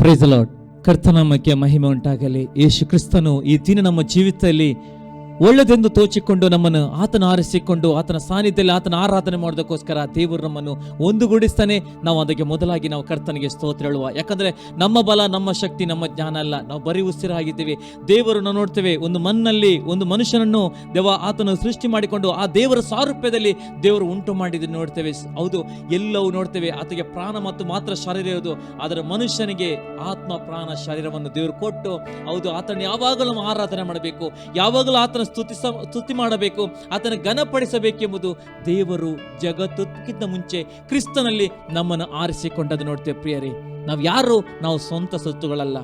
Price the Lord. ಕರ್ತನಾಮಕ್ಕೆ ಮಹಿಮೆ ಉಂಟಾಗಲಿ. ಯೇಸು ಕ್ರಿಸ್ತನು ಈ ದಿನ ನಮ್ಮ ಜೀವಿತದಲ್ಲಿ ಒಳ್ಳೆದೆಂದು ತೋಚಿಕೊಂಡು ನಮ್ಮನ್ನು ಆತನ ಆರಿಸಿಕೊಂಡು ಆತನ ಸಾನ್ನಿಧ್ಯದಲ್ಲಿ ಆತನ ಆರಾಧನೆ ಮಾಡೋದಕ್ಕೋಸ್ಕರ ದೇವರು ನಮ್ಮನ್ನು ಒಂದುಗೂಡಿಸ್ತಾನೆ. ನಾವು ಅದಕ್ಕೆ ಮೊದಲಾಗಿ ನಾವು ಕರ್ತನಿಗೆ ಸ್ತೋತ್ರ ಹೇಳುವ. ಯಾಕಂದ್ರೆ ನಮ್ಮ ಬಲ, ನಮ್ಮ ಶಕ್ತಿ, ನಮ್ಮ ಜ್ಞಾನ ಅಲ್ಲ, ನಾವು ಬರೀ ಉಸಿರಾಗಿದ್ದೀವಿ. ದೇವರನ್ನು ನೋಡ್ತೇವೆ, ಒಂದು ಮಣ್ಣಲ್ಲಿ ಒಂದು ಮನುಷ್ಯನನ್ನು ಆತನು ಸೃಷ್ಟಿ ಮಾಡಿಕೊಂಡು ಆ ದೇವರ ಸಾರೂಪ್ಯದಲ್ಲಿ ದೇವರು ಉಂಟು ಮಾಡಿದ್ದು ನೋಡ್ತೇವೆ. ಹೌದು, ಎಲ್ಲವೂ ನೋಡ್ತೇವೆ. ಆತಗೆ ಪ್ರಾಣ ಮತ್ತು ಮಾತ್ರ ಶರೀರ ಇರುವುದು, ಆದರೆ ಮನುಷ್ಯನಿಗೆ ಆತ್ಮ, ಪ್ರಾಣ, ಶರೀರವನ್ನು ದೇವರು ಕೊಟ್ಟು, ಹೌದು, ಆತನ ಯಾವಾಗಲೂ ನಾವು ಆರಾಧನೆ ಮಾಡಬೇಕು, ಯಾವಾಗಲೂ ಆತನ ಸ್ತುತಿ ಮಾಡಬೇಕು, ಆತನ ಘನಪಡಿಸಬೇಕೆಂಬುದು ದೇವರು ಜಗತ್ತಕ್ಕಿಂತ ಮುಂಚೆ ಕ್ರಿಸ್ತನಲ್ಲಿ ನಮ್ಮನ್ನು ಆರಿಸಿಕೊಂಡದ್ದು ನೋಡ್ತೇವೆ. ಪ್ರಿಯರೇ, ನಾವು ಯಾರು? ನಾವು ಸ್ವಂತ ಸೊತ್ತುಗಳಲ್ಲ.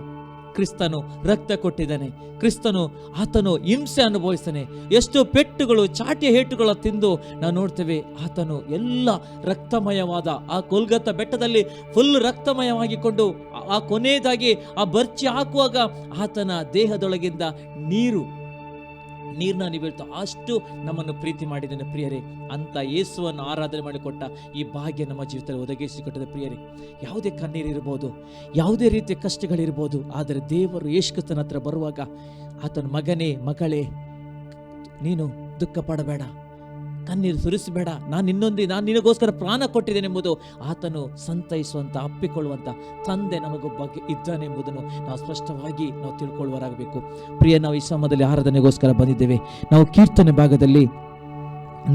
ಕ್ರಿಸ್ತನು ರಕ್ತ ಕೊಟ್ಟಿದ್ದಾನೆ. ಕ್ರಿಸ್ತನು ಆತನು ಹಿಂಸೆ ಅನುಭವಿಸ್ತಾನೆ. ಎಷ್ಟು ಪೆಟ್ಟುಗಳು, ಚಾಟಿಯ ಹೇಟುಗಳ ತಿಂದು ನಾವು ನೋಡ್ತೇವೆ. ಆತನು ಎಲ್ಲ ರಕ್ತಮಯವಾದ ಆ ಕೊಲ್ಗತ್ತ ಬೆಟ್ಟದಲ್ಲಿ ಫುಲ್ ರಕ್ತಮಯವಾಗಿಕೊಂಡು ಆ ಕೊನೆಯದಾಗಿ ಆ ಬರ್ಚಿ ಹಾಕುವಾಗ ಆತನ ದೇಹದೊಳಗಿಂದ ನೀರನ್ನ ನೀಡುತ್ತಾ ಅಷ್ಟು ನಮ್ಮನ್ನು ಪ್ರೀತಿ ಮಾಡಿದ್ದಾನೆ. ಪ್ರಿಯರೇ, ಅಂತ ಯೇಸುವನ್ನು ಆರಾಧನೆ ಮಾಡಿಕೊಟ್ಟ ಈ ಭಾಗ್ಯ ನಮ್ಮ ಜೀವಿತದಲ್ಲಿ ಒದಗಿಸಿಕೊಟ್ಟದ. ಪ್ರಿಯರೇ, ಯಾವುದೇ ಕಣ್ಣೀರಿರ್ಬೋದು, ಯಾವುದೇ ರೀತಿಯ ಕಷ್ಟಗಳಿರ್ಬೋದು, ಆದರೆ ದೇವರು ಯೇಸು ಕ್ರಿಸ್ತನ ಹತ್ರ ಬರುವಾಗ ಆತನ ಮಗನೇ, ಮಗಳೇ, ನೀನು ದುಃಖ ಪಡಬೇಡ, ಕಣ್ಣೀರು ಸುರಿಸಬೇಡ, ನಾನು ನಿನಗೋಸ್ಕರ ಪ್ರಾಣ ಕೊಟ್ಟಿದ್ದೇನೆಂಬುದು ಆತನು ಸಂತೈಸುವಂತ, ಅಪ್ಪಿಕೊಳ್ಳುವಂತ ತಂದೆ ನಮಗೊಬ್ಬ ಇದ್ದಾನೆಂಬುದನ್ನು ನಾವು ಸ್ಪಷ್ಟವಾಗಿ ನಾವು ತಿಳ್ಕೊಳ್ಳುವರಾಗಬೇಕು. ಪ್ರಿಯ, ನಾವು ಈ ಸಮಯದಲ್ಲಿ ಆರಾಧನೆಗೋಸ್ಕರ ಬಂದಿದ್ದೇವೆ. ನಾವು ಕೀರ್ತನೆ ಭಾಗದಲ್ಲಿ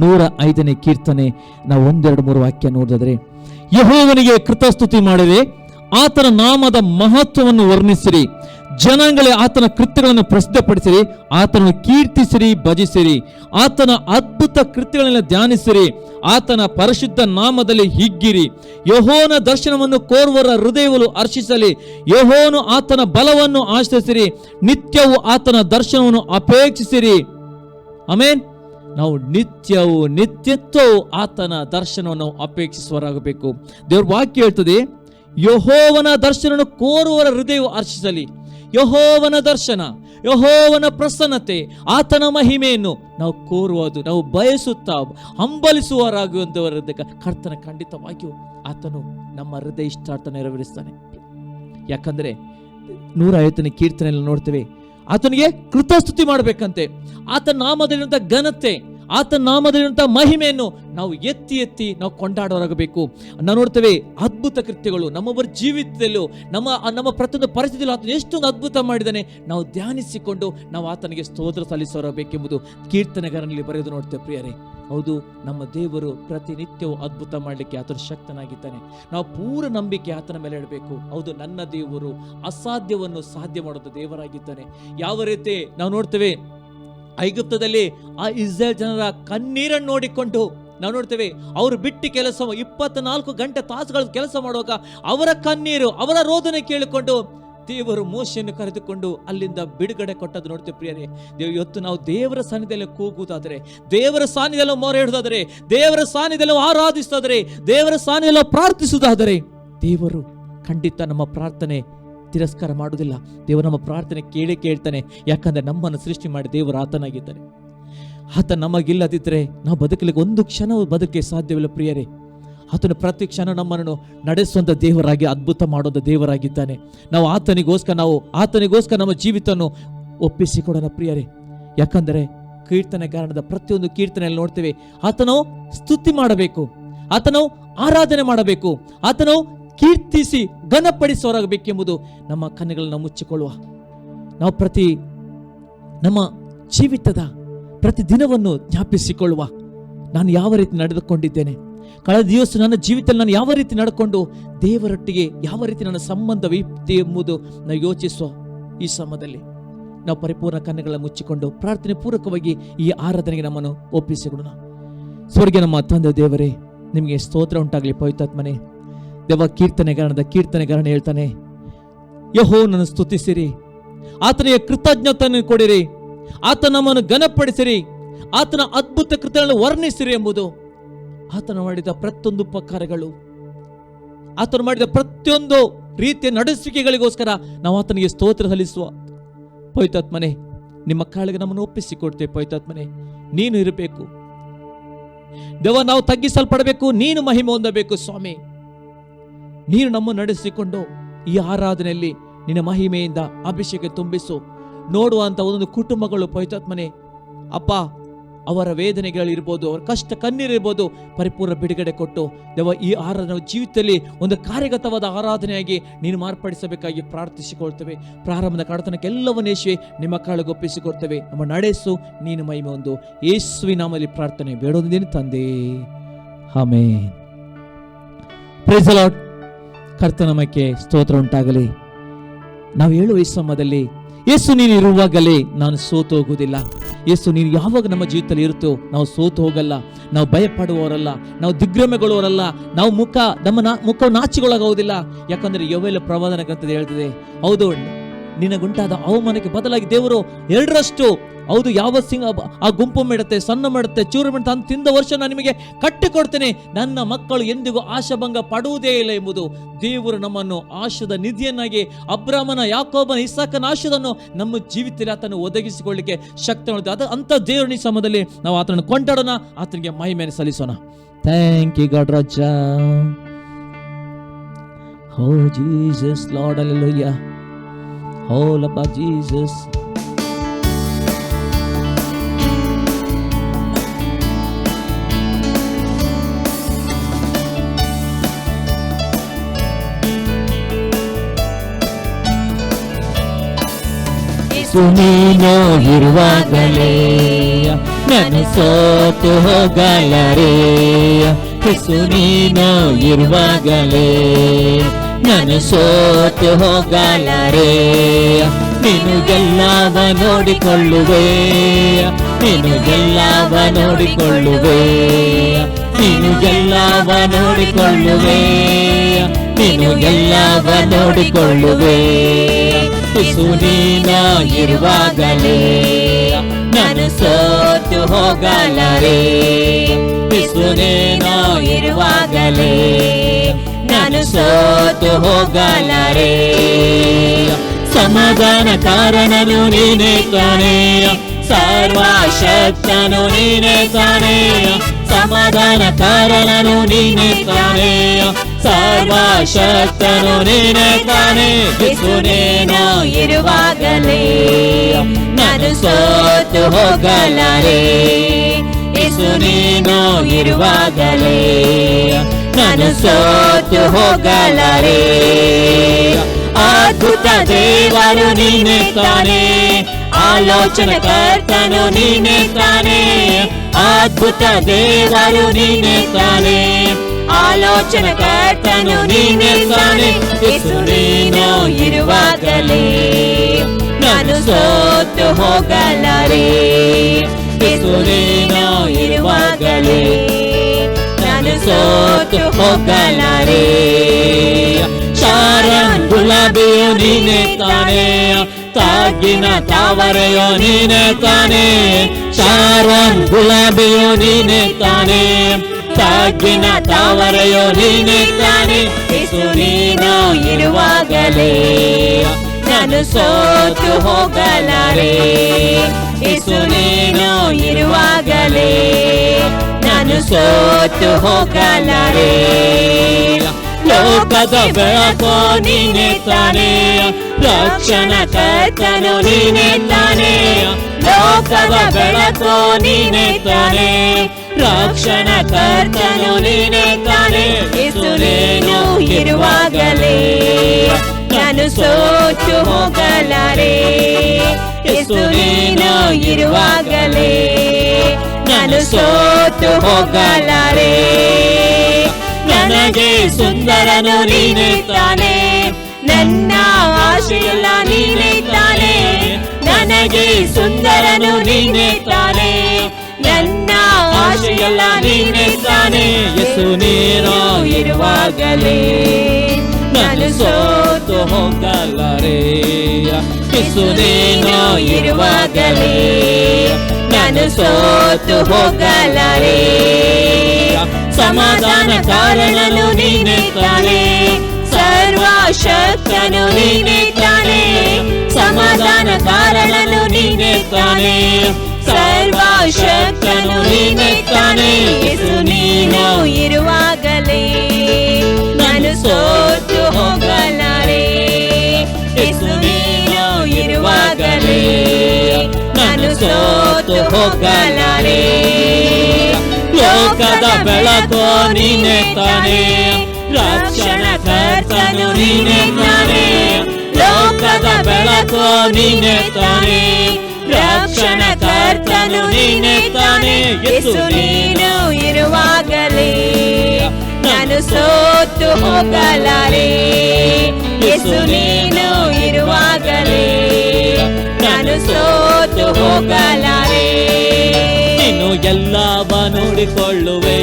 105ನೇ ಕೀರ್ತನೆ ನಾವು 1-2-3 ವಾಕ್ಯ ನೋಡಿದರೆ, ಯೆಹೋವನಿಗೆ ಕೃತಸ್ತುತಿ ಮಾಡಿರಿ, ಆತನ ನಾಮದ ಮಹತ್ವವನ್ನು ವರ್ಣಿಸಿರಿ, ಜನಾಂಗಗಳೇ ಆತನ ಕೃತ್ಯಗಳನ್ನು ಪ್ರಸಿದ್ಧಪಡಿಸಿರಿ, ಆತನನ್ನು ಕೀರ್ತಿಸಿರಿ, ಭಜಿಸಿರಿ, ಆತನ ಅದ್ಭುತ ಕೃತ್ಯಗಳನ್ನು ಧ್ಯಾನಿಸಿರಿ, ಆತನ ಪರಿಶುದ್ಧ ನಾಮದಲ್ಲಿ ಹಿಗ್ಗಿರಿ. ಯೆಹೋವನ ದರ್ಶನವನ್ನು ಕೋರುವರ ಹೃದಯವನ್ನು ಹರ್ಷಿಸಲಿ, ಯೆಹೋವನು ಆತನ ಬಲವನ್ನು ಆಶ್ರಯಿಸಿರಿ, ನಿತ್ಯವೂ ಆತನ ದರ್ಶನವನ್ನು ಅಪೇಕ್ಷಿಸಿರಿ. ಆಮೆನ್. ನಾವು ನಿತ್ಯವೂ ಆತನ ದರ್ಶನವನ್ನು ಅಪೇಕ್ಷಿಸುವರಾಗಬೇಕು. ದೇವ್ರ ವಾಕ್ಯ ಹೇಳ್ತದೆ, ಯೆಹೋವನ ದರ್ಶನವನ್ನು ಕೋರುವರ ಹೃದಯವು ಹರ್ಷಿಸಲಿ. ಯೆಹೋವನ ದರ್ಶನ, ಯೆಹೋವನ ಪ್ರಸನ್ನತೆ, ಆತನ ಮಹಿಮೆಯನ್ನು ನಾವು ಕೋರುವುದು, ನಾವು ಬಯಸುತ್ತಾ ಹಂಬಲಿಸುವರಾಗುವಂತವರ ಕರ್ತನ ಖಂಡಿತವಾಗಿಯೂ ಆತನು ನಮ್ಮ ಹೃದಯ ಇಷ್ಟಾರ್ಥ ನೆರವೇರಿಸ್ತಾನೆ. ಯಾಕಂದ್ರೆ 150ನೇ ಕೀರ್ತನೆಯಲ್ಲಿ ನೋಡ್ತೇವೆ, ಆತನಿಗೆ ಕೃತಸ್ತುತಿ ಮಾಡಬೇಕಂತೆ. ಆತನ ನಾಮದಲ್ಲಿರುವಂತಹ ಘನತೆ, ಆತನ ನಾಮದಲ್ಲಿರುವಂತಹ ಮಹಿಮೆಯನ್ನು ನಾವು ಎತ್ತಿ ನಾವು ಕೊಂಡಾಡೋರಾಗಬೇಕು. ನಾವು ನೋಡ್ತೇವೆ ಅದ್ಭುತ ಕೃತ್ಯಗಳು ನಮ್ಮೊಬ್ಬರ ಜೀವಿತದಲ್ಲೂ, ನಮ್ಮ ಪ್ರತಿಯೊಂದು ಪರಿಸ್ಥಿತಿಯಲ್ಲೂ ಆತನು ಎಷ್ಟೊಂದು ಅದ್ಭುತ ಮಾಡಿದ್ದಾನೆ ನಾವು ಧ್ಯಾನಿಸಿಕೊಂಡು ನಾವು ಆತನಿಗೆ ಸ್ತೋತ್ರ ಸಲ್ಲಿಸೋರಬೇಕೆಂಬುದು ಕೀರ್ತನೆಗಾರನಲ್ಲಿ ಬರೆದು ನೋಡ್ತೇವೆ. ಪ್ರಿಯರೇ, ಹೌದು, ನಮ್ಮ ದೇವರು ಪ್ರತಿನಿತ್ಯವೂ ಅದ್ಭುತ ಮಾಡಲಿಕ್ಕೆ ಆತನು ಶಕ್ತನಾಗಿದ್ದಾನೆ. ನಾವು ಪೂರ್ಣ ನಂಬಿಕೆ ಆತನ ಮೇಲೆ ಇಡಬೇಕು. ಹೌದು, ನನ್ನ ದೇವರು ಅಸಾಧ್ಯವನ್ನು ಸಾಧ್ಯ ಮಾಡೋದು ದೇವರಾಗಿದ್ದಾನೆ. ಯಾವ ರೀತಿ ನಾವು ನೋಡ್ತೇವೆ, ಐಗುಪ್ತದಲ್ಲಿ ಆ ಇಸ್ರೇಲ್ ಜನರ ಕಣ್ಣೀರನ್ನು ನೋಡಿಕೊಂಡು ನಾವು ನೋಡ್ತೇವೆ, ಅವರು ಬಿಟ್ಟು ಕೆಲಸ 24 ಗಂಟೆ ತಾಸುಗಳು ಕೆಲಸ ಮಾಡುವಾಗ ಅವರ ಕಣ್ಣೀರು, ಅವರ ರೋದನೆ ಕೇಳಿಕೊಂಡು ದೇವರು ಮೋಶೆಯನ್ನು ಕರೆದುಕೊಂಡು ಅಲ್ಲಿಂದ ಬಿಡುಗಡೆ ಕೊಟ್ಟದ್ದು ನೋಡ್ತೇವೆ. ಪ್ರಿಯರೇ, ಇವತ್ತು ನಾವು ದೇವರ ಸಾನ್ನಿಧ್ಯದಲ್ಲಿ ಕೂಗುವುದಾದರೆ, ದೇವರ ಸಾನ್ನಿಧ್ಯದಲ್ಲಿ ಮೊರೆ ಇಡುವುದಾದರೆ, ದೇವರ ಸಾನ್ನಿಧ್ಯದಲ್ಲಿ ಆರಾಧಿಸುವುದಾದರೆ, ದೇವರ ಸಾನ್ನಿಧ್ಯದಲ್ಲಿ ಪ್ರಾರ್ಥಿಸುವುದಾದರೆ, ದೇವರು ಖಂಡಿತ ನಮ್ಮ ಪ್ರಾರ್ಥನೆ ತಿರಸ್ಕಾರ ಮಾಡುವುದಿಲ್ಲ. ದೇವರು ನಮ್ಮ ಪ್ರಾರ್ಥನೆ ಕೇಳ್ತಾನೆ. ಯಾಕಂದ್ರೆ ನಮ್ಮನ್ನು ಸೃಷ್ಟಿ ಮಾಡಿ ದೇವರು ಆತನಾಗಿದ್ದಾನೆ. ಆತ ನಮಗಿಲ್ಲದಿದ್ದರೆ ನಾವು ಬದುಕಲಿಕ್ಕೆ ಒಂದು ಕ್ಷಣವೂ ಬದುಕಲಿಕ್ಕೆ ಸಾಧ್ಯವಿಲ್ಲ. ಪ್ರಿಯರೇ, ಆತನು ಪ್ರತಿ ಕ್ಷಣ ನಮ್ಮನ್ನು ನಡೆಸುವಂತ ದೇವರಾಗಿ, ಅದ್ಭುತ ಮಾಡೋದ ದೇವರಾಗಿದ್ದಾನೆ. ನಾವು ಆತನಿಗೋಸ್ಕರ ನಮ್ಮ ಜೀವಿತವನ್ನು ಒಪ್ಪಿಸಿಕೊಡೋಣ ಪ್ರಿಯರೇ. ಯಾಕಂದರೆ ಕೀರ್ತನೆಗಾರನದ ಪ್ರತಿಯೊಂದು ಕೀರ್ತನೆಯಲ್ಲಿ ನೋಡ್ತೇವೆ, ಆತನು ಸ್ತುತಿ ಮಾಡಬೇಕು, ಆತನು ಆರಾಧನೆ ಮಾಡಬೇಕು, ಆತನು ಕೀರ್ತಿಸಿ ಘನಪಡಿಸುವರಾಗಬೇಕೆಂಬುದು ನಮ್ಮ ಕಣ್ಣುಗಳನ್ನು ಮುಚ್ಚಿಕೊಳ್ಳುವ. ನಾವು ನಮ್ಮ ಜೀವಿತದ ಪ್ರತಿ ದಿನವನ್ನು ಜ್ಞಾಪಿಸಿಕೊಳ್ಳುವ. ನಾನು ಯಾವ ರೀತಿ ನಡೆದುಕೊಂಡಿದ್ದೇನೆ, ಕಳೆದ ದಿವಸ ನನ್ನ ಜೀವಿತದಲ್ಲಿ ನಾನು ಯಾವ ರೀತಿ ನಡ್ಕೊಂಡು ದೇವರೊಟ್ಟಿಗೆ ಯಾವ ರೀತಿ ನನ್ನ ಸಂಬಂಧವಿದೆ ಎಂಬುದು ನಾವು ಯೋಚಿಸುವ. ಈ ಸಮಯದಲ್ಲಿ ನಾವು ಪರಿಪೂರ್ಣ ಕಣ್ಣುಗಳ ಮುಚ್ಚಿಕೊಂಡು ಪ್ರಾರ್ಥನೆ ಪೂರ್ವಕವಾಗಿ ಈ ಆರಾಧನೆಗೆ ನಮ್ಮನ್ನು ಒಪ್ಪಿಸಿಕೊಡೋಣ. ಸ್ವರ್ಗ ನಮ್ಮ ತಂದೆ ದೇವರೇ, ನಿಮಗೆ ಸ್ತೋತ್ರ ಉಂಟಾಗಲಿ. ಪವಿತ್ರಾತ್ಮನೇ, ದೇವ ಕೀರ್ತನೆಗಾರನ ಹೇಳ್ತಾನೆ, ಯೆಹೋವನನ್ನು ಸ್ತುತಿಸಿರಿ, ಆತನಿಗೆ ಕೃತಜ್ಞತೆಯನ್ನು ಕೊಡಿರಿ, ಆತ ನಮ್ಮನ್ನು ಘನಪಡಿಸಿರಿ, ಆತನ ಅದ್ಭುತ ಕೃತ್ಯಗಳನ್ನು ವರ್ಣಿಸಿರಿ ಎಂಬುದು. ಆತನು ಮಾಡಿದ ಪ್ರತಿಯೊಂದು ಉಪಕಾರಗಳು, ಆತನು ಮಾಡಿದ ಪ್ರತಿಯೊಂದು ರೀತಿಯ ನಡೆಸುವಿಕೆಗಳಿಗೋಸ್ಕರ ನಾವು ಆತನಿಗೆ ಸ್ತೋತ್ರ ಸಲ್ಲಿಸುವ. ಪವಿತ್ರಾತ್ಮನೇ, ನಿಮ್ಮ ಕಾಳಿಗೆ ನಮ್ಮನ್ನು ಒಪ್ಪಿಸಿಕೊಡ್ತೇವೆ. ಪವಿತ್ರಾತ್ಮನೇ, ನೀನು ಇರಬೇಕು ದೇವ, ನಾವು ತಗ್ಗಿಸಲ್ಪಡಬೇಕು, ನೀನು ಮಹಿಮೆ ಹೊಂದಬೇಕು ಸ್ವಾಮಿ. ನೀನು ನಮ್ಮನ್ನು ನಡೆಸಿಕೊಂಡು ಈ ಆರಾಧನೆಯಲ್ಲಿ ನಿನ್ನ ಮಹಿಮೆಯಿಂದ ಅಭಿಷೇಕ ತುಂಬಿಸು. ನೋಡುವಂತ ಒಂದೊಂದು ಕುಟುಂಬಗಳು ಪವಿತ್ರಾತ್ಮನೇ ಅಪ್ಪ, ಅವರ ವೇದನೆಗಳಿರ್ಬೋದು, ಅವರ ಕಷ್ಟ ಕಣ್ಣೀರಿರ್ಬೋದು, ಪರಿಪೂರ್ಣ ಬಿಡುಗಡೆ ಕೊಟ್ಟು ದೇವ ಈ ಆರಾಧನೆ ಜೀವಿತದಲ್ಲಿ ಒಂದು ಕಾರ್ಯಗತವಾದ ಆರಾಧನೆಯಾಗಿ ನೀನು ಮಾರ್ಪಡಿಸಬೇಕಾಗಿ ಪ್ರಾರ್ಥಿಸಿಕೊಳ್ತೇವೆ. ಪ್ರಾರಂಭದ ಕಡತನಕ್ಕೆ ಎಲ್ಲವನ್ನೇಶ್ವೇ ನಿಮ್ಮ ಕಾಳಗೊಪ್ಪಿಸಿಕೊಡ್ತೇವೆ. ನಮ್ಮ ನಡೆಸು, ನೀನು ಮಹಿಮೆ ಒಂದು ಯೇಸುವಿನ ನಾಮದಲ್ಲಿ ಪ್ರಾರ್ಥನೆ ಬೇಡೊಂದಿನ ತಂದೆ, ಆಮೆನ್. Praise the Lord. ಕರ್ತನಾಮಕ್ಕೆ ಸ್ತೋತ್ರ ಉಂಟಾಗಲಿ. ನಾವು ಹೇಳುವ ಈ ಸಮಯದಲ್ಲಿ ಯೇಸು ನೀನು ಇರುವಾಗಲೇ ನಾನು ಸೋತು ಹೋಗುವುದಿಲ್ಲ. ಯೇಸು ನೀನು ಯಾವಾಗ ನಮ್ಮ ಜೀವಿತದಲ್ಲಿ ಇರುತ್ತೋ ನಾವು ಸೋತು ಹೋಗಲ್ಲ. ನಾವು ಭಯಪಡುವವರಲ್ಲ, ನಾವು ದಿಗ್ಭ್ರಮೆಗೊಳ್ಳುವವರಲ್ಲ, ನಾವು ಮುಖ ನಾಚಿಗೊಳಗಾಗುವುದಿಲ್ಲ. ಯಾಕಂದ್ರೆ ಯೋವೇಲ ಪ್ರವಾದನ ಗ್ರಂಥದ ಹೇಳ್ತಿದೆ, ಹೌದು, ನಿನಗುಂಟಾದ ಅವಮಾನಕ್ಕೆ ಬದಲಾಗಿ ದೇವರು 2ರಷ್ಟು, ಹೌದು, ಯಾವ ಆ ಗುಂಪು ಮಾಡುತ್ತೆ, ಸಣ್ಣ ಮಾಡುತ್ತೆ, ಚೂರು ಮಾಡುತ್ತೆ, ಅಂತ ತಿಂದ ವರ್ಷ ನಾನು ನಿಮಗೆ ಕಟ್ಟಿಕೊಡ್ತೇನೆ. ನನ್ನ ಮಕ್ಕಳು ಎಂದಿಗೂ ಆಶಾಭಂಗ ಪಡುವುದೇ ಇಲ್ಲ ಎಂಬುದು ದೇವರು ನಮ್ಮನ್ನು ಆಶದ ನಿಧಿಯನ್ನಾಗಿ, ಅಬ್ರಾಮನ, ಯಾಕೋಬನ, ಇಸಾಕನ ಆಶದನ್ನು ನಮ್ಮ ಜೀವಿತದಲ್ಲಿ ಆತನು ಒದಗಿಸಿಕೊಳ್ಳಿಕ್ಕೆ ಶಕ್ತಿ ಮಾಡುತ್ತೆ. ಅಂತ ದೇವರ ಸಮಯದಲ್ಲಿ ನಾವು ಆತನನ್ನು ಕೊಂಡಾಡೋಣ, ಆತನಿಗೆ ಮಹಿಮೆಯನ್ನು ಸಲ್ಲಿಸೋಣ. ಥ್ಯಾಂಕ್ ಯು ಗಾಡ್ ರಾಜ. O Jesus Lord, hallelujah. O ಲಬ್ಬ ಜೀಸಸ್. ನೀನು ಇರುವಾಗಲೇ ನಾನು ಸೋತು ಹೋಗಲಾರೆ. ಯೇಸು ನೀನು ಇರುವಾಗಲೇ ನಾನು ಸೋತು ಹೋಗಲಾರೆ. ನೀನು ಎಲ್ಲವ ನೋಡಿಕೊಳ್ಳುವೆ, ನೀನು ಎಲ್ಲವ ನೋಡಿಕೊಳ್ಳುವೆ, ನೀನು ಎಲ್ಲವ ನೋಡಿಕೊಳ್ಳುವೆ, ನೀನು ಎಲ್ಲವ ನೋಡಿಕೊಳ್ಳುವೆ. ಯೇಸು ನೀನು ಇರುವಾಗಲೇ ನಾನು ಸೋತು ಹೋಗಲಾರೆ. ಯೇಸು ನೀನು ಇರುವಾಗಲೇ ನಾನು ಸೋತು ಹೋಗಲಾರೆ. ಸಮಾಧಾನ ಕಾರಣನು ನೀನೇ ತಾನೇ, ಸರ್ವಶಕ್ತನು ನೀನೇ ತಾನೇ. ಸಮಾಧಾನ ಕಾರಣನು ನೀನೇ ತಾನೇ, ಸರ್ವಶಕ್ತನು ನೀನೇ ತಾನೇ. ಯೇಸು ನೀನು ಇರುವಾಗಲೇ ನಾನು ಸೋತು ಹೋಗಲಾರೆ. ಯೇಸು ನೀನು ಇರುವಾಗಲೇ ನಾನು ಸೋತು ಹೋಗಲಾರೆ. ಅದ್ಭುತ ದೇವರು ನೀನೇ ತಾನೇ, ಆಲೋಚನೆ ಕರ್ತನು ನೀನೇ ತಾನೇ. ಅದ್ಭುತ ದೇವರು ನೀನೇ ತಾನೇ, ಆಲೋಚನೆ ಕರ್ತನು ನೀನೇ ತಾನೇ. ಯೇಸು ನೀನು ಇರುವಾಗಲೇ ನಾನು ಸೋತು ಹೋಗಲಾರೆ. ಯೇಸು ನೀನು ಇರುವಾಗಲೇ ನಾನು ಸೋತು ಹೋಗಲಾರೆ. ಶಾರನ್ ಗುಲಾಬಿಯು ನೀನೇ ತಾನೇ, ತಾಗಿನ ತಾವರೆಯೋ ನೀನೇ ತಾನೇ. ಶಾರನ್ ಗುಲಾಬಿಯೋ ನೀನೇ ತಾನೇ, ತಾಗಿನ ತಾವರೆಯೋ ನೀನೇ ತಾನೇ. ಯೇಸು ನೀನು ಇರುವಾಗಲೇ ನಾನು ಸೋತು ಹೋಗಲಾರೆ. ಯೇಸು ನೀನು ಇರುವಾಗಲೇ ನಾನು ಸೋತು ಹೋಗಲಾರೆ. ಲೋಕದ ಬೆಳಕು ನೀನೇ ತಾನೇ, ರಕ್ಷಣಾ ಕರ್ತನು ನೀನೇ ತಾನೇ. ಲೋಕದ ಬೆಳಕು ನೀನೇ ತಾನೇ, ರಕ್ಷಣಾ ಕರ್ತನು ನೀನೇ ತಾನೇ. ಯೇಸು ನೀನು ಇರುವಾಗಲೇ ನಾನು ಸೋತು ಹೋಗಲಾರೆ. ಯೇಸು ನೀನು ಇರುವಾಗಲೇ ನಾನು ಸೋತು ಹೋಗಲಾರೆ. ನನಗೆ ಸುಂದರನು ನೀನೇ ತಾನೇ, ನನ್ನ ಆಶೆಯೆಲ್ಲ ನೀನೇ ತಾನೇ. ನನಗೆ ಸುಂದರನು ನೀನೇ ತಾನೇ, ನನ್ನ ಆಶೆಯೆಲ್ಲ ನೀನೇ ತಾನೇ. ಯೇಸು ನೀನು ಇರುವಾಗಲೇ ನಾನು ಸೋತು ಹೋಗಲಾರೆ. ಯೇಸು ನೀನು ಇರುವಾಗಲೇ ನಾನು ಸೋತು ಹೋಗಲಾರೆ. ಸಮಾಧಾನ ಕಾರಣನು ನೀನೇ ತಾನೇ, ಸರ್ವಶಕ್ತನು ನೀನೇ ತಾನೇ. ಸಮಾಧಾನ ಕಾರಣನು ನೀನೇ ತಾನೇ, ಸರ್ವಶಕ್ತನು ನೀನೇ ತಾನೇ. ಯೇಸು ನೀನು ಇರುವಾಗಲೇ ನಾನು ಸೋತು ಹೋಗಲಾರೆ. ಸೋತು ಹೋಗಲಾರೆ. ಲೋಕದ ಬೆಳಕು ನೀನೇ ತಾನೇ, ರಕ್ಷಣಾ ಕರ್ತನು ನೀನೇ ತಾನೇ. ಲೋಕದ ಬೆಳಕು ನೀನೇ ತಾನೇ, ರಕ್ಷಣಾ ಕರ್ತನು ನೀನೇ ತಾನೇ. ಯೇಸು ನೀನು ಇರುವಾಗಲೇ ನಾನು ಸೋತು ಹೋಗಲಾರೆ. ಯೇಸು ನೀನು ಇರುವಾಗಲೇ ನಾನು ಸೋತು ಹೋಗಲಾರೆ. ನೀನು ಎಲ್ಲವ ನೋಡಿಕೊಳ್ಳುವೆ,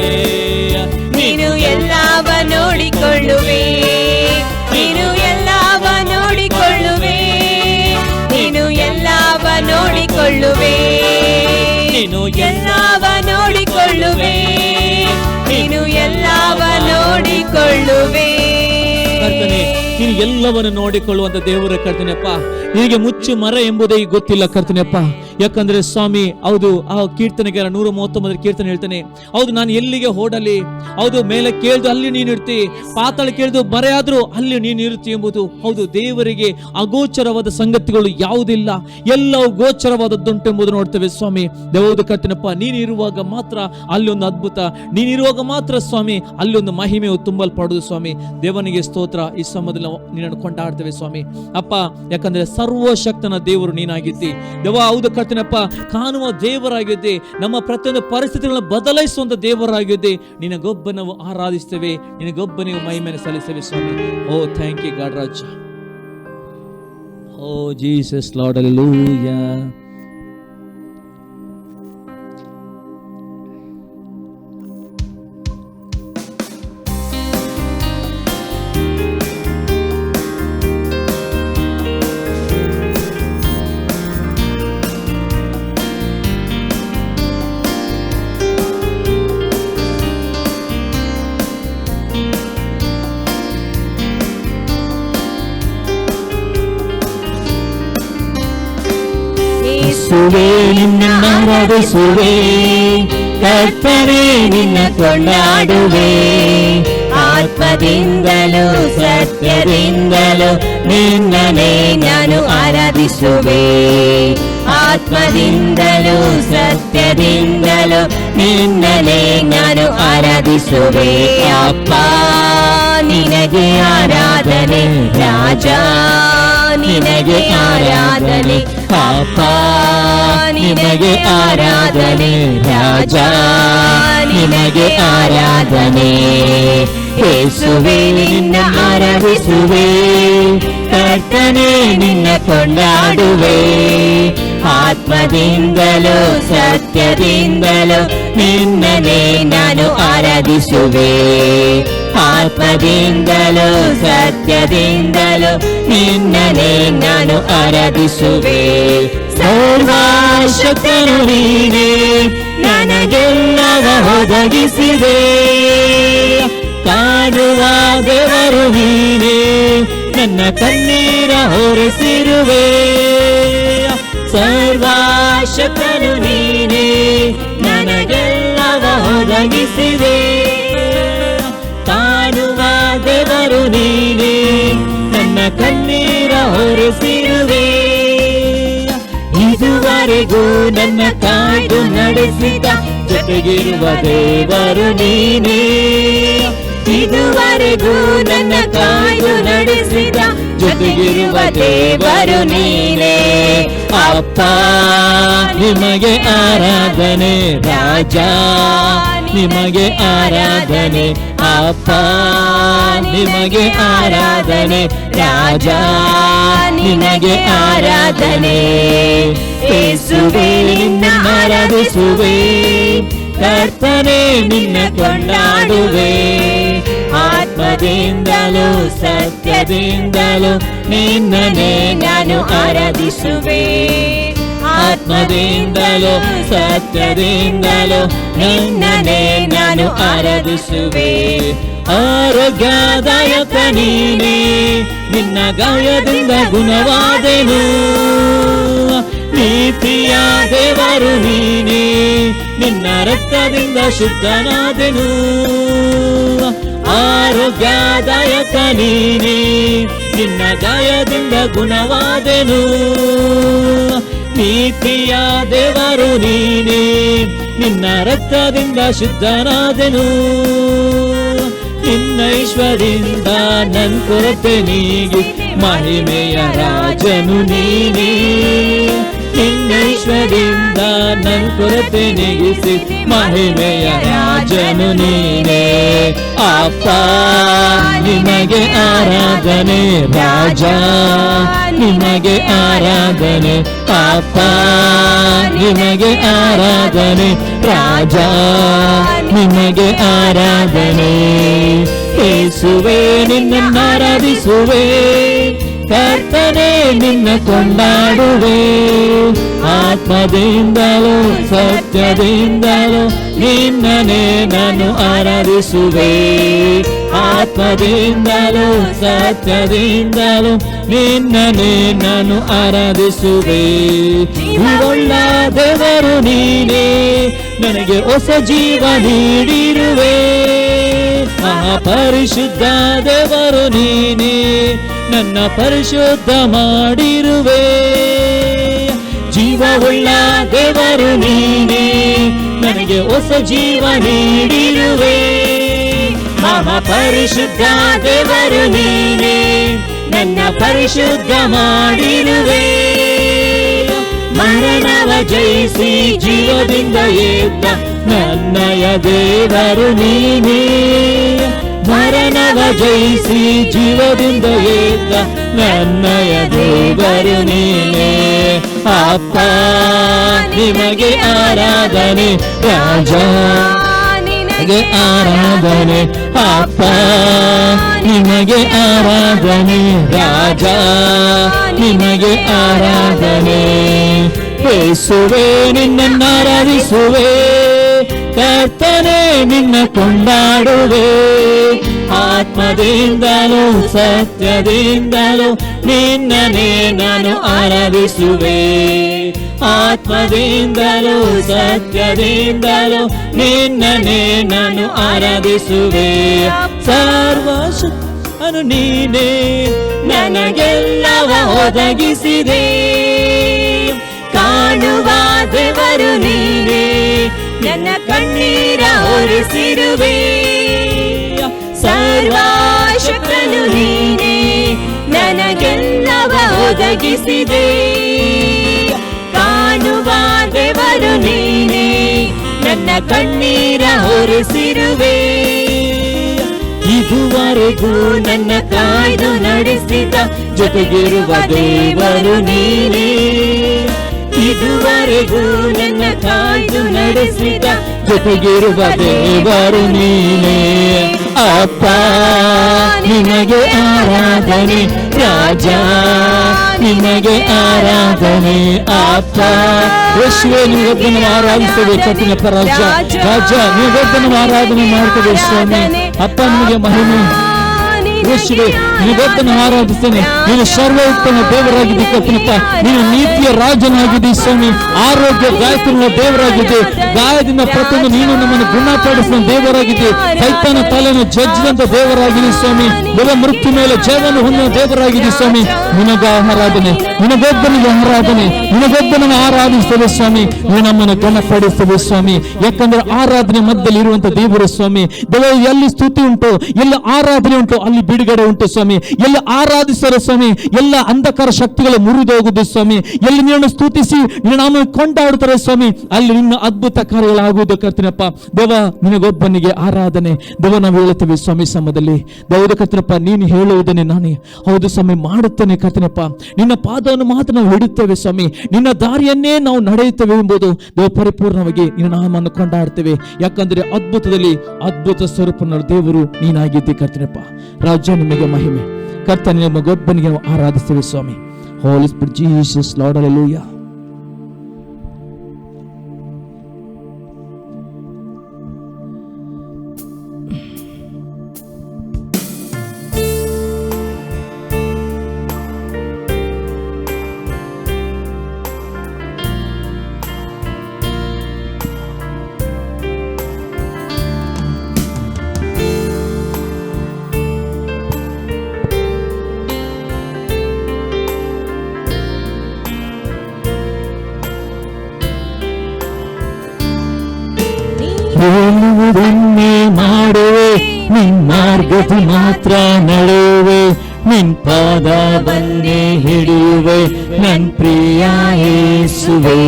ನೀನು ಎಲ್ಲವ ನೋಡಿಕೊಳ್ಳುವೆ, ನೀನು ಎಲ್ಲವ ನೋಡಿಕೊಳ್ಳುವೆ, ನೀನು ಎಲ್ಲವ ನೋಡಿಕೊಳ್ಳುವೆ, ನೀನು ಎಲ್ಲವ ನೋಡಿಕೊಳ್ಳುವೆ, ನೀನು ಎಲ್ಲವ ನೋಡಿಕೊಳ್ಳುವೆ. ಕರ್ತನೆ, ನೀನು ಎಲ್ಲವನ್ನು ನೋಡಿಕೊಳ್ಳುವಂತ ದೇವರ ಕರ್ತನೆಪ್ಪ. ನಿನಗೆ ಮುಚ್ಚು ಮರ ಎಂಬುದೇ ಗೊತ್ತಿಲ್ಲ ಕರ್ತನೆಪ್ಪ. ಯಾಕಂದ್ರೆ ಸ್ವಾಮಿ, ಹೌದು, ಆ ಕೀರ್ತನೆಗಾರ 139 ಕೀರ್ತನೆ ಹೇಳ್ತಾನೆ, ಹೌದು, ನಾನು ಎಲ್ಲಿಗೆ ಓಡಲಿ, ಹೌದು, ಮೇಲೆ ಕೇಳ್ದು ಅಲ್ಲಿ ನೀನು ಇರ್ತಿ, ಪಾತಾಳ ಕೇಳ್ದು ಮರೆಯಾದ್ರೂ ಅಲ್ಲಿ ನೀನು ಇರ್ತಿ ಎಂಬುದು. ಹೌದು, ದೇವರಿಗೆ ಅಗೋಚರವಾದ ಸಂಗತಿಗಳು ಯಾವುದಿಲ್ಲ, ಎಲ್ಲವೂ ಗೋಚರವಾದದ್ದುಂಟು ಎಂಬುದು ನೋಡ್ತೇವೆ ಸ್ವಾಮಿ. ದೇವದ ಕರ್ತನೆಪ್ಪ, ನೀನು ಇರುವಾಗ ಮಾತ್ರ ಅಲ್ಲಿ ಒಂದು ಅದ್ಭುತ, ನೀನಿರುವಾಗ ಮಾತ್ರ ಸ್ವಾಮಿ ಅಲ್ಲಿ ಒಂದು ಮಹಿಮೆಯು ತುಂಬಲ್ಪಡುವುದು ಸ್ವಾಮಿ. ದೇವನಿಗೆ ಸ್ತೋತ್ರ. ಈ ಸಮಯದಲ್ಲಿ ನಿನ್ನನ್ನು ಕೊಂಡಾಡ್ತೇವೆ ಸ್ವಾಮಿ ಅಪ್ಪ. ಯಾಕಂದ್ರೆ ಸರ್ವಶಕ್ತನ ದೇವರು ನೀನಾಗಿದ್ದಿ ದೇವ. ಹೌದು ಕರ್ತನಪ್ಪ, ಕಾಣುವ ದೇವರಾಗಿದ್ದಿ, ನಮ್ಮ ಪ್ರತಿಯೊಂದು ಪರಿಸ್ಥಿತಿಗಳನ್ನು ಬದಲಾಯಿಸುವಂತ ದೇವರಾಗಿದ್ದಿ. ನಿನಗೊಬ್ಬ ನಾವು ಆರಾಧಿಸ್ತೇವೆ, ನಿನಗೊಬ್ಬ ನೀವು ಮಹಿಮೆಯನ್ನು ಸಲ್ಲಿಸ್ತೇವೆ ಸ್ವಾಮಿ. ಓ ಥ್ಯಾಂಕ್ ಯು ಗಾಡ್ ರಾಜ. O Jesus Lord, hallelujah. ನಿನ್ನ ಆರಾಧಿಸುವೆ, ಕರ್ತನೇ ನಿನ್ನ ಕೊಂಡಾಡುವೆ. ಆತ್ಮದಿಂದಲೂ ಸತ್ಯದಿಂದಲೂ ನಿನ್ನನೇ ನಾನು ಆರಾಧಿಸುವೆ. ಆತ್ಮದಿಂದಲೂ ಸತ್ಯದಿಂದಲೂ ನಿನ್ನನೇ ನಾನು ಆರಾಧಿಸುವೆ. ಅಪ್ಪ ನಿನಗೆ ಆರಾಧನೆ, ರಾಜ ನಿನಗೆ ಆರಾಧನೆ. ಅಪ್ಪ ನಿನಗೆ ಆರಾಧನೆ, ರಾಜ ನಿನಗೆ ಆರಾಧನೆ. ಯೇಸುವೇ ನಿನ್ನ ಆರಾಧಿಸುವೆ, ಕರ್ತನೇ ನಿನ್ನ ಕೊಂಡಾಡುವೆ. ಆತ್ಮದಿಂದಲೂ ಸತ್ಯದಿಂದಲೂ ನಿನ್ನನೇ ನಾನು ಆರಾಧಿಸುವೆ. ಆತ್ಮದಿಂದಲೂ ಸತ್ಯದಿಂದಲೂ ನಿನ್ನನೇ ನಾನು ಆರಾಧಿಸುವೆ. ಸರ್ವಶಕ್ತನು ನೀನೇ, ನನಗೆಲ್ಲವ ಒದಗಿಸಿದೆ. ಕಾಣುವ ದೇವರು ನೀನೇ, ನನ್ನ ಕಣ್ಣೀರ ಹೊರಿಸಿರುವೆ. ಸರ್ವಶಕ್ತನು ನೀನೇ, ನನಗೆಲ್ಲವ ಒದಗಿಸಿದೆ. ಕಾಣುವ ದೇವರು ನೀನೇ, ನನ್ನ ಕಣ್ಣೀರ ಹೊರಿಸಿರುವೆ. ಇದುವರೆಗೂ ನನ್ನ ಕಾಯ್ದು ನಡೆಸಿದ ಜೊತೆಗಿರುವ ದೇವರು ನೀನೇ. ಇದುವರೆಗೂ ನನ್ನ ಕಾಯ್ದು ನಡೆಸಿದ ಜೊತೆಗಿರುವ ದೇವರು ನೀನೇ. ಅಪ್ಪ ನಿಮಗೆ ಆರಾಧನೆ, ರಾಜ ನಿಮಗೆ ಆರಾಧನೆ. ಅಪ್ಪ ನಿಮಗೆ ಆರಾಧನೆ, ರಾಜ ನಿನಗೆ ಆರಾಧನೆ. ಯೇಸುವೇ ನಿನ್ನ ಆರಾಧಿಸುವೆ, ಕರ್ತನೇ ನಿನ್ನ ಕೊಂಡಾಡುವೆ. ಆತ್ಮದಿಂದಲೂ ಸತ್ಯದಿಂದಲೂ ನಿನ್ನನೇ ನಾನು ಆರಾಧಿಸುವೆ. ಆತ್ಮದಿಂದಲೂ ಸತ್ಯದಿಂದಲೂ ನಿನ್ನನೇ ನಾನು ಆರಾಧಿಸುವೆ. ಆರೋಗ್ಯದಾಯಕ ನೀನೇ, ನಿನ್ನ ಗಾಯದಿಂದ ಗುಣವಾದೆನು. ನೀತಿಯ ದೇವರು ನೀನೇ, ನಿನ್ನ ರಕ್ತದಿಂದ ಶುದ್ಧನಾದೆನು. ಆರೋಗ್ಯದಾಯಕ ನೀನೇ, ನಿನ್ನ ಗಾಯದಿಂದ ಗುಣವಾದೆನು. ನೀತಿಯ ದೇವರು ನೀನೇ, ನಿನ್ನ ರಕ್ತದಿಂದ ಶುದ್ಧನಾದೆನು. ನಿನ್ನ ಐಶ್ವರ್ಯದಿಂದ ನನ್ ಕೊರತೆ ನೀಗಿ ಮಹಿಮೆಯ ರಾಜನು ನೀನೇ. ನಿನ್ನ ಐಶ್ವರ್ಯದಿಂದ ನನ್ ಕೊರತೆ ನೀಗಿಸಿ ಮಹಿಮೆಯ ರಾಜನು ನೀನೇ. ಅಪ್ಪ ನಿಮಗೆ ಆರಾಧನೆ, ರಾಜ ನಿಮಗೆ ಆರಾಧನೆ. ಅಪ್ಪ ನಿಮಗೆ ಆರಾಧನೆ, ರಾಜ ನಿಮಗೆ ಆರಾಧನೆ. ಯೇಸುವೇ ನಿನ್ನನ್ನು ಆರಾಧಿಸುವೆ, ಕರ್ತನೇ ನಿನ್ನ ಕೊಂಡಾಡುವೆ. ಆತ್ಮದಿಂದಲೂ ಸತ್ಯದಿಂದಲೂ ನಿನ್ನನೇ ನಾನು ಆರಾಧಿಸುವೆ. ಆತ್ಮದಿಂದಲೂ ಸತ್ಯದಿಂದಲೂ ನಿನ್ನನೇ ನಾನು ಆರಾಧಿಸುವೆ. ಜೀವವುಳ್ಳ ದೇವರು ನೀನೇ, ನನಗೆ ಹೊಸ ಜೀವ ನೀಡಿರುವೆ. ಮಹಾಪರಿಶುದ್ಧ ದೇವರು ನೀನೇ, ನನ್ನ ಪರಿಶುದ್ಧ ಮಾಡಿರುವೆ. ಜೀವವುಳ್ಳ ದೇವರು ನೀನೇ, ನನಗೆ ಹೊಸ ಜೀವ ನೀಡಿರುವೆ. ಮಹಾಪರಿಶುದ್ಧ ದೇವರು ನೀನೇ, ನನ್ನ ಪರಿಶುದ್ಧ ಮಾಡಿರುವೆ. ಮರಣವ ಜಯಿಸಿ ಜೀವದಿಂದ ಎದ್ದ ನನ್ನಯ ದೇವರು ನೀನೇ. ಮರಣವ ಜಯಿಸಿ ಜೀವದಿಂದ ಎದ್ದ ನನ್ನಯ ದೇವರು ನೀನೇ. ಅಪ್ಪ ನಿಮಗೆ ಆರಾಧನೆ, ರಾಜ ನಿಮಗೆ ಆರಾಧನೆ. ಅಪ್ಪ ನಿಮಗೆ ಆರಾಧನೆ, ರಾಜ ನಿಮಗೆ ಆರಾಧನೆ. ಯೇಸುವೇ ನಿನ್ನನ್ನು ಆರಾಧಿಸುವೆ, ಕರ್ತನೇ ನಿನ್ನ ಕೊಂಡಾಡುವೆ. ಆತ್ಮದಿಂದಲೂ ಸತ್ಯದಿಂದಲೂ ನಿನ್ನನೇ ನಾನು ಆರಾಧಿಸುವೆ. ಆತ್ಮದಿಂದಲೂ ಸತ್ಯದಿಂದಲೂ ನಿನ್ನನೇ ನಾನು ಆರಾಧಿಸುವೆ. ಸರ್ವಶಕ್ತನು ನೀನೇ, ನನಗೆಲ್ಲವ ಒದಗಿಸಿದೆ. ಕಾಣುವ ದೇವರು ನೀನೇ, ನನ್ನ ಕಣ್ಣೀರ ಒರೆಸಿರುವೆ. ಸರ್ವಶಕ್ತನು ನೀನೇ, ನನಗೆಲ್ಲವ ಒದಗಿಸಿದೆ. ಕಾಣುವ ದೇವರು ನೀನೇ, ನನ್ನ ಕಣ್ಣೀರ ಒರೆಸಿರುವೆ. ಇದುವರೆಗೂ ನನ್ನ ಕಾಯ್ದು ನಡೆಸಿದ ಜೊತೆಗಿರುವ ದೇವರು ನೀನೇ. ಇದುವರೆಗೂ ನನ್ನ ಕಾಯ್ದು ನಡೆಸಿದ ಜೊತೆಗಿರುವ ದೇವರು ನೀನೇ. ಅಪ್ಪ ನಿಮಗೆ ಆರಾಧನೆ, ರಾಜ ನಿಮಗೆ ಆರಾಧನೆ. ಅಪ್ಪ ಯೇಸುವೇ ನೀವೊಬ್ಬನ ಆರಾಧಿಸಬೇಕು, ಕಠಿಣಪ್ಪ ರಾಜ. ರಾಜ ನೀವೊಬ್ಬನ ಆರಾಧನೆ ಮಾಡ್ತೇವೆ ಸ್ವಾಮಿ. ಅಪ್ಪ ನಿಮಗೆ ಮಹಿಮೆ. ಯೇಸುವೇ ನೀವೊಬ್ಬನ ಆರಾಧಿಸ್ತೇನೆ. ನೀನು ಸರ್ವೋತ್ತಮ ದೇವರಾಗಿದ್ದಿ ಕರ್ತನಪ್ಪ. ನೀನು ನೀತಿಯ ರಾಜನಾಗಿದ್ದಿ ಸ್ವಾಮಿ. ಆರೋಗ್ಯ ಗಾಯಕನ ದೇವರಾಗಿದ್ದೆ. ಗಾಯದಿಂದ ಪ್ರತಿಯೊಂದು ನೀನು ನಮ್ಮನ್ನು ಗುಣಪಡಿಸಿದ ದೇವರಾಗಿದ್ದೆ. ಸೈತಾನ ತಲೆಯನ್ನು ಜಜ್ಜಿದಂತ ದೇವರಾಗಿದ್ದಿ ಸ್ವಾಮಿ. ಮೃತ್ಯು ಮೇಲೆ ಜಯವನ್ನು ಹೊಂದಿದ ದೇವರಾಗಿದ್ದಿ ಸ್ವಾಮಿ. ನಿನಗ ಆರಾಧನೆ, ನಿನಗೊಬ್ಬನಿಗೆ ಆರಾಧನೆ, ನಿನಗೊಬ್ಬನನ್ನು ಆರಾಧಿಸ್ತೇವೆ ಸ್ವಾಮಿ. ನೀವು ನಮ್ಮನ್ನು ಗುಣಪಡಿಸ್ತೇವೆ ಸ್ವಾಮಿ. ಯಾಕಂದ್ರೆ ಆರಾಧನೆ ಮಧ್ಯದಲ್ಲಿ ಇರುವಂತ ದೇವರು ಸ್ವಾಮಿ. ದೇವ ಎಲ್ಲಿ ಸ್ತುತಿ ಉಂಟು, ಎಲ್ಲ ಆರಾಧನೆ ಉಂಟು, ಅಲ್ಲಿ ಬಿಡುಗಡೆ ಉಂಟು ಸ್ವಾಮಿ. ಎಲ್ಲಿ ಆರಾಧಿಸರು ಸ್ವಾಮಿ, ಎಲ್ಲ ಅಂಧಕಾರ ಶಕ್ತಿಗಳು ಮುರಿದೋಗುದು ಸ್ವಾಮಿ. ಎಲ್ಲಿ ನಿನ್ನನ್ನು ಸ್ತುತಿಸಿ ನಿನ್ನ ನಾಮ ಕೊಂಡಾಡುತ್ತಾರೆ ಸ್ವಾಮಿ, ಅಲ್ಲಿ ನಿನ್ನ ಅದ್ಭುತ ಕಾರ್ಯಗಳಾಗುವುದು ಕರ್ತನಪ್ಪ. ದೇವ ನಿನಗೊಬ್ಬನಿಗೆ ಆರಾಧನೆ. ದೇವ ನಾವು ಹೇಳುತ್ತೇವೆ ಸ್ವಾಮಿ ಸಮಯದಲ್ಲಿ. ದೇವದ ಕರ್ತನಪ್ಪ ನೀನು ಹೇಳುವುದನ್ನೇ ನಾನೇ ಹೌದು ಸ್ವಾಮಿ ಮಾಡುತ್ತೇನೆ ಕರ್ತನಪ್ಪ. ನಿನ್ನ ಪಾದವನ್ನು ಮಾತ್ರ ನಾವು ಹಿಡುತ್ತೇವೆ ಸ್ವಾಮಿ. ನಿನ್ನ ದಾರಿಯನ್ನೇ ನಾವು ನಡೆಯುತ್ತೇವೆ ಎಂಬುದು ದೇವ ಪರಿಪೂರ್ಣವಾಗಿ ನಿನ್ನ ನಾಮವನ್ನು ಕೊಂಡಾಡ್ತೇವೆ. ಯಾಕಂದ್ರೆ ಅದ್ಭುತದಲ್ಲಿ ಅದ್ಭುತ ಸ್ವರೂಪನ ದೇವರು ನೀನಾಗಿದ್ದೆ ಕರ್ತನಪ್ಪ. ರಾಜ ನಿಮಗೆ ಮಹಿಮೆ. ಕರ್ತನ ನಿಮಗೊಬ್ಬನಿಗೆ ನಾವು ಆರಾಧಿಸ್ತೇವೆ ಸ್ವಾಮಿ. ಹೋಲಿ ಸ್ಪಿರಿಟ್ ಜೀಸಸ್ ಲಾರ್ಡ್ ಹಲ್ಲೆಲೂಯಾ. ಮಾರ್ಗದಿ ಮಾತ್ರ ನಡೆಯುವೆ, ನಿನ್ ಪಾದವನ್ನೇ ಹಿಡಿಯುವೆ ನನ್ ಪ್ರಿಯ ಯೇಸುವೆ.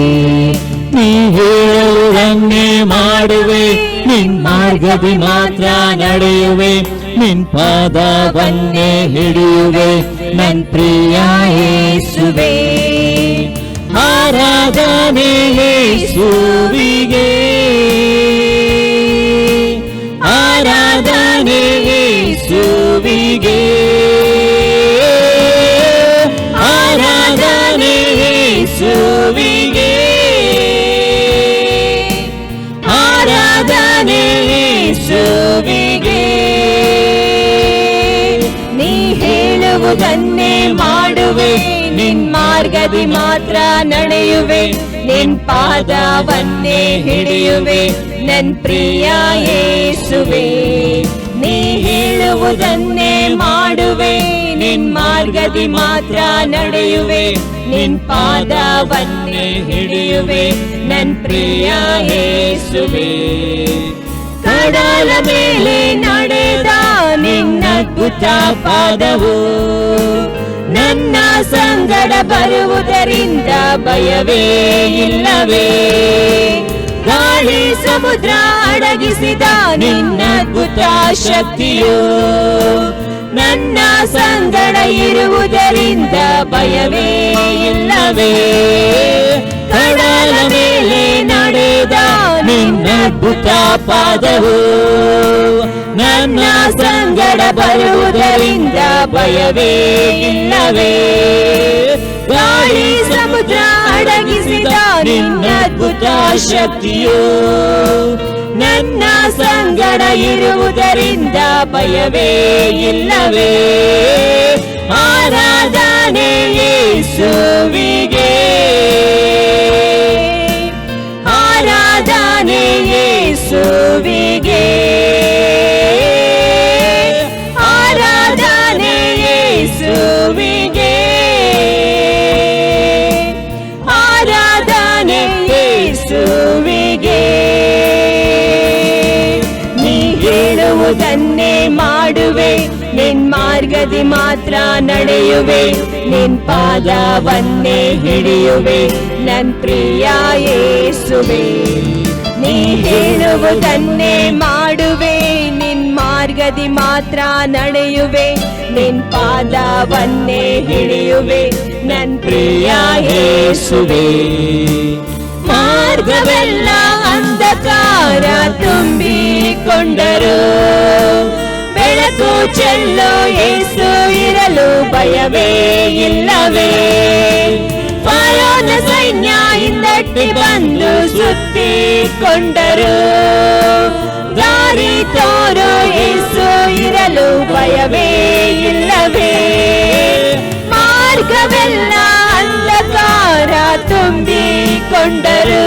ನೀ ಹೇಳುವುದನ್ನೇ ಮಾಡುವೆ, ನಿನ್ ಮಾರ್ಗದಿ ಮಾತ್ರ ನಡೆಯುವೆ, ನಿನ್ ಪಾದವನ್ನೇ ಹಿಡಿಯುವೆ ನನ್ ಪ್ರಿಯ ಯೇಸುವೆ. ಆರಾಧನೆ ಯೇಸುವಿಗೆ, ಆರಾಧನೆ ಯೇಸುವಿಗೆ, ಆರಾಧನೆ ಯೇಸುವಿಗೆ, ಆರಾಧನೆ ಯೇಸುವಿಗೆ. ನೀ ಹೇಳುವುದನ್ನೇ ಮಾಡುವೆ, ನಿನ್ ಮಾರ್ಗದಿ ಮಾತ್ರ ನಡೆಯುವೆ, ನಿನ್ ಪಾದವನ್ನೇ ಹಿಡಿಯುವೆ ನನ್ ಪ್ರಿಯ ಯೇಸುವೆ. ನೀ ಹೇಳುವುದನ್ನೇ ಮಾಡುವೆ, ನಿನ್ ಮಾರ್ಗದಿ ಮಾತ್ರ ನಡೆಯುವೆ, ನಿನ್ ಪಾದವನ್ನೇ ಹಿಡಿಯುವೆ ನನ್ ಪ್ರಿಯ ಯೇಸುವೆ. ಕಡಲ ಮೇಲೆ ನಡೆದ ನಿನ್ನ ಅದ್ಭುತ ಪಾದವು ನನ್ನ ಸಂಗಡ ಬರುವುದರಿಂದ ಭಯವೇ ಇಲ್ಲವೇ. ಗಾಳಿ ಸಮುದ್ರ ಅಡಗಿಸಿದ ನಿನ್ನ ಅದ್ಭುತ ಶಕ್ತಿಯು ನನ್ನ ಸಂಗಡ ಇರುವುದರಿಂದ ಭಯವೇ ಇಲ್ಲವೇ. ಕಡಲ ಮೇಲೆ ನಡೆದ ನಿನ್ನ ಅದ್ಭುತ ಪಾದವು ನನ್ನ ಸಂಗಡ ಬರುವುದರಿಂದ ಭಯವೇ ಇಲ್ಲವೇ. ಗಾಳಿ ಸಮುದ್ರ ಅಡಗಿಸಿದ ನಿನ್ನ ಅದ್ಭುತ ಶಕ್ತಿಯು ನನ್ನ ಸಂಗಡ ಇರುವುದರಿಂದ ಭಯವೇ ಇಲ್ಲವೇ. ಆರಾಧನೆ ಯೇಸುವಿಗೆ, ಆರಾಧನೆ ಯೇಸುವಿಗೆ, ಆರಾಧನೆ ಯೇಸುವಿಗೆ, ಆರಾಧನೆ ಯೇಸುವಿಗೆ. ನೀ ಹೇಳುವುದನ್ನೇ ಮಾಡುವೆ, ನಿನ್ ಮಾರ್ಗದಿ ಮಾತ್ರ ನಡೆಯುವೆ, ನಿನ್ ಪಾದವನ್ನೇ ಹಿಡಿಯುವೆ ನನ್ ಪ್ರಿಯ ಯೇಸುವೆ. ನೀ ಹೇಳುವುದನ್ನೇ ಮಾಡುವೆ, ನಿನ್ ಮಾರ್ಗದಿ ಮಾತ್ರ ನಡೆಯುವೆ, ನಿನ್ ಪಾದವನ್ನೇ ಹಿಡಿಯುವೆ ನನ್ ಪ್ರಿಯ ಯೇಸುವೆ. ಮಾರ್ಗವೆಲ್ಲ ಅಂಧಕಾರ ತುಂಬಿಕೊಂಡರು, ಬೆಳಕು ಚೆಲ್ಲೋ ಯೇಸು ಇರಲು ಭಯವೇ ಇಲ್ಲವೇ. ಫರೋನ ಸೈನ್ಯ ಹಿಂದಟ್ಟಿ ಬಂದು ಸುತ್ತಿಕೊಂಡರು, ದಾರಿ ತೋರೋ ಯೇಸು ಇರಲು ಭಯವೇ ಇಲ್ಲವೇ. ಮಾರ್ಗವೆಲ್ಲ ಅಂಧಕಾರ ತುಂಬಿಕೊಂಡರು,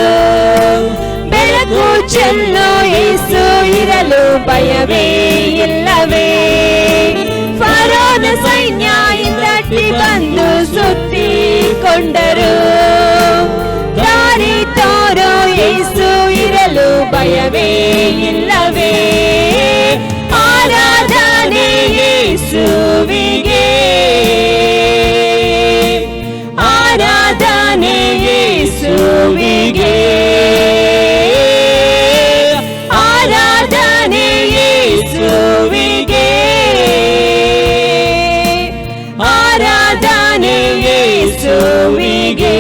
ಬೆಳಕು ಚೆಲ್ಲೋ ಯೇಸು ಇರಲು ಭಯವೇ ಇಲ್ಲವೇ. ಫರೋನ ಸೈನ್ಯ ಹಿಂದಟ್ಟಿ ಬಂದು ಸುತ್ತಿಕೊಂಡರು, ದಾರಿ ತೋರೋ ಯೇಸು ಇರಲು ಭಯವೇ ಇಲ್ಲವೇ. ಆರಾಧನೆ ಯೇಸುವಿಗೆ, ಆರಾಧನೆ ಯೇಸುವಿಗೆ, ಆರಾಧನೆ ಯೇಸುವಿಗೆ, ಆರಾಧನೆ ಯೇಸುವಿಗೆ.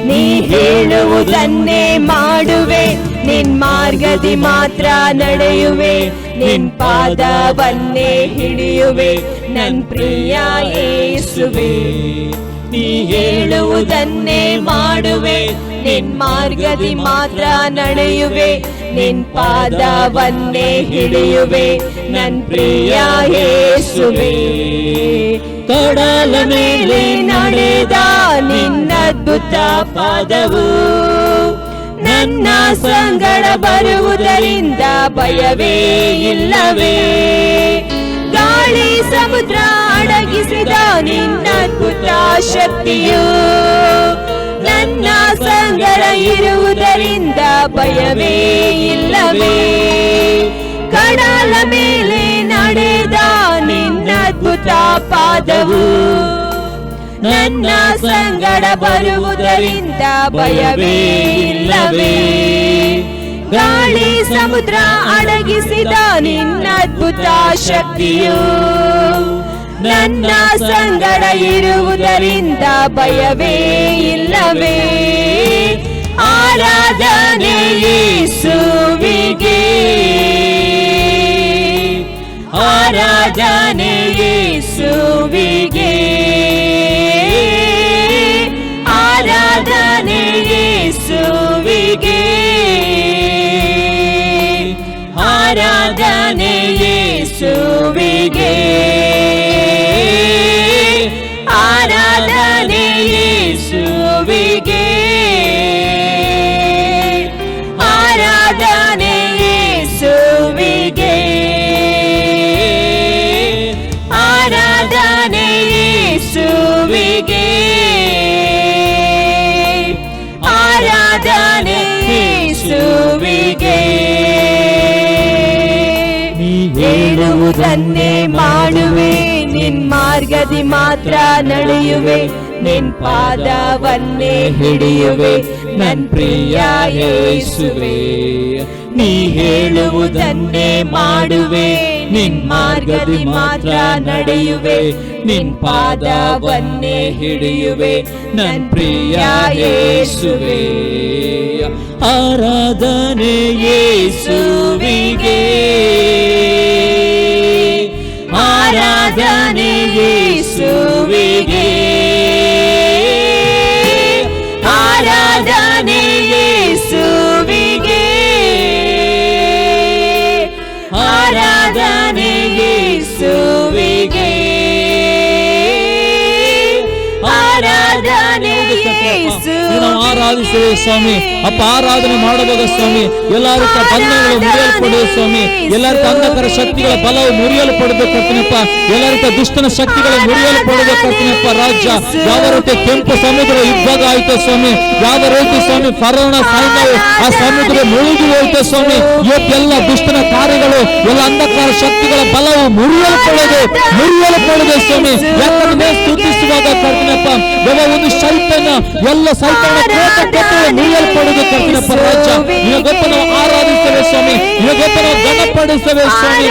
ನೀ ಹೇಳುವುದನ್ನೇ ಮಾಡುವೆ, ನಿನ್ ಮಾರ್ಗದಿ ಮಾತ್ರ ನಡೆಯುವೆ, ನಿನ್ ಪಾದವನ್ನೇ ಹಿಡಿಯುವೆ ನನ್ ಪ್ರಿಯ ಯೇಸುವೆ. ನೀ ಹೇಳುವುದನ್ನೇ ಮಾಡುವೆ, ನಿನ್ ಮಾರ್ಗದಿ ಮಾತ್ರ ನಡೆಯುವೆ, ನಿನ್ ಪಾದವನ್ನೇ ಹಿಡಿಯುವೆ ನನ್ ಪ್ರಿಯ ಯೇಸುವೆ. ಕಡಲ ಮೇಲೆ ನಡೆದ ನಿನ್ನ ಅದ್ಭುತ ಪಾದವು ನನ್ನ ಸಂಗಡ ಬರುವುದರಿಂದ ಭಯವೇ ಇಲ್ಲವೇ. ಗಾಳಿ ಸಮುದ್ರ ಅಡಗಿಸಿದ ನಿನ್ನ ಅದ್ಭುತ ಶಕ್ತಿಯು ನನ್ನ ಸಂಗಡ ಇರುವುದರಿಂದ ಭಯವೇ ಇಲ್ಲವೇ. ಕಡಲ ಮೇಲೆ ನಡೆದ ನಿನ್ನದ್ಭುತ ಪಾದವು ನನ್ನ ಸಂಗಡ ಬರುವುದರಿಂದ ಭಯವೇ ಇಲ್ಲವೇ. ಗಾಳಿ ಸಮುದ್ರ ಅಡಗಿಸಿದ ನಿನ್ನದ್ಭುತ ಶಕ್ತಿಯು ನನ್ನ ಸಂಗಡ ಇರುವುದರಿಂದ ಭಯವೇ ಇಲ್ಲವೇ. ಆರಾಧನೆ ಯೇಸುವಿಗೆ, ಆರಾಧನೆ ಯೇಸುವಿಗೆ, ಆರಾಧನೆ ಯೇಸುವಿಗೆ, ಆರಾಧನೆ ಯೇಸುವಿಗೆ, ಆರಾಧನೆ ಯೇಸುವಿಗೆ, ಆರಾಧನೆ ಯೇಸುವಿಗೆ, ಆರಾಧನೆ ಯೇಸುವಿಗೆ, ಆರಾಧನೆ ಯೇಸುವಿಗೆ. ಹೇಳುವುದನ್ನೇ ಮಾಡುವೆ, ನಿನ್ ಮಾರ್ಗದಿ ಮಾತ್ರ ನಡೆಯುವೆ, ನಿನ್ ಪಾದವನ್ನೇ ಹಿಡಿಯುವೆ ನನ್ ಪ್ರಿಯ ಯೇಸುವೆ. ನೀ ಹೇಳುವುದನ್ನೇ ಮಾಡುವೆ, ನಿನ್ ಮಾರ್ಗದಿ ಮಾತ್ರ ನಡೆಯುವೆ, ನಿನ್ ಪಾದವನ್ನೇ ಹಿಡಿಯುವೆ ನನ್ ಪ್ರಿಯ ಯೇಸುವೆ. ಆರಾಧನೆ ಯೇಸುವಿಗೆ, ಆರಾಧನೆ ಯೇಸುವಿಗೆ, ಆರಾಧನೆ ಯೇಸುವಿಗೆ, ಆರಾಧನೆ ಯೇಸುವಿಗೆ, ಆರಾಧನೆ ಯೇಸುವಿಗೆ. ಆರಾಧಿಸುವೆ ಸ್ವಾಮಿ. ಅಪ್ಪ ಆರಾಧನೆ ಮಾಡಬಹುದು ಸ್ವಾಮಿ. ಎಲ್ಲ ರೀತಿಯ ಬಂಧನಗಳು ಮುರಿಯಲ್ಪಡುವ ಸ್ವಾಮಿ. ಎಲ್ಲ ರೀತಿಯ ಅಂಧಕಾರ ಶಕ್ತಿಗಳ ಬಲವು ಮುರಿಯಲ್ಪಡಬೇಕು ಕರ್ತನಪ್ಪ. ಎಲ್ಲ ರೀತಿಯ ದುಷ್ಟನ ಶಕ್ತಿಗಳು ಮುರಿಯಲ್ಪಡಬೇಕು ಕರ್ತನಪ್ಪ. ರಾಜ್ಯ ಯಾವ ರೀತಿ ಕೆಂಪು ಸಮುದ್ರ ಇದ್ದಾಗ ಆಯ್ತು ಸ್ವಾಮಿ, ಯಾವ ರೀತಿ ಸ್ವಾಮಿ ಫರೋನ ಸೈನ್ಯವು ಆ ಸಮುದ್ರ ಮುಳುಗಿ ಹೋಯ್ತು ಸ್ವಾಮಿ. ಇವತ್ತೆಲ್ಲ ದುಷ್ಟನ ಕಾರ್ಯಗಳು, ಎಲ್ಲ ಅಂಧಕಾರ ಶಕ್ತಿಗಳ ಬಲವು ಮುರಿಯಲ್ಪಡದೆ ಸ್ವಾಮಿ. ಯಾಕಂದ್ರೆ ಸ್ತುತಿಸುವಾಗ ಕರ್ತನಪ್ಪ ಒಂದು ಸೈತಾನ, ಎಲ್ಲ ಸೈತಾನ ಮುರಿಯಲ್ಪಡುವುದು ಕರ್ತನಪ್ಪ. ರಾಜ್ಯ ನಿನಗೊಬ್ಬ ನಾವು ಆರಾಧಿಸ್ತೇವೆ ಸ್ವಾಮಿ, ನಿನಗೊಬ್ಬ ನಾವು ಘನಪಡಿಸ್ತೇವೆ ಸ್ವಾಮಿ.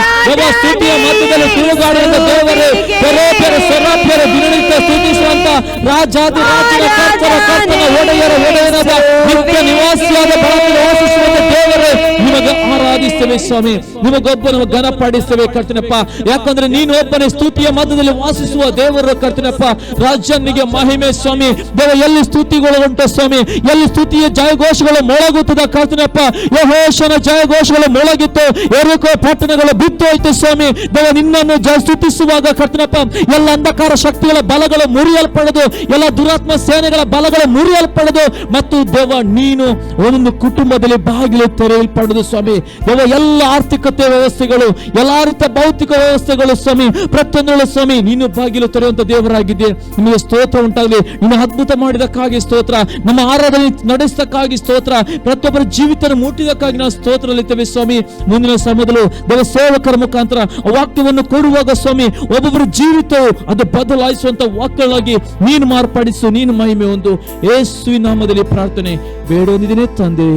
ಸ್ತುತಿಯ ಮಧ್ಯದಲ್ಲಿ ತಿರುಗಾಡುವಂತ ದೇವರೇ, ಪೆರೋಪ್ಯರ ಸೆರಾಪ್ಯರ ದಿನನಿತ್ಯ ಸ್ತುತಿಸುವಂತ ರಾಜಾದಿ ರಾಜನ ಕರ್ತನ ಒಡೆಯನಾದ ನಿತ್ಯ ನಿವಾಸಿಯಾದ ಬಲದಲ್ಲಿ ವಾಸಿಸುವಂತ ದೇವರೇ, ನಿಮಗೆ ಆರಾಧಿಸ್ತೇವೆ ಸ್ವಾಮಿ. ನಿಮಗೊಬ್ಬ ನಾವು ಘನಪಡಿಸ್ತೇವೆ ಕರ್ತನಪ್ಪ. ಯಾಕಂದ್ರೆ ನೀನು ಒಬ್ಬನೇ ಸ್ತುತಿಯ ಮಧ್ಯದಲ್ಲಿ ವಾಸಿಸುವ ದೇವರು ಕರ್ತನಪ್ಪ. ರಾಜನಿಗೆ ಮಹಿಮೆ ಸ್ವಾಮಿ. ದೇವ ಎಲ್ಲಿ ಸ್ತುತಿಗಳು ಉಂಟು ಸ್ವಾಮಿ, ಎಲ್ಲಿ ಸ್ತುತಿಯ ಜಯಘೋಷಗಳು ಮೊಳಗುತ್ತದ ಕರ್ತನಪ್ಪ. ಯೆಹೋಶನ ಜಯಘೋಷಗಳು ಮೊಳಗಿತ್ತು, ಯೆರಿಕೋ ಪಟ್ಟಣಗಳು ಬಿದ್ದು ಹೋಯ್ತು ಸ್ವಾಮಿ. ದೇವ ನಿನ್ನನ್ನು ಸ್ತುತಿಸುವಾಗ ಕರ್ತನಪ್ಪ ಎಲ್ಲ ಅಂಧಕಾರ ಶಕ್ತಿಗಳ ಬಲಗಳು ಮುರಿಯಲ್ಪಡದು, ಎಲ್ಲ ದುರಾತ್ಮ ಸೇನೆಗಳ ಬಲಗಳು ಮುರಿಯಲ್ಪಡದು. ಮತ್ತು ದೇವ ನೀನು ಒಂದೊಂದು ಕುಟುಂಬದಲ್ಲಿ ಬಾಗಿಲು ತೆರೆಯಲ್ಪಡದು ಸ್ವಾಮಿ. ದೇವ ಎಲ್ಲ ಆರ್ಥಿಕತೆ ವ್ಯವಸ್ಥೆಗಳು, ಎಲ್ಲಾ ರೀತಿಯ ಭೌತಿಕ ವ್ಯವಸ್ಥೆಗಳು ಸ್ವಾಮಿ, ಪ್ರತಿಯೊಂದು ಸ್ವಾಮಿ ನೀನು ಬಾಗಿಲು ತೆರೆಯುವಂತ ದೇವರಾಗಿದ್ದೆ. ನಿಮಗೆ ಸ್ತೋತ್ರ ಉಂಟಾಗಲಿ. ನಿನ್ನ ಅದ್ಭುತ ಮಾಡಿದಕ್ಕಾಗಿ ಸ್ತೋತ್ರ, ನಮ್ಮ ಆರಾಧನೆ ನಡೆಸಕ್ಕಾಗಿ ಸ್ತೋತ್ರ, ಪ್ರತಿಯೊಬ್ಬರ ಜೀವಿತ ಮುಟ್ಟಿದಕ್ಕಾಗಿ ನಾವು ಸ್ತೋತ್ರಲಿದ್ದೇವೆ ಸ್ವಾಮಿ. ಮುಂದಿನ ಸಮಯದಲ್ಲೂ ದೇವ ಸೇವಕರ ಮುಖಾಂತರ ವಾಕ್ಯವನ್ನು ಕೊಡುವಾಗ ಸ್ವಾಮಿ, ಒಬ್ಬೊಬ್ಬರ ಜೀವಿತವು ಅದು ಬದಲಾಯಿಸುವಂತ ವಾಕ್ಯಗಳಾಗಿ ನೀನು ಮಾರ್ಪಡಿಸು, ನೀನು ಮಹಿಮೆ ಒಂದು. ಯೇಸುವಿನ ನಾಮದಲ್ಲಿ ಪ್ರಾರ್ಥನೆ ಬೇಡೊಂದಿದ್ದೇನೆ ತಂದೆ,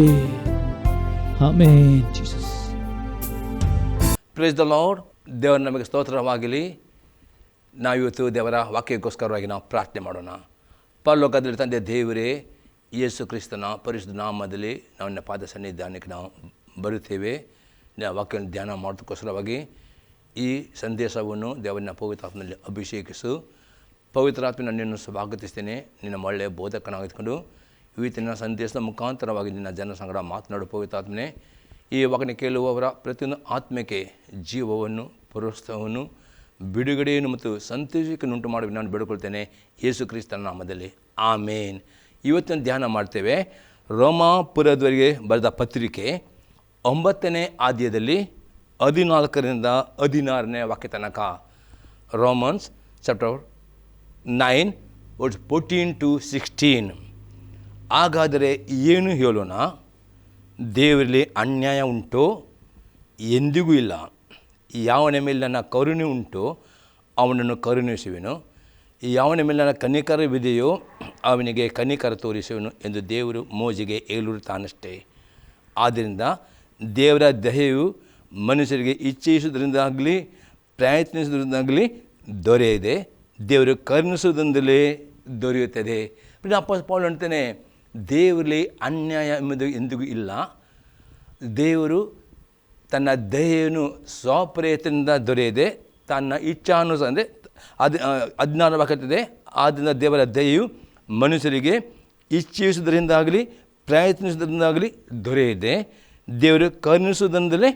amen. Jesus. Price the lord. ದೇವರ ನಮಗೆ ಸ್ತೋತ್ರವಾಗಲಿ. ನಾವಿವತ್ತು ದೇವರ ವಾಕ್ಯಕ್ಕೋಸ್ಕರವಾಗಿ ನಾವು ಪ್ರಾರ್ಥನೆ ಮಾಡೋಣ. ಪರಲೋಕದಲ್ಲಿ ತಂದೆ ದೇವರೇ, ಯೇಸು ಕ್ರಿಸ್ತನ ಪರಿಶುದ್ಧ ನಾಮದಲ್ಲಿ ನಾವು ಪಾದ ಸನ್ನಿಧಾನಕ್ಕೆ ನಾವು ಬರುತ್ತೇವೆ. ವಾಕ್ಯವನ್ನು ಧ್ಯಾನ ಮಾಡೋದಕ್ಕೋಸ್ಕರವಾಗಿ ಈ ಸಂದೇಶವನ್ನು ದೇವರನ್ನ ಪವಿತ್ರಾತ್ಮನಲ್ಲಿ ಅಭಿಷೇಕಿಸು. ಪವಿತ್ರಾತ್ಮ ನನ್ನನ್ನು ಸ್ವಾಗತಿಸ್ತೇನೆ. ನಿನ್ನ ಒಳ್ಳೆಯ ಬೋಧಕನಾಗಿದ್ಕೊಂಡು ಇವತ್ತಿನ ಸಂದೇಶದ ಮುಖಾಂತರವಾಗಿ ನಿನ್ನ ಜನ ಸಂಗಡ ಮಾತನಾಡು ಪವಿತ್ರಾತ್ಮನೇ. ಈ ವಾಕ್ಯನ ಕೇಳುವವರ ಪ್ರತಿಯೊಂದು ಆತ್ಮಕ್ಕೆ ಜೀವವನ್ನು, ಪ್ರೋತ್ಸಾಹವನ್ನು, ಬಿಡುಗಡೆಯನ್ನು ಮತ್ತು ಸಂತೋಷಕ್ಕನ್ನುಂಟು ಮಾಡಿ ನಾನು ಬೇಡಿಕೊಳ್ತೇನೆ ಯೇಸು ಕ್ರಿಸ್ತನ ನಾಮದಲ್ಲಿ, ಆಮೇನ್. ಇವತ್ತಿನ ಧ್ಯಾನ ಮಾಡ್ತೇವೆ ರೋಮಾಪುರದವರಿಗೆ ಬರೆದ ಪತ್ರಿಕೆ 9ನೇ ಅಧ್ಯಾಯದಲ್ಲಿ 14ರಿಂದ 16ನೇ ವಾಕ್ಯ ತನಕ. Romans chapter 9 verse 14 to 16. ಹಾಗಾದರೆ ಏನು ಹೇಳೋಣ? ದೇವರಲ್ಲಿ ಅನ್ಯಾಯ ಉಂಟೋ? ಎಂದಿಗೂ ಇಲ್ಲ. ಯಾವನ ಮೇಲೆ ನನ್ನ ಕರುಣೆ ಉಂಟು ಅವನನ್ನು ಕರುಣಿಸುವೆನು, ಯಾವನ ಮೇಲೆ ನನ್ನ ಕನಿಕರವಿದೆಯೋ ಅವನಿಗೆ ಕನಿಕರ ತೋರಿಸುವನು ಎಂದು ದೇವರು ಮೋಶೆಗೆ ಹೇಳಿರುತ್ತಾನಷ್ಟೇ. ಆದ್ದರಿಂದ ದೇವರ ದಯೆಯು ಮನುಷ್ಯರಿಗೆ ಇಚ್ಛಿಸುವುದರಿಂದಾಗಲಿ ಪ್ರಯತ್ನಿಸುವುದರಿಂದಾಗಲಿ ದೊರೆಯದೆ, ದೇವರು ಕರುಣಿಸುವುದರಿಂದಲೇ ದೊರೆಯುತ್ತದೆ. ಅಪೊಸ್ತಲ ಪೌಲನು ಹೇಳ್ತಾನೆ, ದೇವರಲ್ಲಿ ಅನ್ಯಾಯ ಎಂಬುದು ಎಂದಿಗೂ ಇಲ್ಲ. ದೇವರು ತನ್ನ ದಯೆಯನ್ನು ಸ್ವಪ್ರಯತ್ನದಿಂದ ದೊರೆಯದೆ ತನ್ನ ಇಚ್ಛಾನುಸಾರ, ಅಂದರೆ 16 ವಾಕ್ಯತ್ತದೆ, ಆದ್ದರಿಂದ ದೇವರ ದಯೆಯು ಮನುಷ್ಯರಿಗೆ ಇಚ್ಛಿಸುವುದರಿಂದಾಗಲಿ ಪ್ರಯತ್ನಿಸುವುದರಿಂದಾಗಲಿ ದೊರೆಯದೆ, ದೇವರು ಕರುಣಿಸುವುದರಿಂದಲೇ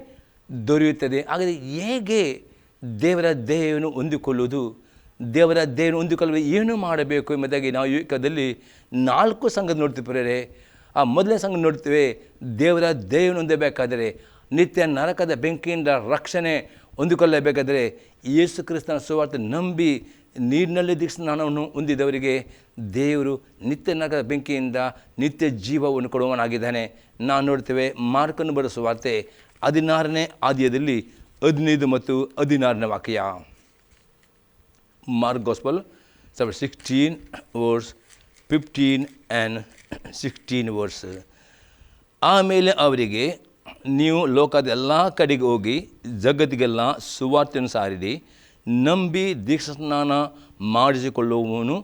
ದೊರೆಯುತ್ತದೆ. ಹಾಗಾದರೆ ಹೇಗೆ ದೇವರ ದಯೆಯನ್ನು ಹೊಂದಿಕೊಳ್ಳುವುದು? ದೇವರ ದಯೆಯನ್ನು ಹೊಂದಿಕೊಳ್ಳಲು ಏನು ಮಾಡಬೇಕು ಎಂಬುದಾಗಿ ನಾವು ಈ ಕಾಲದಲ್ಲಿ 4 ಸಂಘ ನೋಡ್ತಿರ್ತಾರೆ. ಆ ಮೊದಲನೇ ಸಂಘ ನೋಡ್ತೇವೆ, ದೇವರ ದಯೆಯನ್ನು ಹೊಂದಬೇಕಾದರೆ, ನಿತ್ಯ ನರಕದ ಬೆಂಕಿಯಿಂದ ರಕ್ಷಣೆ ಹೊಂದಿಕೊಳ್ಳಬೇಕಾದರೆ ಯೇಸು ಕ್ರಿಸ್ತನ ಸುವಾರ್ತೆ ನಂಬಿ ನೀರಿನಲ್ಲಿ ದೀಕ್ಷಾಸ್ನಾನವನ್ನು ಹೊಂದಿದವರಿಗೆ ದೇವರು ನಿತ್ಯ ನರಕದ ಬೆಂಕಿಯಿಂದ ನಿತ್ಯ ಜೀವವನ್ನು ಕೊಡುವವನಾಗಿದ್ದಾನೆ. ನಾವು ನೋಡ್ತೇವೆ ಮಾರ್ಕನು ಬರೆದ ಸುವಾರ್ತೆ 16ನೇ ಅಧ್ಯಾಯದಲ್ಲಿ 15 ಮತ್ತು 16ನೇ ವಾಕ್ಯ. Mark gospel chapter 16 verse 15 and 16 verse. ಆಮೇಲೆ ಅವರಿಗೆ, ನೀವು ಲೋಕದ ಎಲ್ಲ ಕಡೆಗೆ ಹೋಗಿ ಜಗತ್ತಿಗೆಲ್ಲ ಸುವಾರ್ತೆಯನ್ನು ಸಾರಿರಿ, ನಂಬಿ ದೀಕ್ಷಾಸ್ನಾನ ಮಾಡಿಸಿಕೊಳ್ಳುವವನು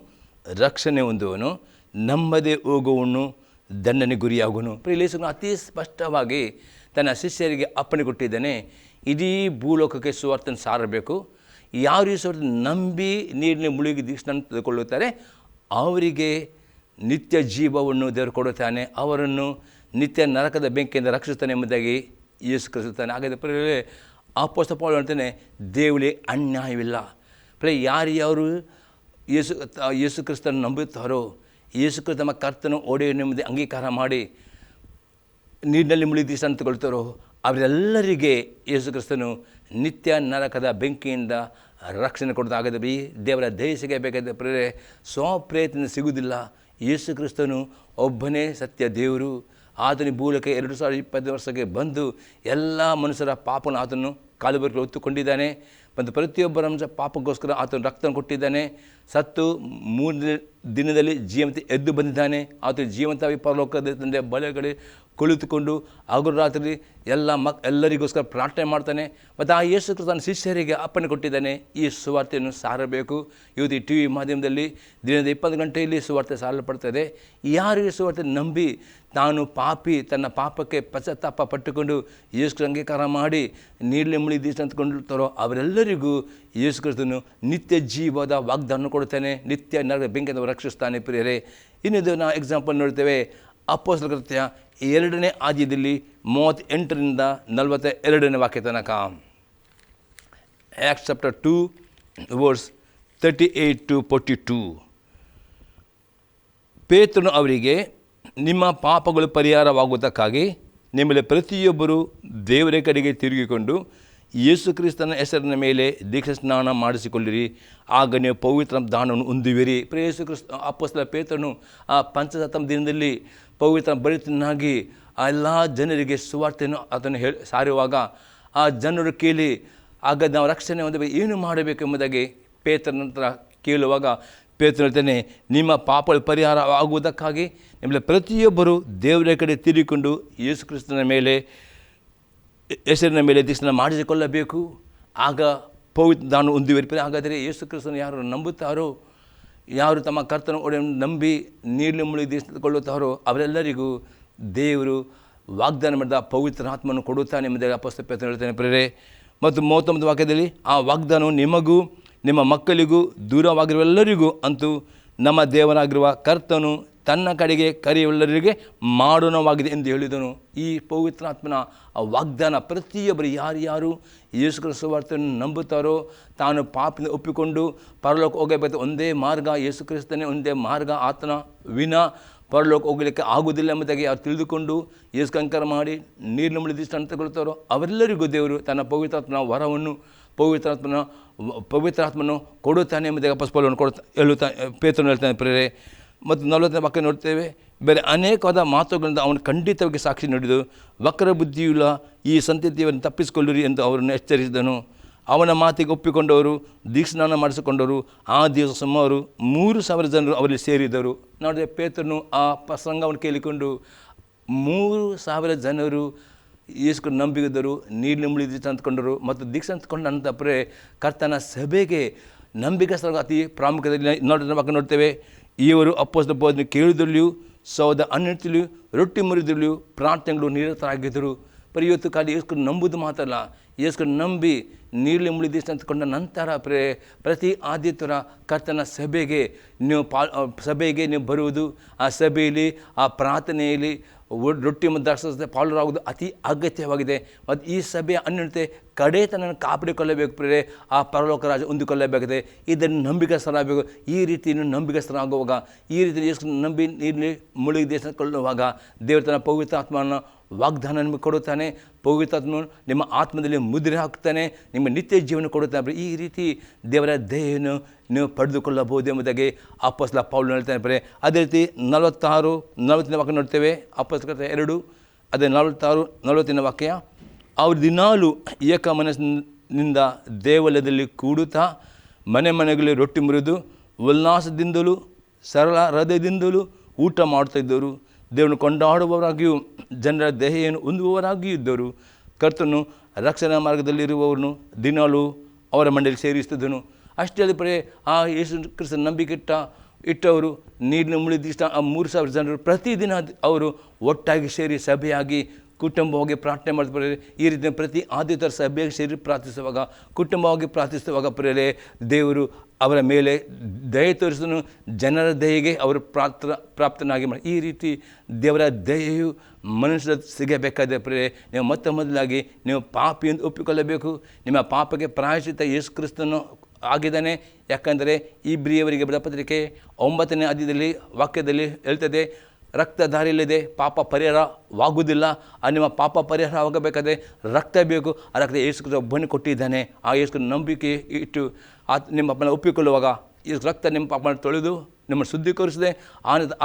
ರಕ್ಷಣೆ ಹೊಂದುವನು, ನಂಬದೆ ಹೋಗುವವನು ದಂಡನೆ ಗುರಿಯಾಗುವನು. ಪ್ರಿಯಲೇಸನು ಅತಿ ಸ್ಪಷ್ಟವಾಗಿ ತನ್ನ ಶಿಷ್ಯರಿಗೆ ಅಪ್ಪಣೆ ಕೊಟ್ಟಿದ್ದಾನೆ, ಇಡೀ ಭೂಲೋಕಕ್ಕೆ ಸುವಾರ್ತೆಯನ್ನು ಸಾರಬೇಕು. ಯಾವ ಸುವಾರ್ತೆ ನಂಬಿ ನೀರಿನ ಮುಳುಗಿ ದೀಕ್ಷಾಸ್ನಾನ ತೆಗೆದುಕೊಳ್ಳುತ್ತಾರೆ ಅವರಿಗೆ ನಿತ್ಯ ಜೀವವನ್ನು ದೇವರು ಕೊಡುತ್ತಾನೆ, ಅವರನ್ನು ನಿತ್ಯ ನರಕದ ಬೆಂಕಿಯಿಂದ ರಕ್ಷಿಸ್ತಾನೆ ಎಂಬುದಾಗಿ ಯೇಸು ಕ್ರಿಸ್ತಾನೆ. ಹಾಗಾದರೆ ಪ್ರಿಯರೇ, ಅಪೊಸ್ತಲ ಪೌಲನು ಹೇಳ್ತಾನೆ, ದೇವರಿಗೆ ಅನ್ಯಾಯವಿಲ್ಲ. ಯಾರ್ಯಾರು ಯೇಸು ಕ್ರಿಸ್ತನ ನಂಬುತ್ತಾರೋ, ಯೇಸು ಕ್ರಿಸ್ತ ತಮ್ಮ ಕರ್ತನ ಒಡೆಯನೆಂಬುದೇ ಅಂಗೀಕಾರ ಮಾಡಿ ನೀರಿನಲ್ಲಿ ಮುಳುಗಿ ದೀಕ್ಷಾಸ್ನಾನ ತೆಗೆದುಕೊಳ್ತಾರೋ ಅವರೆಲ್ಲರಿಗೆ ಯೇಸು ಕ್ರಿಸ್ತನು ನಿತ್ಯ ನರಕದ ಬೆಂಕಿಯಿಂದ ರಕ್ಷಣೆ ಕೊಡ್ತಾ. ಹಾಗಾದರೆ ದೇವರ ದಯೆ ಸಿಗಬೇಕಾದ ಪ್ರೇರೆ ಸ್ವಪ್ರಯತ್ನ ಸಿಗುವುದಿಲ್ಲ. ಯೇಸು ಕ್ರಿಸ್ತನು ಒಬ್ಬನೇ ಸತ್ಯ ದೇವರು. ಆತನ ಭೂಲಕ್ಕೆ 2020 ವರ್ಷಕ್ಕೆ ಬಂದು ಎಲ್ಲ ಮನುಷ್ಯರ ಪಾಪವನ್ನು ಆತನು ಕಾಲುಬರಿಗೆ ಹೊತ್ತುಕೊಂಡಿದ್ದಾನೆ ಮತ್ತು ಪ್ರತಿಯೊಬ್ಬರ ಪಾಪಕ್ಕೋಸ್ಕರ ಆತನು ರಕ್ತವನ್ನು ಕೊಟ್ಟಿದ್ದಾನೆ. ಸತ್ತು 3 ದಿನದಲ್ಲಿ ಜೀವಂತ ಎದ್ದು ಬಂದಿದ್ದಾನೆ. ಆತನು ಜೀವಂತವಾಗಿ ಪರಲೋಕದ ತಂದೆ ಬಲಗಡೆ ಕುಳಿತುಕೊಂಡು ಹಗಲು ರಾತ್ರಿ ಎಲ್ಲರಿಗೋಸ್ಕರ ಪ್ರಾರ್ಥನೆ ಮಾಡ್ತಾನೆ. ಮತ್ತು ಆ ಯೇಸು ಕ್ರಿಸ್ತನ ಶಿಷ್ಯರಿಗೆ ಅಪ್ಪಣೆ ಕೊಟ್ಟಿದ್ದಾನೆ, ಈ ಸುವಾರ್ತೆಯನ್ನು ಸಾರಬೇಕು. ಇವತ್ತು ಈ ಟಿ ವಿ ಮಾಧ್ಯಮದಲ್ಲಿ ದಿನದ 20 ಗಂಟೆಯಲ್ಲಿ ಸುವಾರ್ತೆ ಸಾರಲ್ಪಡ್ತದೆ. ಯಾರಿಗೆ ಸುವಾರ್ತೆ ನಂಬಿ ತಾನು ಪಾಪಿ, ತನ್ನ ಪಾಪಕ್ಕೆ ಪಶ್ಚಾತ್ತಾಪ ಪಟ್ಟುಕೊಂಡು ಯೇಸು ಅಂಗೀಕಾರ ಮಾಡಿ ನೀರಲ್ಲಿ ಮುಳುಗಿ ದೀಕ್ಷಾಸ್ನಾನ ತೆಗೆದುಕೊಳ್ಳುತ್ತಾರೋ ಅವರೆಲ್ಲರಿಗೂ ಯೇಸು ಕ್ರಿಸ್ತನು ನಿತ್ಯ ಜೀವದ ವಾಗ್ದಾನ ಕೊಡುತ್ತಾನೆ, ನಿತ್ಯ ನರಕದ ಬೆಂಕಿಯಿಂದ ರಕ್ಷಿಸ್ತಾನೆ. ಪ್ರಿಯರೇ, ಇನ್ನೊಂದು ನಾವು ಎಕ್ಸಾಂಪಲ್ ನೋಡ್ತೇವೆ. ಅಪೊಸ್ತಲರ ಕೃತ್ಯ 2ನೇ ಅಧ್ಯಾಯದಲ್ಲಿ 38ರಿಂದ 42ನೇ ವಾಕ್ಯ ತನಕ. Acts chapter 2 verse 38 to 42. ಪೇತ್ರನು ಅವರಿಗೆ, ನಿಮ್ಮ ಪಾಪಗಳು ಪರಿಹಾರವಾಗುವುದಕ್ಕಾಗಿ ನಿಮ್ಮಲ್ಲಿ ಪ್ರತಿಯೊಬ್ಬರು ದೇವರ ಕಡೆಗೆ ತಿರುಗಿಕೊಂಡು ಯೇಸು ಕ್ರಿಸ್ತನ ಹೆಸರಿನ ಮೇಲೆ ದೀಕ್ಷಾಸ್ನಾನ ಮಾಡಿಸಿಕೊಳ್ಳಿರಿ, ಆಗ ನೀವು ಪವಿತ್ರ ದಾನವನ್ನು ಹೊಂದುವಿರಿ. ಯೇಸು ಕ್ರಿಸ್ತ ಅಪೊಸ್ತಲ ಪೇತ್ರನು ಆ ಪಂಚಶತಮ ದಿನದಲ್ಲಿ ಪವಿತ್ರ ಭರಿತನಾಗಿ ಆ ಎಲ್ಲ ಜನರಿಗೆ ಸುವಾರ್ತೆಯನ್ನು ಅದನ್ನು ಸಾರುವಾಗ ಆ ಜನರು ಕೇಳಿ, ಆಗ ನಾವು ರಕ್ಷಣೆ ಹೊಂದಬೇಕು, ಏನು ಮಾಡಬೇಕು ಎಂಬುದಾಗಿ ಪೇತ್ರನ ನಂತರ ಕೇಳುವಾಗ ಪೇತ್ರನು ಹೇಳ್ತಾನೆ, ನಿಮ್ಮ ಪಾಪಗಳು ಪರಿಹಾರ ಆಗುವುದಕ್ಕಾಗಿ ನಿಮ್ಮಲ್ಲಿ ಪ್ರತಿಯೊಬ್ಬರು ದೇವರ ಕಡೆ ತಿರುಗಿಕೊಂಡು ಯೇಸು ಕ್ರಿಸ್ತನ ಮೇಲೆ ಹೆಸರಿನ ಮೇಲೆ ದೀಕ್ಷಾಸ್ನಾನ ಮಾಡಿಸಿಕೊಳ್ಳಬೇಕು, ಆಗ ಪವಿತ್ರ ದಾನ ಹೊಂದುವಿರಿ. ಹಾಗಾದರೆ ಯೇಸು ಕ್ರಿಸ್ತನ ಯಾರು ನಂಬುತ್ತಾರೋ, ಯಾರು ತಮ್ಮ ಕರ್ತನ ಒಡೆಯನ್ನು ನಂಬಿ ನೀರಿನ ಮುಳುಗಿ ದೀಕ್ಷಾಸ್ನಾನ ಅವರೆಲ್ಲರಿಗೂ ದೇವರು ವಾಗ್ದಾನ ಮಾಡಿದ ಪವಿತ್ರ ಆತ್ಮವನ್ನು ಕೊಡುತ್ತಾನೆ ಎಂಬುದಾಗಿ ಅಪೊಸ್ತಲ ಪೇತ್ರನು ಹೇಳ್ತಾನೆ. ಪ್ರೇರೆ ಮತ್ತು 39 ವಾಕ್ಯದಲ್ಲಿ, ಆ ವಾಗ್ದಾನವು ನಿಮಗೂ ನಿಮ್ಮ ಮಕ್ಕಳಿಗೂ ದೂರವಾಗಿರುವೆಲ್ಲರಿಗೂ ಅಂತೂ ನಮ್ಮ ದೇವರಾಗಿರುವ ಕರ್ತನು ತನ್ನ ಕಡೆಗೆ ಕರೆಯುವವರೆಲ್ಲರಿಗೆ ಮಾಡೋಣವಾಗಿದೆ ಎಂದು ಹೇಳಿದನು. ಈ ಪವಿತ್ರಾತ್ಮನ ವಾಗ್ದಾನ ಪ್ರತಿಯೊಬ್ಬರು ಯಾರ್ಯಾರು ಯೇಸು ಕ್ರಿಸ್ತ ಸುವಾರ್ತೆಯನ್ನು ನಂಬುತ್ತಾರೋ, ತಾನು ಪಾಪದಿಂದ ಒಪ್ಪಿಕೊಂಡು ಪರಲೋಕ ಹೋಗಬೇಕು ಒಂದೇ ಮಾರ್ಗ, ಯೇಸು ಕ್ರಿಸ್ತನೇ ಒಂದೇ ಮಾರ್ಗ, ಆತನ ವಿನ ಪರಲೋಕ ಹೋಗಲಿಕ್ಕೆ ಆಗುವುದಿಲ್ಲ ಎಂಬುದಾಗಿ ಯಾರು ತಿಳಿದುಕೊಂಡು ಯೇಸು ಕಂಕರ ಮಾಡಿ ನೀರಿನ ಮುಳುಗಿ ದೀಕ್ಷಾಸ್ನಾನ ತೆಗೆದುಕೊಳ್ಳುತ್ತಾರೋ ಅವರೆಲ್ಲರಿಗೂ ದೇವರು ತನ್ನ ಪವಿತ್ರಾತ್ಮನ ವರವನ್ನು ಪವಿತ್ರಾತ್ಮನು ಕೊಡುತ್ತಾನೆ ಎಂಬುದಾಗಿ ಅಪೊಸ್ತಲನು ಪೇತ್ರನು ಹೇಳ್ತಾನೆ. ಪ್ರೇರೆ ಮತ್ತು 40ನೇ ವಾಕ್ಯ ನೋಡ್ತೇವೆ. ಬೇರೆ ಅನೇಕವಾದ ಮಾತುಗಳಿಂದ ಅವನು ಖಂಡಿತವಾಗಿ ಸಾಕ್ಷಿ ನುಡಿದು ವಕ್ರ ಬುದ್ಧಿಯುಳ್ಳ ಈ ಸಂತತಿಯನ್ನು ತಪ್ಪಿಸಿಕೊಳ್ಳಿರಿ ಎಂದು ಅವರನ್ನು ಎಚ್ಚರಿಸಿದನು. ಅವನ ಮಾತಿಗೆ ಒಪ್ಪಿಕೊಂಡವರು ದೀಕ್ಷಾಸ್ನಾನ ಮಾಡಿಸಿಕೊಂಡವರು. ಆ ದಿವಸ ಸುಮಾರು 3,000 ಜನರು ಅವರಲ್ಲಿ ಸೇರಿದರು. ನೋಡಿದ್ರೆ ಪೇತ್ರನು ಆ ಪ್ರಸಂಗವನ್ನು ಕೇಳಿಕೊಂಡು 3,000 ಜನರು ಯೇಸು ನಂಬಿದರು, ನೀರಿನ ಮುಳುಗಿ ಅಂದ್ಕೊಂಡರು ಮತ್ತು ದೀಕ್ಷೆ ಅಂದ್ಕೊಂಡ ನಂತರ ಕರ್ತನ ಸಭೆಗೆ ನಂಬಿಕಸ್ಥರಾಗ ಅತಿ ಪ್ರಾಮುಖ್ಯತೆ ನೋಡ್ತೇವೆ. ಇವರು ಅಪೊಸ್ತಲರ ಬೋಧನೆ ಕೇಳಿದಲ್ಲಿಯೂ ಸೌದ ಅನ್ನಿಡ್ತಿಲಿಯೂ ರೊಟ್ಟಿ ಮುರಿದಲ್ಲಿಯೂ ಪ್ರಾರ್ಥನೆಗಳು ನಿರತರಾಗಿದ್ದರು. ಇವತ್ತು ಖಾಲಿ ಯೇಸು ನಂಬುದು ಮಾತ್ರಲ್ಲ, ಯೇಸು ನಂಬಿ ನೀರಲ್ಲಿ ಮುಳುಗಿ ಅಂದ್ಕೊಂಡ ನಂತರ ಪ್ರತಿ ಆದಿತ್ಯರ ಕರ್ತನ ಸಭೆಗೆ ನೀವು ಬರುವುದು, ಆ ಸಭೆಯಲ್ಲಿ ಆ ಪ್ರಾರ್ಥನೆಯಲ್ಲಿ ರೊಟ್ಟಿ ಮತ್ತು ದ್ರಾಕ್ಷಾರಸದ ಪಾಲುರಾಗುವುದು ಅತಿ ಅಗತ್ಯವಾಗಿದೆ. ಮತ್ತು ಈ ಸಭೆಯ ಅನ್ಯತೆ ಕಡೆತನನ್ನು ಕಾಪಾಡಿಕೊಳ್ಳಬೇಕು. ಆ ಪರಲೋಕ ರಾಜ ಹೊಂದಿಕೊಳ್ಳಬೇಕಾಗಿದೆ. ಇದನ್ನು ನಂಬಿಕಸ್ಥರಾಗಬೇಕು. ಈ ರೀತಿ ನಂಬಿಕಸ್ಥರಾಗುವಾಗ, ಈ ರೀತಿ ನಂಬಿ ನೀರಲ್ಲಿ ಮುಳುಗಿ ದೇಶಕೊಳ್ಳುವಾಗ ದೇವರು ತನ್ನ ಪವಿತ್ರಾತ್ಮನ ವಾಗ್ದಾನ ನಿಮಗೆ ಕೊಡುತ್ತಾನೆ. ಪವಿತ್ರಾತ್ಮನು ನಿಮ್ಮ ಆತ್ಮದಲ್ಲಿ ಮುದ್ರೆ ಹಾಕ್ತಾನೆ, ನಿಮ್ಮ ನಿತ್ಯ ಜೀವನ ಕೊಡುತ್ತಾನೆ. ಈ ರೀತಿ ದೇವರ ದಯೆಯನ್ನು ನೀವು ಪಡೆದುಕೊಳ್ಳಬಹುದು ಎಂಬುದಾಗಿ ಅಪೊಸ್ತಲ ಪೌಲನು ಹೇಳ್ತಾನೆ. ಅದೇ ರೀತಿ 46-40 ವಾಕ್ಯ ನೋಡ್ತೇವೆ. ಅಪೊಸ್ತಲ 2 ಅದೇ 46-40 ವಾಕ್ಯ. ಅವರು ದಿನಾಲು ಏಕ ಮನಸ್ಸಿನಿಂದ ದೇವಾಲಯದಲ್ಲಿ ಕೂಡುತ್ತಾ ಮನೆ ಮನೆಗಳಲ್ಲಿ ರೊಟ್ಟಿ ಮುರಿದು ಉಲ್ಲಾಸದಿಂದಲೂ ಸರಳ ಹೃದಯದಿಂದಲೂ ಊಟ ಮಾಡ್ತಾಯಿದ್ದರು. ದೇವರನ್ನು ಕೊಂಡಾಡುವವರಾಗಿಯೂ ಜನರ ದಯೆಯನ್ನು ಹೊಂದುವವರಾಗಿಯೂ ಇದ್ದರು. ಕರ್ತನು ರಕ್ಷಣಾ ಮಾರ್ಗದಲ್ಲಿರುವವರನ್ನು ದಿನಾಲು ಅವರ ಮಂಡಳಿ ಸೇರಿಸುತ್ತಿದ್ದನು. ಅಷ್ಟೇ ಅಲ್ಲದೆ ಆ ಯೇಸು ಕ್ರಿಸ್ತನ ನಂಬಿಕೆ ಇಟ್ಟವರು ನೀರಿನ ಮುಳುಗಿದ ಆ 3,000 ಜನರು ಪ್ರತಿದಿನ ಅವರು ಒಟ್ಟಾಗಿ ಸೇರಿ ಸಭೆಯಾಗಿ ಕುಟುಂಬವಾಗಿ ಪ್ರಾರ್ಥನೆ ಮಾಡ್ತಾರೆ. ಈ ರೀತಿ ಪ್ರತಿ ಆದಿತ್ಯರ ಸಭೆಯಾಗಿ ಸೇರಿ ಪ್ರಾರ್ಥಿಸುವಾಗ, ಕುಟುಂಬವಾಗಿ ಪ್ರಾರ್ಥಿಸುವಾಗ ದೇವರು ಅವರ ಮೇಲೆ ದಯೆ ತೋರಿಸನು, ಜನರ ದಯೆಗೆ ಅವರು ಪ್ರಾಪ್ತನಾಗಿ ಮಾಡಿ. ಈ ರೀತಿ ದೇವರ ದಯೆಯು ಮನುಷ್ಯರ ಸಿಗಬೇಕಾದರೆ ನೀವು ಮೊದಲಾಗಿ ನೀವು ಪಾಪಿ ಎಂದು ಒಪ್ಪಿಕೊಳ್ಳಬೇಕು. ನಿಮ್ಮ ಪಾಪಕ್ಕೆ ಪ್ರಾಯಶ್ಚಿತ್ತ ಯೇಸು ಕ್ರಿಸ್ತನು ಆಗಿದ್ದಾನೆ. ಯಾಕಂದರೆ ಇಬ್ರಿಯವರಿಗೆ ಬರೆದ ಪತ್ರಿಕೆ 9ನೇ ಅಧ್ಯಾಯದಲ್ಲಿ ವಾಕ್ಯದಲ್ಲಿ ಹೇಳ್ತದೆ, ರಕ್ತಧಾರಿಯಲ್ಲಿದೆ ಪಾಪ ಪರಿಹಾರವಾಗುವುದಿಲ್ಲ. ನಿಮ್ಮ ಪಾಪ ಪರಿಹಾರವಾಗಬೇಕಾದ್ರೆ ರಕ್ತ ಬೇಕು. ಆ ರಕ್ತ ಯೇಸು ಕ್ರಿಸ್ತ ಒಬ್ಬನೇ ಕೊಟ್ಟಿದ್ದಾನೆ. ಆ ಯೇಸು ನಂಬಿಕೆ ಇಟ್ಟು ನಿಮ್ಮ ಪಾಪನ ಒಪ್ಪಿಕೊಳ್ಳುವಾಗ ಈ ರಕ್ತ ನಿಮ್ಮ ಪಾಪನ ತೊಳೆದು ನಿಮ್ಮನ್ನು ಶುದ್ಧೀಕರಿಸಿದೆ.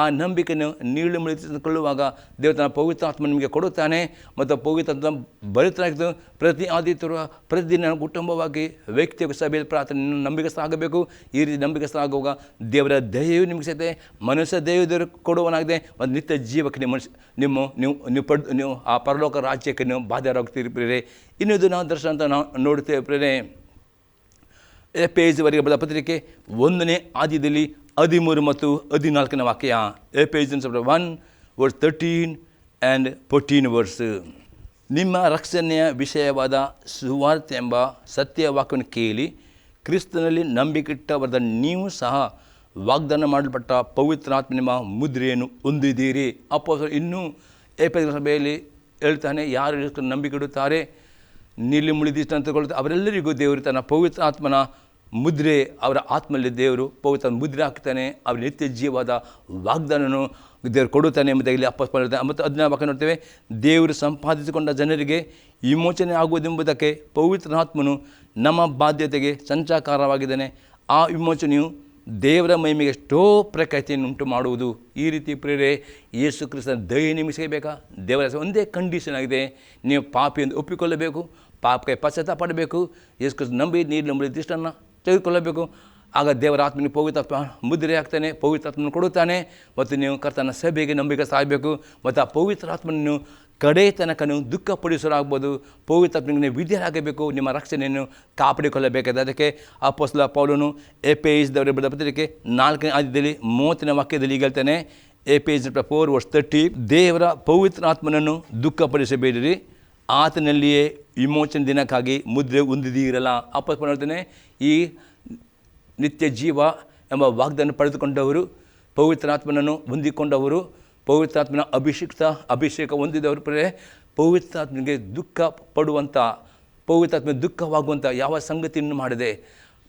ಆ ನಂಬಿಕೆಯನ್ನು ನೀಳು ಮುಳಿಸಿಕೊಳ್ಳುವಾಗ ದೇವರು ತನ್ನ ಪವಿತ್ರಾತ್ಮ ನಿಮಗೆ ಕೊಡುತ್ತಾನೆ. ಮತ್ತು ಪವಿತ್ರಾತ್ಮ ಭರಿತರಾಗಿದ್ದು ಪ್ರತಿ ಆದಿತ್ಯರು ಪ್ರತಿದಿನ ಕುಟುಂಬವಾಗಿ ವ್ಯಕ್ತಿಯ ಸಭೆಯಲ್ಲಿ ಪ್ರಾರ್ಥನೆ ನಂಬಿಕಸ್ಥರಾಗಬೇಕು. ಈ ರೀತಿ ನಂಬಿಕಸ್ಥರಾಗುವಾಗ ದೇವರ ದಯೆಯು ನಿಮಗೆ ಸಿಗುತ್ತೆ. ಮನುಷ್ಯ ದೇವರು ಕೊಡುವನಾಗಿದೆ. ಮತ್ತು ನಿತ್ಯ ಜೀವಕ್ಕೆ ನೀವು ಆ ಪರಲೋಕ ರಾಜ್ಯಕ್ಕೆ ನೀವು ಬಾಧ್ಯರಾಗ್ತಿರ್ತೀರಿ. ಇನ್ನೊಂದು ನಾವು ದರ್ಶನ ಅಂತ ನಾವು ನೋಡ್ತೇವೆ. ಎಫೆಸದವರಿಗೆ ಬರೆದ ಪತ್ರಿಕೆ 1ನೇ ಅಧ್ಯಾಯದಲ್ಲಿ 13 ಮತ್ತು 14 ವಾಕ್ಯ. Ephesians 1:13 and 14. ನಿಮ್ಮ ರಕ್ಷಣೆಯ ವಿಷಯವಾದ ಸುವಾರ್ತೆ ಎಂಬ ಸತ್ಯ ವಾಕ್ಯವನ್ನು ಕೇಳಿ ಕ್ರಿಸ್ತನಲ್ಲಿ ನಂಬಿಕೆಟ್ಟವರಾದ ನೀವು ಸಹ ವಾಗ್ದಾನ ಮಾಡಲ್ಪಟ್ಟ ಪವಿತ್ರಾತ್ಮ ನಿಮ್ಮ ಮುದ್ರೆಯನ್ನು ಹೊಂದಿದ್ದೀರಿ. ಅಪೊಸ್ತಲರು ಇನ್ನೂ ಎಫೆಸ ಸಭೆಯಲ್ಲಿ ಹೇಳ್ತಾನೆ, ಯಾರು ನಂಬಿಕೆ ಇಡುತ್ತಾರೆ, ನೀಲಿ ಮುಳಿದಿಷ್ಟು ಅಂತ ತಗೊಳ್ತಾರೆ, ಅವರೆಲ್ಲರಿಗೂ ದೇವರು ತನ್ನ ಪವಿತ್ರ ಆತ್ಮನ ಮುದ್ರೆ, ಅವರ ಆತ್ಮಲ್ಲಿ ದೇವರು ಪವಿತ್ರ ಮುದ್ರೆ ಹಾಕ್ತಾನೆ. ಅವ್ರ ನಿತ್ಯ ಜೀವದ ವಾಗ್ದಾನನು ದೇವರು ಕೊಡುತ್ತಾನೆ ಎಂಬುದಾಗಿ ಅಪೊಸ್ತಲರು ಹೇಳ್ತಾನೆ. ಮತ್ತು 14 ವಾಕ್ಯ ನೋಡ್ತೇವೆ, ದೇವರು ಸಂಪಾದಿಸಿಕೊಂಡ ಜನರಿಗೆ ವಿಮೋಚನೆ ಆಗುವುದೆಂಬುದಕ್ಕೆ ಪವಿತ್ರ ಆತ್ಮನು ನಮ್ಮ ಬಾಧ್ಯತೆಗೆ ಸಂಚಾಕಾರವಾಗಿದ್ದಾನೆ. ಆ ವಿಮೋಚನೆಯು ದೇವರ ಮಹಿಮೆಗೆ ಎಷ್ಟೋ ಪ್ರಖ್ಯಾತಿಯನ್ನು ಉಂಟು ಮಾಡುವುದು. ಈ ರೀತಿ ಯೇಸು ಕ್ರಿಸ್ತನ ದಯೆ ನಿಮಗೆ ಸಿಗಬೇಕಾ? ದೇವರ ಒಂದೇ ಕಂಡೀಷನ್ ಆಗಿದೆ, ನೀವು ಪಾಪಿ ಎಂದು ಒಪ್ಪಿಕೊಳ್ಳಬೇಕು, ಪಾಪಕ್ಕೆ ಪಶ್ಚಾತ್ತಾಪ ಪಡಬೇಕು, ಯೇಸು ಕ್ರಿಸ್ತ ನಂಬಿ ನೀರಿನ ಮುಳಿದಿಷ್ಟನ್ನು ತೆಗೆದುಕೊಳ್ಳಬೇಕು. ಆಗ ದೇವರ ಆತ್ಮನಿಗೆ ಪವಿತ್ರಾತ್ಮ ಮುದ್ರೆ ಆಗ್ತಾನೆ, ಪವಿತ್ರಾತ್ಮನ ಕೊಡುತ್ತಾನೆ. ಮತ್ತು ನೀವು ಕರ್ತನ ಸಭೆಗೆ ನಂಬಿಕೆ ಸಾಗಬೇಕು. ಮತ್ತು ಆ ಪವಿತ್ರಾತ್ಮನನ್ನು ಕಡೆ ತನಕ ನೀವು ದುಃಖಪಡಿಸಲಾಗ್ಬೋದು. ಪವಿತ್ರಾತ್ಮನಿಗೆ ವಿಧೇಯರಾಗಬೇಕು, ನಿಮ್ಮ ರಕ್ಷಣೆಯನ್ನು ಕಾಪಾಡಿಕೊಳ್ಳಬೇಕಾದ. ಅದಕ್ಕೆ ಅಪೊಸ್ತಲ ಪೌಲನು ಎಫೆಸದವರಿಗೆ ಬರೆದ ಪತ್ರಿಕೆ 4ನೇ ಅಧ್ಯಾಯದಲ್ಲಿ 30ನೇ ವಾಕ್ಯದಲ್ಲಿ ಈಗ ಹೇಳ್ತಾನೆ, ಎಫೆಸ 4:30, ದೇವರ ಪವಿತ್ರಾತ್ಮನನ್ನು ದುಃಖಪಡಿಸಬೇಡಿರಿ, ಆತನಲ್ಲಿಯೇ ವಿಮೋಚನೆ ದಿನಕ್ಕಾಗಿ ಮುದ್ರೆ ಹೊಂದಿದ್ದೀರಲ್ಲ. ಅಪೊಸ್ತಲ ಹೇಳ್ತಾನೆ, ಈ ನಿತ್ಯ ಜೀವ ಎಂಬ ವಾಗ್ದಾನ ಪಡೆದುಕೊಂಡವರು, ಪವಿತ್ರಾತ್ಮನನ್ನು ಹೊಂದಿಕೊಂಡವರು, ಪವಿತ್ರಾತ್ಮನ ಅಭಿಷೇಕ ಹೊಂದಿದವರು ಪವಿತ್ರಾತ್ಮನಿಗೆ ದುಃಖ ಪಡುವಂಥ, ಪವಿತ್ರಾತ್ಮ ದುಃಖವಾಗುವಂಥ ಯಾವ ಸಂಗತಿಯನ್ನು ಮಾಡಿದೆ.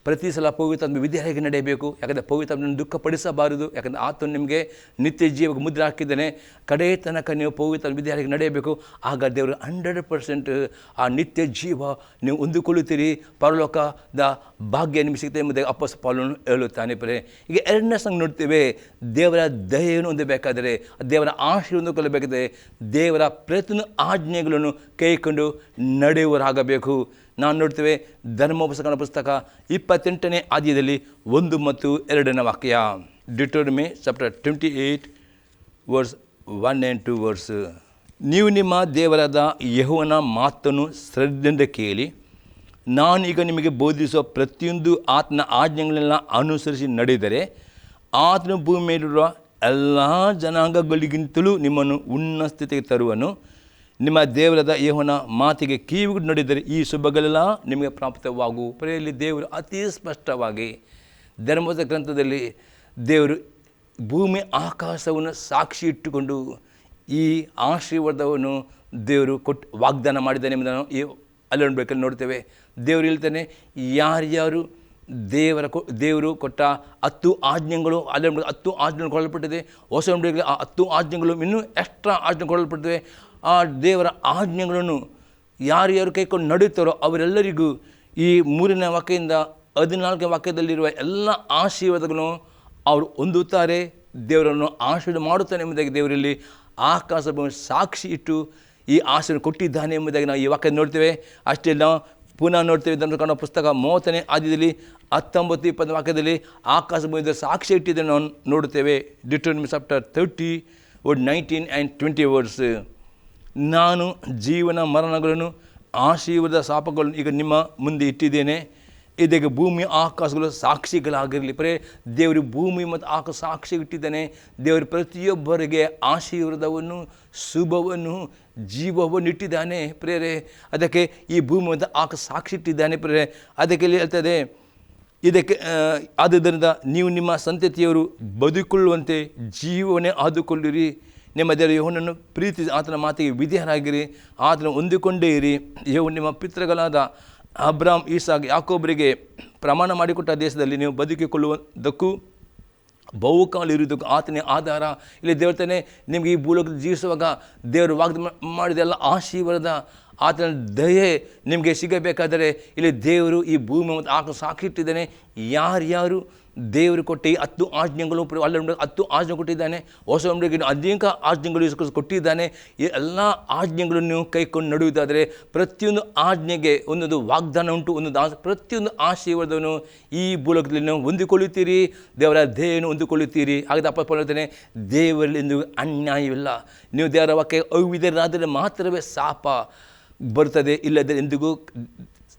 ಪ್ರತಿ ಸಲ ಪವಿತ್ರಾತ್ಮ ವಿಧೇಯರಾಗಿ ನಡೆಯಬೇಕು. ಯಾಕಂದರೆ ಪವಿತ್ರಾತ್ಮನ ದುಃಖಪಡಿಸಬಾರದು. ಯಾಕಂದರೆ ಆತನು ನಿಮಗೆ ನಿತ್ಯ ಜೀವಕ್ಕೆ ಮುದ್ರೆ ಹಾಕಿದ್ದಾನೆ. ಕಡೆ ತನಕ ನೀವು ಪವಿತ್ರ ವಿಧೇಯರಾಗಿ ನಡೆಯಬೇಕು. ಆಗ ದೇವರು 100% ಆ ನಿತ್ಯ ಜೀವ ನೀವು ಹೊಂದಿಕೊಳ್ಳುತ್ತೀರಿ, ಪರಲೋಕದ ಭಾಗ್ಯ ನಿಮಗೆ ಸಿಗುತ್ತೆ ಎಂಬುದಾಗಿ ಅಪೊಸ್ತಲ ಪೌಲನು ಹೇಳುತ್ತಾನೆ. ಈಗ 2ನೇ ಸಂಘ ನೋಡ್ತೇವೆ, ದೇವರ ದಯೆಯನ್ನು ಹೊಂದಬೇಕಾದರೆ, ದೇವರ ಆಶೀರ್ವಾದ ಹೊಂದಿಕೊಳ್ಳಬೇಕಾದರೆ ದೇವರ ಪ್ರತಿಯೊಂದು ಆಜ್ಞೆಗಳನ್ನು ಕೈಕೊಂಡು ನಡೆಯುವರಾಗಬೇಕು. ನಾನು ನೋಡ್ತೇವೆ ಧರ್ಮೋಪದೇಶಕನ ಪುಸ್ತಕ 28ನೇ ಅಧ್ಯಾಯದಲ್ಲಿ 1 ಮತ್ತು 2ನೇ ವಾಕ್ಯ. ಡಿಟೋನಮಿ ಚಾಪ್ಟರ್ 28 ವರ್ಸ್ 1 and 2 ವರ್ಸ್. ನೀವು ನಿಮ್ಮ ದೇವರಾದ ಯೆಹೋವನ ಮಾತನ್ನು ಶ್ರದ್ಧೆಯಿಂದ ಕೇಳಿ, ನಾನೀಗ ನಿಮಗೆ ಬೋಧಿಸುವ ಪ್ರತಿಯೊಂದು ಆತನ ಆಜ್ಞೆಗಳನ್ನೆಲ್ಲ ಅನುಸರಿಸಿ ನಡೆದರೆ ಆತನ ಭೂಮಿ ಮೇಲಿರುವ ಎಲ್ಲ ಜನಾಂಗಗಳಿಗಿಂತಲೂ ನಿಮ್ಮನ್ನು ಉನ್ನತ ಸ್ಥಿತಿಗೆ ತರುವನು. ನಿಮ್ಮ ದೇವರಾದ ಯೆಹೋವನ ಮಾತಿಗೆ ಕಿವಿಗೊಟ್ಟು ನಡೆದರೆ ಈ ಶುಭಗಳೆಲ್ಲ ನಿಮಗೆ ಪ್ರಾಪ್ತವಾಗುವು. ಪ್ರೇಯಲ್ಲಿ ದೇವರು ಅತಿ ಸ್ಪಷ್ಟವಾಗಿ ಧರ್ಮದ ಗ್ರಂಥದಲ್ಲಿ ದೇವರು ಭೂಮಿ ಆಕಾಶವನ್ನು ಸಾಕ್ಷಿ ಇಟ್ಟುಕೊಂಡು ಈ ಆಶೀರ್ವಾದವನ್ನು ದೇವರು ವಾಗ್ದಾನ ಮಾಡಿದ್ದಾನೆ ಎಂಬುದನ್ನು ಈ ಅಲ್ಲೊಂದು ನೋಡ್ತೇವೆ. ದೇವರು ಹೇಳ್ತಾನೆ, ಯಾರ್ಯಾರು ದೇವರು ಕೊಟ್ಟ 10 ಆಜ್ಞೆಗಳು ಅಲ್ಲಿ 10 ಆಜ್ಞೆಗಳು ಕೊಡಲ್ಪಟ್ಟಿದೆ. ಹೊಸ ಉಂಡೆಗೆ ಆ 10 ಆಜ್ಞೆಗಳು ಇನ್ನೂ ಎಕ್ಸ್ಟ್ರಾ ಆಜ್ಞೆ ಕೊಡಲ್ಪಟ್ಟಿವೆ. ಆ ದೇವರ ಆಜ್ಞೆಗಳನ್ನು ಯಾರ್ಯಾರು ಕೈಕೊಂಡು ನಡೆಯುತ್ತಾರೋ ಅವರೆಲ್ಲರಿಗೂ ಈ 3ನೇ ವಾಕ್ಯದಿಂದ 14ನೇ ವಾಕ್ಯದಲ್ಲಿರುವ ಎಲ್ಲ ಆಶೀರ್ವಾದಗಳನ್ನು ಅವರು ಹೊಂದುತ್ತಾರೆ. ದೇವರನ್ನು ಆಶೀರ್ವಾದ ಮಾಡುತ್ತಾನೆ ಎಂಬುದಾಗಿ ದೇವರಲ್ಲಿ ಆಕಾಶ ಸಾಕ್ಷಿ ಇಟ್ಟು ಈ ಆಶೀರ್ವಾದ ಕೊಟ್ಟಿದ್ದಾನೆ ಎಂಬುದಾಗಿ ನಾವು ಈ ವಾಕ್ಯ ನೋಡ್ತೇವೆ. ಅಷ್ಟೇ ನಾವು ಪುನಃ ನೋಡ್ತೇವೆ. ಧರ್ಮಕಾಂಡ ಪುಸ್ತಕ 30ನೇ ಅಧ್ಯಾಯದಲ್ಲಿ 19-20 ವಾಕ್ಯದಲ್ಲಿ ಆಕಾಶ ಭೂಮಿಯಿಂದ ಸಾಕ್ಷಿ ಇಟ್ಟಿದ್ದನ್ನು ನಾವು ನೋಡುತ್ತೇವೆ. ಡಿಟೋನಮಿ ಚಾಪ್ಟರ್ 30 ವರ್ಡ್ 19 and 20 ವರ್ಡ್ಸ್. ನಾನು ಜೀವನ ಮರಣಗಳನ್ನು ಆಶೀರ್ವಾದ ಶಾಪಗಳನ್ನು ಈಗ ನಿಮ್ಮ ಮುಂದೆ ಇಟ್ಟಿದ್ದೇನೆ. ಇದಕ್ಕೆ ಭೂಮಿ ಆಕಾಶಗಳು ಸಾಕ್ಷಿಗಳಾಗಿರಲಿ. ಪ್ರೇ ದೇವರು ಭೂಮಿ ಮತ್ತು ಆಕಾಶ ಸಾಕ್ಷಿ ಇಟ್ಟಿದ್ದಾನೆ. ದೇವರು ಪ್ರತಿಯೊಬ್ಬರಿಗೆ ಆಶೀರ್ವಾದವನ್ನು, ಶುಭವನ್ನು, ಜೀವವನ್ನು ಇಟ್ಟಿದ್ದಾನೆ ಪ್ರೇರೆ. ಅದಕ್ಕೆ ಈ ಭೂಮಿ ಮತ್ತು ಆಕಾಶ ಸಾಕ್ಷಿ ಇಟ್ಟಿದ್ದಾನೆ ಪ್ರೇರೆ. ಅದಕ್ಕೆ ಇಲ್ಲಿ ಹೇಳ್ತದೆ, ಇದಕ್ಕೆ ಆದ್ದರಿಂದ ನೀವು ನಿಮ್ಮ ಸಂತತಿಯವರು ಬದುಕೊಳ್ಳುವಂತೆ ಜೀವವನ್ನೇ ಆದುಕೊಳ್ಳಿರಿ. ನಿಮ್ಮ ದೇವರ ಯೆಹೋವನನ್ನು ಪ್ರೀತಿಸಿ ಆತನ ಮಾತಿಗೆ ವಿಧೇಯರಾಗಿರಿ, ಆತನ ಹೊಂದಿಕೊಂಡೇ ಇರಿ. ಯೆಹೋವನು ನಿಮ್ಮ ಪಿತೃಗಳಾದ ಅಬ್ರಾಮ್, ಈಸಾಕ್, ಯಾಕೋಬರಿಗೆ ಪ್ರಮಾಣ ಮಾಡಿಕೊಟ್ಟ ದೇಶದಲ್ಲಿ ನೀವು ಬದುಕಿಕೊಳ್ಳುವುದಕ್ಕೂ ಬಹುಕಾಲ ಇರುವುದಕ್ಕೂ ಆತನೇ ಆಧಾರ. ಇಲ್ಲಿ ದೇವರ್ತಾನೆ ನಿಮಗೆ ಈ ಭೂಲೋಕದಲ್ಲಿ ಜೀವಿಸುವಾಗ ದೇವರು ವಾಗ್ದಾನ ಮಾಡಿದೆಲ್ಲ ಆಶೀರ್ವಾದ, ಆತನ ದಯೆ ನಿಮಗೆ ಸಿಗಬೇಕಾದರೆ ಇಲ್ಲಿ ದೇವರು ಈ ಭೂಮಿ ಮತ್ತು ಆಕಾಶ ಸಾಕ್ಷಿ ಇಟ್ಟಿದ್ದಾನೆ. ಯಾರ್ಯಾರು ದೇವರು ಕೊಟ್ಟ ಈ 10 ಆಜ್ಞೆಗಳು ಅಲ್ಲ 10 ಆಜ್ಞೆ ಕೊಟ್ಟಿದ್ದಾನೆ. ಹೊಸ ಉಂಡೆಗೆ ಅನೇಕ ಆಜ್ಞೆಗಳು ಕೊಟ್ಟಿದ್ದಾನೆ. ಈ ಎಲ್ಲ ಆಜ್ಞೆಗಳನ್ನು ಕೈಕೊಂಡು ನಡೆಯುವುದಾದರೆ ಪ್ರತಿಯೊಂದು ಆಜ್ಞೆಗೆ ಒಂದೊಂದು ವಾಗ್ದಾನ ಉಂಟು, ಒಂದೊಂದು ಪ್ರತಿಯೊಂದು ಆಶೀರ್ವಾದವನ್ನು ಈ ಭೂಲೋಕದಲ್ಲಿ ನೀವು ಹೊಂದಿಕೊಳ್ಳುತ್ತೀರಿ. ದೇವರ ದಯೆಯನ್ನು ಹೊಂದಿಕೊಳ್ಳುತ್ತೀರಿ. ಹಾಗೆ ಅಪ್ಪ ಹೇಳ್ತಾನೆ, ದೇವರಲ್ಲಿ ಎಂದು ಅನ್ಯಾಯವಿಲ್ಲ. ನೀವು ದೇವರ ವಾಕ್ಯ ಅವಿಧೇಯರಾದರೆ ಮಾತ್ರವೇ ಶಾಪ ಬರುತ್ತದೆ, ಇಲ್ಲದೆ ಎಂದಿಗೂ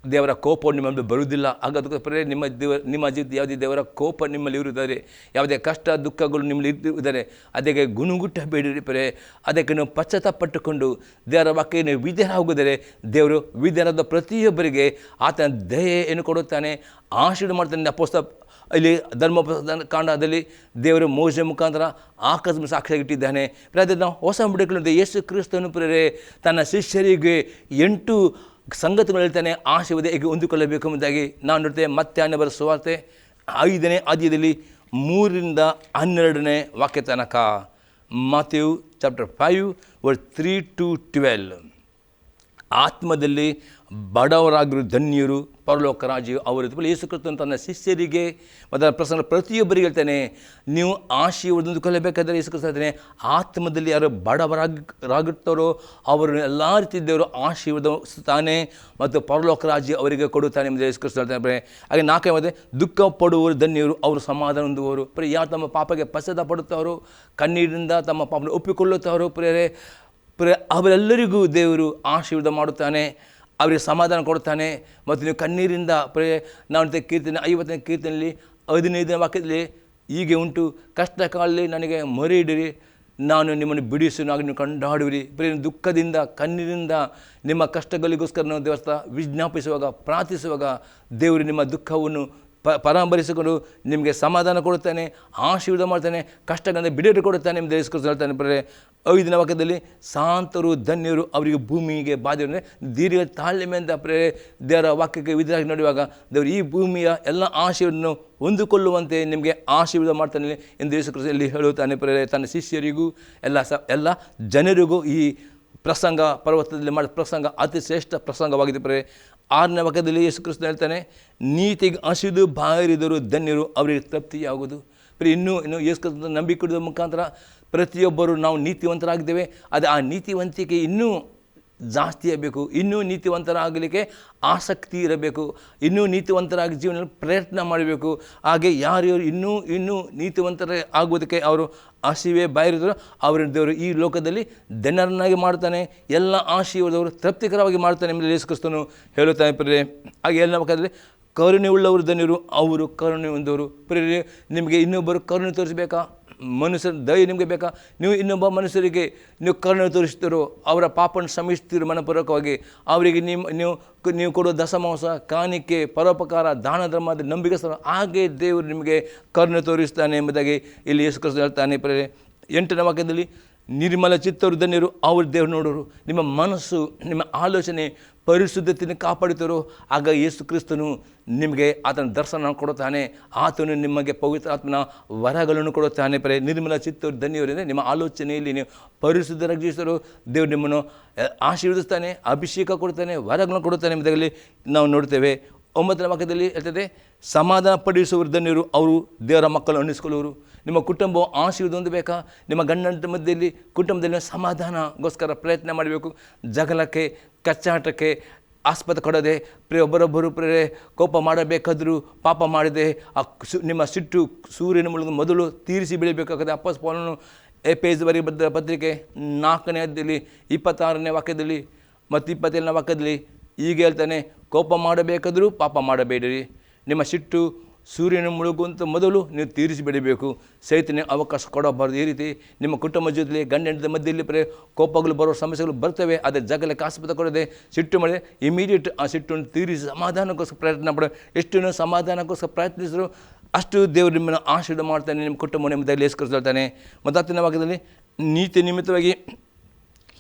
ದೇವರ ಕೋಪ ನಿಮ್ಮ ಮೇಲೆ ಬರುವುದಿಲ್ಲ. ಹಾಗಾದರೆ ನಿಮ್ಮ ಜೀವಿತ ಯಾವುದೇ ದೇವರ ಕೋಪ ನಿಮ್ಮಲ್ಲಿ ಇರುತ್ತಾರೆ, ಯಾವುದೇ ಕಷ್ಟ ದುಃಖಗಳು ನಿಮ್ಮಲ್ಲಿ ಇರುತ್ತಾರೆ, ಅದಕ್ಕೆ ಗುಣಗುಟ್ಟಬೇಡಿರಿ ಪರೇ. ಅದಕ್ಕೆ ನೀವು ಪಶ್ಚಾತ್ತಾಪಟ್ಟುಕೊಂಡು ದೇವರ ವಾಕ್ಯ ನೀವು ವಿಧೇಯರಾಗುವುದರೆ ದೇವರು ವಿಧೇಯರಾದ ಪ್ರತಿಯೊಬ್ಬರಿಗೆ ಆತನ ದಯೆಯನ್ನು ಕೊಡುತ್ತಾನೆ, ಆಶೀರ್ವಾದ ಮಾಡ್ತಾನೆ. ಅಪೊಸ್ತಲ ಇಲ್ಲಿ ಧರ್ಮಕಾಂಡದಲ್ಲಿ ದೇವರು ಮೋಶೆ ಮುಖಾಂತರ ಆಕಾಶ ಸಾಕ್ಷಿಯಾಗಿಟ್ಟಿದ್ದಾನೆ. ಅದೇ ನಾವು ಹೊಸ ಬಿಡುಗಡೆ ಯೇಸು ಕ್ರಿಸ್ತನು ಪ್ರೇರೆ ತನ್ನ ಶಿಷ್ಯರಿಗೆ 8 ಸಂಗತಿಗಳು ಹೇಳ್ತಾನೆ, ಆಶೀರ್ವಾದ ಹೇಗೆ ಹೊಂದಿಕೊಳ್ಳಬೇಕು ಎಂಬುದಾಗಿ ನಾವು ನೋಡ್ತೇವೆ. ಮತ್ತಾಯನ ಬರೆದ ಸುವಾರ್ತೆ 5ನೇ ಅಧ್ಯಾಯದಲ್ಲಿ 3-12 ವಾಕ್ಯ ತನಕ. Matthew chapter 5 verse 3-12. ಆತ್ಮದಲ್ಲಿ ಬಡವರಾಗಿರು ಧನ್ಯರು, ಪರಲೋಕ ರಾಜ್ಯ ಅವರು. ಯೇಸು ಕ್ರಿಸ್ತನು ತನ್ನ ಶಿಷ್ಯರಿಗೆ ಮತ್ತು ಪ್ರಸಂಗ ಪ್ರತಿಯೊಬ್ಬರಿಗೆ ಹೇಳ್ತಾನೆ, ನೀವು ಆಶೀರ್ವಾದ ಹೊಂದಿಕೊಳ್ಳಬೇಕಾದರೆ ಯೇಸು ಕ್ರಿಸ್ತ ಹೇಳ್ತಾನೆ, ಆತ್ಮದಲ್ಲಿ ಯಾರು ಬಡವರಾಗಿರ್ತಾರೋ ಅವರು ಎಲ್ಲ ರೀತಿ ದೇವರು ಆಶೀರ್ವಾದಿಸ್ತಾನೆ ಮತ್ತು ಪರಲೋಕ ರಾಜ್ಯ ಅವರಿಗೆ ಕೊಡುತ್ತಾನೆ ಎಂದು ಯೇಸು ಕ್ರಿಸ್ತ ಹೇಳ್ತಾನೆ. ಹಾಗೆ 4ನೇ ದುಃಖ ಪಡುವವರು ಧನ್ಯರು, ಅವರು ಸಮಾಧಾನ ಹೊಂದುವವರು. ಯಾರು ತಮ್ಮ ಪಾಪಕ್ಕೆ ಪಶ್ಚಾತ್ತಾಪ ಪಡುತ್ತಾರೋ, ಕಣ್ಣೀರಿನಿಂದ ತಮ್ಮ ಪಾಪವನ್ನು ಒಪ್ಪಿಕೊಳ್ಳುತ್ತಾರೋ ಅವರೆಲ್ಲರಿಗೂ ದೇವರು ಆಶೀರ್ವಾದ ಮಾಡುತ್ತಾನೆ, ಅವರಿಗೆ ಸಮಾಧಾನ ಕೊಡ್ತಾನೆ. ಮತ್ತು ನೀವು ಕಣ್ಣೀರಿಂದ ನಾವು ಕೀರ್ತನೆ 50ನೇ ಕೀರ್ತನೆಯಲ್ಲಿ 15ನೇ ವಾಕ್ಯದಲ್ಲಿ ಹೀಗೆ ಉಂಟು, ಕಷ್ಟ ಕಾಲದಲ್ಲಿ ನನಗೆ ಮೊರೆ ಇಡಿರಿ, ನಾನು ನಿಮ್ಮನ್ನು ಬಿಡಿಸುವಾಗ ನೀವು ಕೊಂಡಾಡುವಿರಿ. ದುಃಖದಿಂದ ಕಣ್ಣೀರಿಂದ ನಿಮ್ಮ ಕಷ್ಟಗಳಿಗೋಸ್ಕರ ನಾವು ದೇವಸ್ಥಾನ ವಿಜ್ಞಾಪಿಸುವಾಗ, ಪ್ರಾರ್ಥಿಸುವಾಗ ದೇವರು ನಿಮ್ಮ ದುಃಖವನ್ನು ಪರಾಂಬರಿಸಿಕೊಂಡು ನಿಮಗೆ ಸಮಾಧಾನ ಕೊಡುತ್ತಾನೆ, ಆಶೀರ್ವಾದ ಮಾಡ್ತಾನೆ, ಕಷ್ಟಗಳಿಂದ ಬಿಡುಗಡೆ ಕೊಡುತ್ತಾನೆ ಎಂದು ಯೇಸು ಹೇಳ್ತಾನೆ. 5ನೇ ವಾಕ್ಯದಲ್ಲಿ ಶಾಂತರು ಧನ್ಯರು, ಅವರಿಗೆ ಭೂಮಿಗೆ ಬಾಧೆ ಅಂದರೆ ದೀರ್ಘ ತಾಳ್ಮೆಯಿಂದ ದೇವರ ವಾಕ್ಯಕ್ಕೆ ವಿಧೇಯರಾಗಿ ನಡೆಯುವಾಗ ದೇವರು ಈ ಭೂಮಿಯ ಎಲ್ಲ ಆಶೀರ್ವಾದವನ್ನು ಹೊಂದಿಕೊಳ್ಳುವಂತೆ ನಿಮಗೆ ಆಶೀರ್ವಾದ ಮಾಡ್ತಾನೆ ಎಂದು ಯೇಸು ಕ್ರಿಸ್ತನಲ್ಲಿ ಹೇಳುತ್ತಾನೆ. ತನ್ನ ಶಿಷ್ಯರಿಗೂ ಎಲ್ಲ ಜನರಿಗೂ ಈ ಪ್ರಸಂಗ ಪರ್ವತದಲ್ಲಿ ಮಾಡಿದ ಪ್ರಸಂಗ ಅತಿ ಶ್ರೇಷ್ಠ ಪ್ರಸಂಗವಾಗಿದೆ. 6ನೇ ವಾಕ್ಯದಲ್ಲಿ ಯೇಸು ಕ್ರಿಸ್ತ ಹೇಳ್ತಾನೆ, ನೀತಿಗೆ ಹಸಿದು ಬಾರಿದರು ಧನ್ಯರು, ಅವರಿಗೆ ತೃಪ್ತಿಯಾಗುವುದು. ಇನ್ನೂ ಯೇಸು ಕ್ರಿಸ್ತನ ನಂಬಿಕೆ ಮುಖಾಂತರ ಪ್ರತಿಯೊಬ್ಬರು ನಾವು ನೀತಿವಂತರಾಗಿದ್ದೇವೆ. ಅದು ಆ ನೀತಿವಂತಿಕೆ ಇನ್ನೂ ಜಾಸ್ತಿ ಆಗಬೇಕು, ಇನ್ನೂ ನೀತಿವಂತರಾಗಲಿಕ್ಕೆ ಆಸಕ್ತಿ ಇರಬೇಕು, ಇನ್ನೂ ನೀತಿವಂತರಾಗಿ ಜೀವನದಲ್ಲಿ ಪ್ರಯತ್ನ ಮಾಡಬೇಕು. ಹಾಗೆ ಯಾರು ಇನ್ನೂ ನೀತಿವಂತರ ಆಗುವುದಕ್ಕೆ ಅವರು ಹಸಿವೆ ಬಾಯಿರಿದ್ರು ಅವರ ದೇವರು ಈ ಲೋಕದಲ್ಲಿ ಧನ್ಯರನ್ನಾಗಿ ಮಾಡ್ತಾನೆ, ಎಲ್ಲ ಆಶೀರ್ವಾದವರು ತೃಪ್ತಿಕರವಾಗಿ ಮಾಡ್ತಾನೆ ಎಂಬುದು ಯೇಸು ಕ್ರಿಸ್ತನು ಹೇಳುತ್ತಾನೆ ಪ್ರಿಯರೇ. ಹಾಗೆ ಎಲ್ಲ ಪಕ್ಕದಲ್ಲಿ ಕರುಣೆ ಉಳ್ಳವರು ಧನ್ಯರು, ಅವರು ಕರುಣೆ ಹೊಂದವರು. ಪ್ರಿಯರೇ, ನಿಮಗೆ ಇನ್ನೊಬ್ಬರು ಕರುಣೆ ತೋರಿಸಬೇಕಾ? ಮನುಷ್ಯರ ದಯೆ ನಿಮಗೆ ಬೇಕಾ? ನೀವು ಇನ್ನೊಬ್ಬ ಮನುಷ್ಯರಿಗೆ ನೀವು ಕರುಣೆ ತೋರಿಸ್ತೀರೋ, ಅವರ ಪಾಪವನ್ನು ಶ್ರಮಿಸ್ತೀರೋ ಮನಪೂರ್ವಕವಾಗಿ, ಅವರಿಗೆ ನೀವು ಕೊಡೋ ದಶಮಾಂಸ, ಕಾಣಿಕೆ, ಪರೋಪಕಾರ, ದಾನ ಧರ್ಮದ ನಂಬಿಕಸ್ಥರು, ಹಾಗೆ ದೇವರು ನಿಮಗೆ ಕರುಣೆ ತೋರಿಸ್ತಾನೆ ಎಂಬುದಾಗಿ ಇಲ್ಲಿ ಯೇಸು ಕ್ರಿಸ್ತ ಹೇಳ್ತಾನೆ. ಪ್ರಿಯರೇ, 8ನೇ ವಾಕ್ಯದಲ್ಲಿ ನಿರ್ಮಲ ಚಿತ್ತರು ಧನ್ಯರು, ಅವರು ದೇವರು ನೋಡೋರು. ನಿಮ್ಮ ಮನಸ್ಸು, ನಿಮ್ಮ ಆಲೋಚನೆ ಪರಿಶುದ್ಧತೆಯನ್ನು ಕಾಪಾಡುತ್ತಾರೋ, ಆಗ ಯೇಸು ಕ್ರಿಸ್ತನು ನಿಮಗೆ ಆತನ ದರ್ಶನ ಕೊಡುತ್ತಾನೆ, ಆತನು ನಿಮಗೆ ಪವಿತ್ರ ಆತ್ಮನ ವರಗಳನ್ನು ಕೊಡುತ್ತಾನೆ. ನಿರ್ಮಲ ಚಿತ್ತರು ಧನ್ಯರು, ನಿಮ್ಮ ಆಲೋಚನೆಯಲ್ಲಿ ನೀವು ಪರಿಶುದ್ಧರಾಗಿ ಜೀವಿಸಲು ದೇವರು ನಿಮ್ಮನ್ನು ಆಶೀರ್ವದಿಸ್ತಾನೆ, ಅಭಿಷೇಕ ಕೊಡ್ತಾನೆ, ವರಗಳನ್ನು ಕೊಡುತ್ತಾನೆ ಎಂಬುದಾಗಲಿ ನಾವು ನೋಡ್ತೇವೆ. 9ನೇ ವಾಕ್ಯದಲ್ಲಿ ಹೇಳ್ತದೆ, ಸಮಾಧಾನ ಪಡಿಸುವರು ಧನ್ಯರು, ಅವರು ದೇವರ ಮಕ್ಕಳು ಅನ್ನಿಸ್ಕೊಳ್ಳುವರು. ನಿಮ್ಮ ಕುಟುಂಬವು ಆಶೀರ್ವಾದ ಹೊಂದಬೇಕಾ? ನಿಮ್ಮ ಗಂಡನ ಮಧ್ಯದಲ್ಲಿ ಕುಟುಂಬದಲ್ಲಿ ಸಮಾಧಾನಗೋಸ್ಕರ ಪ್ರಯತ್ನ ಮಾಡಬೇಕು. ಜಗಳಕ್ಕೆ, ಕಚ್ಚಾಟಕ್ಕೆ ಆಸ್ಪದ ಕೊಡದೆ, ಒಬ್ಬರೊಬ್ಬರು ಕೋಪ ಮಾಡಬೇಕಾದರೂ ಪಾಪ ಮಾಡದೆ ನಿಮ್ಮ ಸಿಟ್ಟು ಸೂರ್ಯನ ಮೂಲಕ ಮೊದಲು ತೀರಿಸಿ ಬೆಳಿಬೇಕಾಗುತ್ತೆ. ಅಪೊಸ್ತಲ ಪೌಲನು ಎಫೆಸದವರಿಗೆ ಬರೆದ ಪತ್ರಿಕೆ 4ನೇ ಅಧ್ಯಾಯದಲ್ಲಿ 26ನೇ ವಾಕ್ಯದಲ್ಲಿ ಮತ್ತು 27ನೇ ವಾಕ್ಯದಲ್ಲಿ ಹೀಗೆ ಹೇಳ್ತಾನೆ, ಕೋಪ ಮಾಡಬೇಕಾದರೂ ಪಾಪ ಮಾಡಬೇಡಿರಿ, ನಿಮ್ಮ ಸಿಟ್ಟು ಸೂರ್ಯನ ಮುಳುಗುವಂಥ ಮೊದಲು ನೀವು ತೀರಿಸಿ ಬೆಳಿಬೇಕು, ಸೈತನ್ಯ ಅವಕಾಶ ಕೊಡಬಾರ್ದು. ಈ ರೀತಿ ನಿಮ್ಮ ಕುಟುಂಬ ಜೊತೆಲಿ ಗಂಡ ಹೆಂಡತಿ ಮಧ್ಯದಲ್ಲಿ ಕೋಪಗಳು ಬರೋ ಸಮಸ್ಯೆಗಳು ಬರ್ತವೆ. ಅದೇ ಜಗಳಕ್ಕೆ ಆಸ್ಪದ ಕೊಡದೆ ಸಿಟ್ಟು ಮಾಡಿದೆ ಇಮಿಡಿಯೇಟ್ ಆ ಸಿಟ್ಟನ್ನು ತೀರಿಸಿ ಸಮಾಧಾನಕ್ಕೋಸ್ಕರ ಪ್ರಯತ್ನ ಪಡೋ. ಎಷ್ಟು ನೀವು ಸಮಾಧಾನಕ್ಕೋಸ್ಕರ ಪ್ರಯತ್ನಿಸಿದ್ರು ಅಷ್ಟು ದೇವರು ನಿಮ್ಮನ್ನು ಆಶೀರ್ವಾದ ಮಾಡ್ತಾನೆ, ನಿಮ್ಮ ಕುಟುಂಬ ಎಂಬುದಾಗಿ ಯೇಸು ಕ್ರಿಸ್ತ ಹೇಳ್ತಾನೆ. ಮತ್ತು 10ನೇ ವಾಕ್ಯದಲ್ಲಿ ನೀತಿ ನಿಮಿತ್ತವಾಗಿ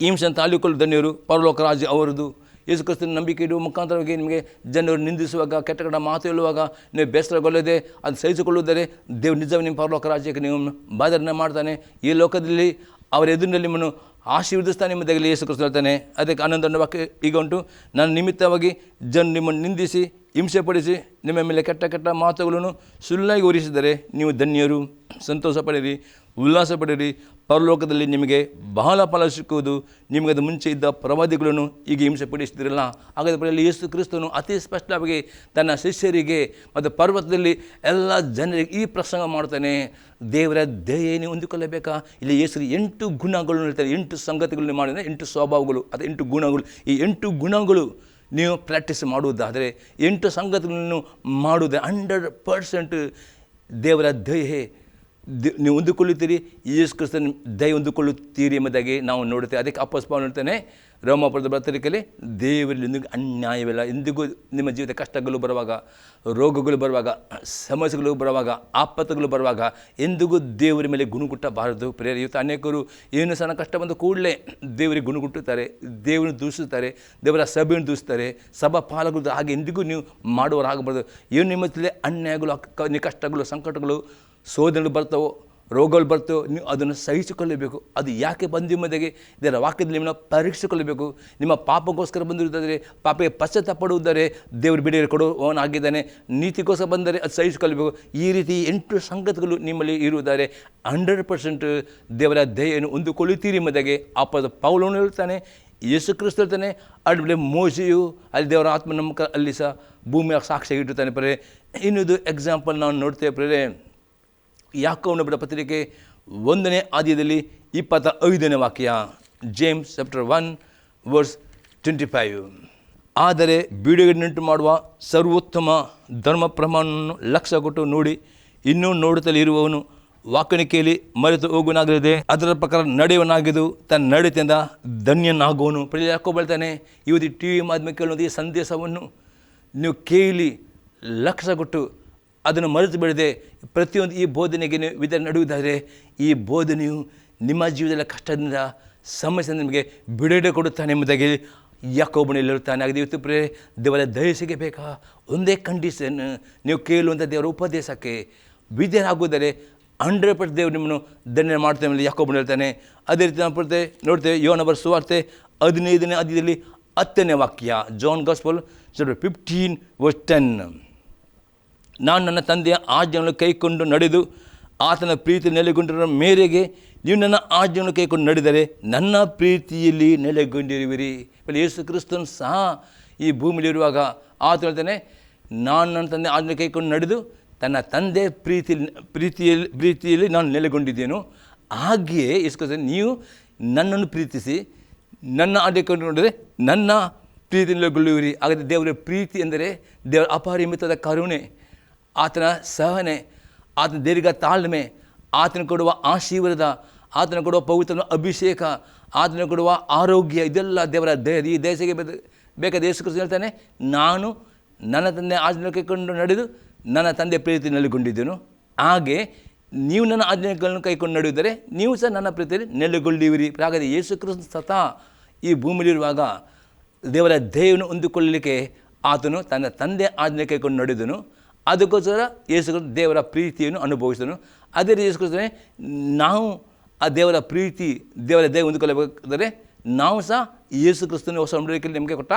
ಹಿಂಸೆಯನ್ನು ತಾಳಿಕೊಳ್ಳಲು ಧನ್ಯರು, ಪರಲೋಕ ರಾಜ್ಯ ಅವರದು. ಯೇಸು ಕ್ರಿಸ್ತನ ನಂಬಿಕೆ ಇಡುವ ಮುಖಾಂತರವಾಗಿ ನಿಮಗೆ ಜನರು ನಿಂದಿಸುವಾಗ, ಕೆಟ್ಟ ಕಡೆ ಮಾತು ಹೇಳುವಾಗ ನೀವು ಬೇಸರಗೊಳ್ಳದೆ ಅದು ಸಹಿಸಿಕೊಳ್ಳುವುದರೆ ದೇವರು ನಿಜವಾಗಿ ನಿಮ್ಮ ಪರಲೋಕ ರಾಜ್ಯಕ್ಕೆ ನೀವು ಬಾಧನೆ ಮಾಡ್ತಾನೆ. ಈ ಲೋಕದಲ್ಲಿ ಅವರ ಎದುರಿನಲ್ಲಿ ನಿಮ್ಮನ್ನು ಆಶೀರ್ವದಿಸ್ತಾನೆ ಎಂಬುದಾಗಲಿ ಯೇಸು ಕ್ರಿಸ್ತ ಹೇಳ್ತಾನೆ. ಅದಕ್ಕೆ 11ನೇ ವಾಕ್ಯ ಈಗ ಉಂಟು, ನನ್ನ ನಿಮಿತ್ತವಾಗಿ ಜನರು ನಿಮ್ಮನ್ನು ನಿಂದಿಸಿ ಹಿಂಸೆಪಡಿಸಿ ನಿಮ್ಮ ಮೇಲೆ ಕೆಟ್ಟ ಕೆಟ್ಟ ಮಾತುಗಳನ್ನು ಸುಳ್ಳಾಗಿ ಹೊರಿಸಿದರೆ ನೀವು ಧನ್ಯರು, ಸಂತೋಷ ಪಡಿರಿ, ಉಲ್ಲಾಸ ಪಡಿರಿ, ಪರಲೋಕದಲ್ಲಿ ನಿಮಗೆ ಬಹಳ ಫಲ ಸಿಕ್ಕುವುದು. ನಿಮಗದು ಮುಂಚೆ ಇದ್ದ ಪ್ರವಾದಿಗಳನ್ನು ಈಗ ಹಿಂಸೆ ಪಡಿಸ್ತಿರಲ್ಲ. ಹಾಗಾದರೆ ಯೇಸು ಕ್ರಿಸ್ತನು ಅತಿ ಸ್ಪಷ್ಟವಾಗಿ ತನ್ನ ಶಿಷ್ಯರಿಗೆ ಮತ್ತು ಪರ್ವತದಲ್ಲಿ ಎಲ್ಲ ಜನರಿಗೆ ಈ ಪ್ರಸಂಗ ಮಾಡ್ತಾನೆ, ದೇವರ ದಯೆಯನ್ನು ಹೊಂದಿಕೊಳ್ಳಬೇಕಾ? ಇಲ್ಲಿ ಯೇಸು 8 ಗುಣಗಳನ್ನು ಹೇಳ್ತಾರೆ, 8 ಸಂಗತಿಗಳನ್ನು ಮಾಡಿದರೆ 8 ಸ್ವಭಾವಗಳು ಅಥವಾ 8 ಗುಣಗಳು. ಈ 8 ಗುಣಗಳು ನೀವು ಪ್ರಾಕ್ಟೀಸ್ ಮಾಡುವುದಾದರೆ, 8 ಸಂಗತಿಗಳನ್ನು ಮಾಡುವುದಾದರೆ 100% ದೇವರ ದಯೆ ನೀವು ಹೊಂದಿಕೊಳ್ಳುತ್ತೀರಿ, ಯೇಸು ಕ್ರಿಸ್ತನ ದಯೆ ಹೊಂದಿಕೊಳ್ಳುತ್ತೀರಿ ಎಂಬುದಾಗಿ ನಾವು ನೋಡುತ್ತೇವೆ. ಅದಕ್ಕೆ ಅಪೊಸ್ತಲ ಪೌಲನು ಹೇಳ್ತಾನೆ ರೋಮಾಪುರದ ಪತ್ರಿಕೆಯಲ್ಲಿ, ದೇವರಲ್ಲಿ ಎಂದಿಗೂ ಅನ್ಯಾಯವಿಲ್ಲ. ಎಂದಿಗೂ ನಿಮ್ಮ ಜೀವಿತ ಕಷ್ಟಗಳು ಬರುವಾಗ, ರೋಗಗಳು ಬರುವಾಗ, ಸಮಸ್ಯೆಗಳು ಬರುವಾಗ, ಆಪತ್ತುಗಳು ಬರುವಾಗ ಎಂದಿಗೂ ದೇವರ ಮೇಲೆ ಗುಣಗುಟ್ಟಬಾರದು. ಪ್ರೇರಿತ ಅನೇಕರು ಏನು ಸಣ್ಣ ಕಷ್ಟ ಬಂದ ಕೂಡಲೇ ದೇವರಿಗೆ ಗುಣಗುಟ್ಟುತ್ತಾರೆ, ದೇವರನ್ನು ದೂಷಿಸುತ್ತಾರೆ, ದೇವರ ಸಭೆಯನ್ನು ದೂಷಿಸ್ತಾರೆ, ಸಭಾ ಪಾಲಕರು. ಹಾಗೆ ಎಂದಿಗೂ ನೀವು ಮಾಡುವವರಾಗಬಾರ್ದು. ಏನು ನಿಮ್ಮ ಅನ್ಯಾಯಗಳು, ಕಷ್ಟಗಳು, ಸಂಕಟಗಳು, ಶೋಧನೆಗಳು ಬರ್ತವೋ, ರೋಗಗಳು ಬರ್ತವೋ, ನೀವು ಅದನ್ನು ಸಹಿಸಿಕೊಳ್ಳಬೇಕು. ಅದು ಯಾಕೆ ಬಂದು ಎಂಬುದಾಗಿ ಇದರ ವಾಕ್ಯದಲ್ಲಿ ನಿಮ್ಮನ್ನು ಪರೀಕ್ಷಿಸಿಕೊಳ್ಳಬೇಕು. ನಿಮ್ಮ ಪಾಪಕ್ಕೋಸ್ಕರ ಬಂದಿರುತ್ತದೆ, ಪಾಪಕ್ಕೆ ಪಶ್ಚಾತ್ತಾಪಡುವುದರೆ ದೇವರು ಬಿಡುಗಡೆ ಕೊಡುವವನಾಗಿದ್ದಾನೆ. ನೀತಿಗೋಸ್ಕರ ಬಂದರೆ ಅದು ಸಹಿಸಿಕೊಳ್ಳಬೇಕು. ಈ ರೀತಿ 8 ಸಂಗತಿಗಳು ನಿಮ್ಮಲ್ಲಿ ಇರುವುದಾದರೆ 100% ದೇವರ ದಯೆಯನ್ನು ಹೊಂದಿಕೊಳ್ಳುತ್ತೀರಿ ಎಂಬುದಾಗಿ ಅಪೊಸ್ತಲ ಪೌಲನು ಹೇಳ್ತಾನೆ, ಯೇಸು ಕ್ರಿಸ್ತ ಹೇಳ್ತಾನೆ. ಅಲ್ಲಿ ಮೋಶೆಯು ಅಲ್ಲಿ ದೇವರ ಆತ್ಮ ನಮ್ಮ ಅಲ್ಲಿ ಸಹ ಭೂಮಿಯ ಸಾಕ್ಷಿಯಾಗಿ ಇಟ್ಟಿರ್ತಾನೆ. ಪ್ರೇರೆ ಇನ್ನೊಂದು ಎಕ್ಸಾಂಪಲ್ ನಾವು ನೋಡ್ತೇವೆ ಪ್ರೇರೆ, ಯಾಕೋಬನ ಬರೆದ ಪತ್ರಿಕೆ 1ನೇ ಅಧ್ಯಾಯದಲ್ಲಿ 25ನೇ ವಾಕ್ಯ, ಜೇಮ್ಸ್ ಚಾಪ್ಟರ್ 1:25. ಆದರೆ ಬಿಡುಗಡೆಯುಂಟು ಮಾಡುವ ಸರ್ವೋತ್ತಮ ಧರ್ಮ ಪ್ರಮಾಣವನ್ನು ಲಕ್ಷ್ಯ ಕೊಟ್ಟು ನೋಡಿ, ಇನ್ನೂ ನೋಡುತ್ತಲೇ ಇರುವವನು ವಾಕಣಿಕೆಯಲ್ಲಿ ಮರೆತು ಹೋಗುವನಾಗಲಿದೆ, ಅದರ ಪ್ರಕಾರ ನಡೆಯುವನಾಗಿದ್ದು ತನ್ನ ನಡತೆಯಿಂದ ಧನ್ಯನಾಗುವನು. ಯಾಕೋಬ ಹೇಳ್ತಾನೆ, ಇವತ್ತು TV ಮಾಧ್ಯಮ ಕೇಳೋದು ಈ ಸಂದೇಶವನ್ನು ನೀವು ಕೇಳಿ ಲಕ್ಷ್ಯ ಕೊಟ್ಟು ಅದನ್ನು ಮರೆತು ಬಿಡದೆ ಪ್ರತಿಯೊಂದು ಈ ಬೋಧನೆಗೆ ನೀವು ನಡೆಯುವುದಾದರೆ ಈ ಬೋಧನೆಯು ನಿಮ್ಮ ಜೀವನದ ಕಷ್ಟದಿಂದ, ಸಮಸ್ಯೆಯಿಂದ ನಿಮಗೆ ಬಿಡುಗಡೆ ಕೊಡುತ್ತಾನೆ ಎಂಬುದಾಗಿ ಯಾಕೋಬನಲ್ಲಿ ಹೇಳುತ್ತಾನೆ. ಹಾಗೆ ಇವತ್ತು ದೇವರ ದಯೆ ಸಿಗಬೇಕಾ? ಒಂದೇ ಕಂಡೀಷನ್, ನೀವು ಕೇಳುವಂಥ ದೇವರ ಉಪದೇಶಕ್ಕೆ ವಿಧೇಯರಾಗುವುದರೆ 100% ದೇವರು ನಿಮ್ಮನ್ನು ಧನ್ಯ ಮಾಡ್ತಾನೆ ಎಂದು ಯಾಕೋಬನು ಹೇಳ್ತಾನೆ. ಅದೇ ರೀತಿ ನಾವು ನೋಡ್ತೇವೆ ಯೋಹನ ಬರೆದ ಸುವಾರ್ತೆ 15ನೇ ಅಧ್ಯಾಯದಲ್ಲಿ 10ನೇ ವಾಕ್ಯ, ಜಾನ್ ಗಾಸ್ಪಲ್ ಚಾಪ್ಟರ್ 15:10. ನಾನು ನನ್ನ ತಂದೆಯ ಆಜ್ಞೆಗಳನ್ನು ಕೈಕೊಂಡು ನಡೆದು ಆತನ ಪ್ರೀತಿ ನೆಲೆಗೊಂಡಿರುವ ಮೇರೆಗೆ ನೀವು ನನ್ನ ಆಜ್ಞೆಯನ್ನು ಕೈಕೊಂಡು ನಡೆದರೆ ನನ್ನ ಪ್ರೀತಿಯಲ್ಲಿ ನೆಲೆಗೊಂಡಿರುವಿರಿ. ಯೇಸು ಕ್ರಿಸ್ತನು ಸಹ ಈ ಭೂಮಿಲಿರುವಾಗ ಆತ ಹೇಳ್ತಾನೆ, ನಾನು ನನ್ನ ತಂದೆ ಆಜ್ಞೆ ಕೈಕೊಂಡು ನಡೆದು ತನ್ನ ತಂದೆ ಪ್ರೀತಿಯಲ್ಲಿ ನಾನು ನೆಲೆಗೊಂಡಿದ್ದೇನು. ಹಾಗೆಯೇ ಯೇಸು ಕ್ರಿಸ್ತನು ನೀವು ನನ್ನನ್ನು ಪ್ರೀತಿಸಿ ನನ್ನ ಆಜ್ಞೆ ಕೈಕೊಂಡು ನಡೆದರೆ ನನ್ನ ಪ್ರೀತಿ ನೆಲೆಗೊಳ್ಳುವಿರಿ. ಹಾಗಾದರೆ ದೇವರ ಪ್ರೀತಿ ಎಂದರೆ ದೇವರ ಅಪರಿಮಿತವಾದ ಕರುಣೆ, ಆತನ ಸಹನೆ, ಆತನ ದೀರ್ಘ ತಾಳ್ಮೆ, ಆತನ ಕೊಡುವ ಆಶೀರ್ವಾದ, ಆತನ ಕೊಡುವ ಪವಿತ್ರ ಅಭಿಷೇಕ, ಆತನ ಕೊಡುವ ಆರೋಗ್ಯ, ಇದೆಲ್ಲ ದೇವರ ದಯ. ಈ ದೇಶಕ್ಕೆ ಬೇಕಾದ ಯೇಸು ಕ್ರಿಸ್ತನು ಹೇಳ್ತಾನೆ, ನಾನು ನನ್ನ ತಂದೆ ಆಜ್ಞೆ ಕೈಕೊಂಡು ನಡೆದು ನನ್ನ ತಂದೆ ಪ್ರೀತಿ ನೆಲೆಗೊಂಡಿದ್ದೇನು. ಹಾಗೆ ನೀವು ನನ್ನ ಆಜ್ಞೆಗಳನ್ನು ಕೈಕೊಂಡು ನಡೆಯುತ್ತಾರೆ ನೀವು ಸಹ ನನ್ನ ಪ್ರೀತಿಯಲ್ಲಿ ನೆಲೆಗೊಳ್ಳುವಿರಿ. ಹಾಗಾದರೆ ಯೇಸು ಕ್ರಿಸ್ತನು ಸ್ವತಃ ಈ ಭೂಮಿಲಿರುವಾಗ ದೇವರ ದಯವನ್ನು ಹೊಂದಿಕೊಳ್ಳಲಿಕ್ಕೆ ಆತನು ತನ್ನ ತಂದೆ ಆಜ್ಞೆ ಕೈಕೊಂಡು ನಡೆದನು. ಅದಕ್ಕೋಸ್ಕರ ಯೇಸು ಕ್ರಿಸ್ತನು ದೇವರ ಪ್ರೀತಿಯನ್ನು ಅನುಭವಿಸಿದನು. ಅದೇ ರೀತಿ ಯೇಸು ಕ್ರಿಸ್ತನೇ ನಾವು ಆ ದೇವರ ಪ್ರೀತಿ, ದೇವರ ದಯ ಹೊಂದಿಕೊಳ್ಳಬೇಕಾದರೆ ನಾವು ಸಹ ಯೇಸು ಕ್ರಿಸ್ತನ ಹೊಸ ಒಡಂಬಡಿಕೆಯಲ್ಲಿ ನಮಗೆ ಕೊಟ್ಟ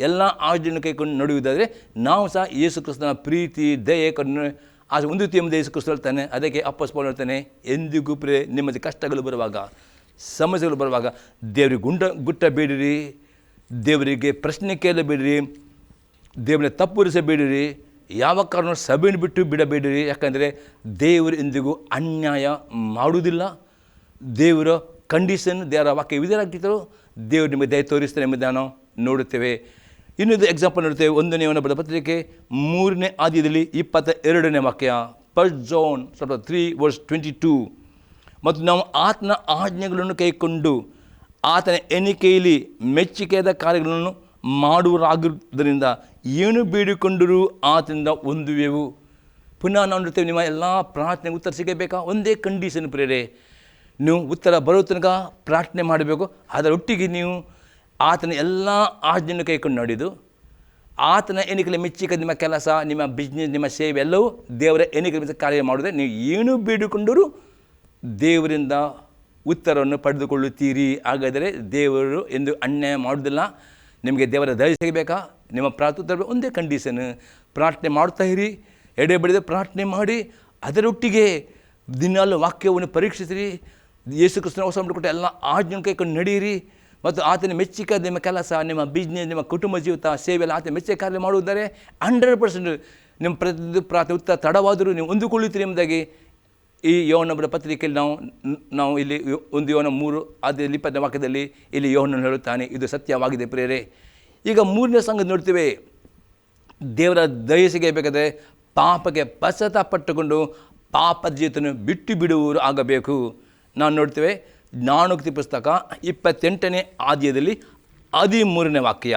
ಎಲ್ಲ ಆಜ್ಞೆಯನ್ನು ಕೈಕೊಂಡು ನಡೆಯುವುದಾದರೆ ನಾವು ಸಹ ಯೇಸು ಕ್ರಿಸ್ತನ ಪ್ರೀತಿ, ದಯೆ ಆ ಹೊಂದುತ್ತೀವಿ ಎಂಬುದು ಯೇಸು ಕ್ರಿಸ್ತ ಹೇಳ್ತಾನೆ. ಅದಕ್ಕೆ ಅಪೊಸ್ತಲನು ಹೇಳ್ತಾನೆ, ಎಂದಿಗೂ ನಿಮ್ಮಲ್ಲಿ ಕಷ್ಟಗಳು ಬರುವಾಗ, ಸಮಸ್ಯೆಗಳು ಬರುವಾಗ ದೇವರಿಗೆ ಗುಟ್ಟಬೇಡಿರಿ, ದೇವರಿಗೆ ಪ್ರಶ್ನೆ ಕೇಳಬೇಡಿರಿ, ದೇವರನ್ನ ತಪ್ಪುರಿಸಬೇಡಿರಿ, ಯಾವ ಕಾರಣ ಸಭೆಯನ್ನು ಬಿಟ್ಟು ಬಿಡಬೇಡಿರಿ. ಯಾಕಂದರೆ ದೇವರು ಎಂದಿಗೂ ಅನ್ಯಾಯ ಮಾಡುವುದಿಲ್ಲ. ದೇವರ ಕಂಡೀಷನ್, ದೇವರ ವಾಕ್ಯ ವಿಧರಾಗಿದ್ದರು ದೇವರು ನಿಮಗೆ ದಯ ತೋರಿಸ್ತಾನೆ ಎಂಬುದನ್ನು ನಾವು ನೋಡುತ್ತೇವೆ. ಇನ್ನೊಂದು ಎಕ್ಸಾಂಪಲ್ ನೋಡುತ್ತೇವೆ. 1ನೇ ಯೋಹನ ಬರೆದ ಪತ್ರಿಕೆ 3ನೇ ಅಧ್ಯಾಯದಲ್ಲಿ 22ನೇ ವಾಕ್ಯ, 1 John 3:22. ಮತ್ತು ನಾವು ಆತನ ಆಜ್ಞೆಗಳನ್ನು ಕೈಕೊಂಡು ಆತನ ಎಣಿಕೆಯಲ್ಲಿ ಮೆಚ್ಚುಗೆಯಾದ ಕಾರ್ಯಗಳನ್ನು ಮಾಡುವರಾಗಿರುವುದರಿಂದ ಏನು ಬೇಡಿಕೊಂಡರೂ ಆತನಿಂದ ಹೊಂದುವೆವು. ಪುನಃ ನಾವು ನೋಡ್ತೇವೆ, ನಿಮ್ಮ ಎಲ್ಲ ಪ್ರಾರ್ಥನೆಗೆ ಉತ್ತರ ಸಿಗಬೇಕಾ? ಒಂದೇ ಕಂಡೀಷನ್ ಪ್ರೇರೆ, ನೀವು ಉತ್ತರ ಬರೋ ತನಕ ಪ್ರಾರ್ಥನೆ ಮಾಡಬೇಕು. ಅದರೊಟ್ಟಿಗೆ ನೀವು ಆತನ ಎಲ್ಲ ಆಜ್ಞೆಯನ್ನು ಕೈಕೊಂಡು ನಡೆದು ಆತನ ಎಣಿಕೆಯಲ್ಲಿ ಮೆಚ್ಚಿಕ ನಿಮ್ಮ ಕೆಲಸ, ನಿಮ್ಮ ಬಿಸ್ನೆಸ್, ನಿಮ್ಮ ಸೇವೆ ಎಲ್ಲವೂ ದೇವರ ಎಣಿಕೆಯಲ್ಲಿ ಕಾರ್ಯ ಮಾಡಿದ್ರೆ ನೀವು ಏನು ಬೇಡಿಕೊಂಡರೂ ದೇವರಿಂದ ಉತ್ತರವನ್ನು ಪಡೆದುಕೊಳ್ಳುತ್ತೀರಿ. ಹಾಗಾದರೆ ದೇವರು ಎಂದು ಅನ್ಯಾಯ ಮಾಡುವುದಿಲ್ಲ. ನಿಮಗೆ ದೇವರ ದಯ ಸಿಗಬೇಕಾ? ನಿಮ್ಮ ಪ್ರಾರ್ಥನೆ ಒಂದೇ ಕಂಡೀಷನ್, ಪ್ರಾರ್ಥನೆ ಮಾಡ್ತಾ ಇರಿ, ಎಡೆ ಬಡಿದ ಪ್ರಾರ್ಥನೆ ಮಾಡಿ, ಅದರೊಟ್ಟಿಗೆ ದಿನಾಲು ವಾಕ್ಯವನ್ನು ಪರೀಕ್ಷಿಸಿರಿ, ಯೇಸು ಕ್ರಿಸ್ತನ ಹೊಸ ಕೊಟ್ಟ ಎಲ್ಲ ಆಜ್ಞೆಯನ್ನು ಕೈಕೊಂಡು ನಡೆಯಿರಿ. ಮತ್ತು ಆತನ ಮೆಚ್ಚಿಕ ನಿಮ್ಮ ಕೆಲಸ, ನಿಮ್ಮ ಬಿಸ್ನೆಸ್, ನಿಮ್ಮ ಕುಟುಂಬ ಜೀವಿತ, ಸೇವೆ ಎಲ್ಲ ಆತನ ಮೆಚ್ಚಿಕ ಕಾರ್ಯ ಮಾಡುವುದಾರೆ 100% ನಿಮ್ಮ ಪ್ರತಿ ಪ್ರಾರ್ಥನೆ ಉತ್ತರ ತಡವಾದರೂ ನೀವು ಹೊಂದಿಕೊಳ್ಳುತ್ತೀರಿ ಎಂಬುದಾಗಿ ಈ ಯೋಹನ ಬರೆದ ಪತ್ರಿಕೆಯಲ್ಲಿ ನಾವು ಇಲ್ಲಿ 1 ಯೋಹನ 3:20 ವಾಕ್ಯದಲ್ಲಿ ಇಲ್ಲಿ ಯೋಹನನ್ನು ಹೇಳುತ್ತಾನೆ. ಇದು ಸತ್ಯವಾಗಿದೆ ಪ್ರಿಯರೇ. ಈಗ 3ನೇ ಸಂಗತಿ ನೋಡ್ತೀವಿ, ದೇವರ ದಯೆ ಸಿಗಬೇಕಾದರೆ ಪಾಪಕ್ಕೆ ಪಶ್ಚಾತ್ತಾಪಟ್ಟುಕೊಂಡು ಪಾಪದ ಜೀವಿತವನ್ನು ಬಿಟ್ಟು ಬಿಡುವವರು ಆಗಬೇಕು. ನಾವು ನೋಡ್ತೇವೆ ಜ್ಞಾನೋಕ್ತಿ ಪುಸ್ತಕ 28ನೇ ಅಧ್ಯಾಯದಲ್ಲಿ 13ನೇ ವಾಕ್ಯ,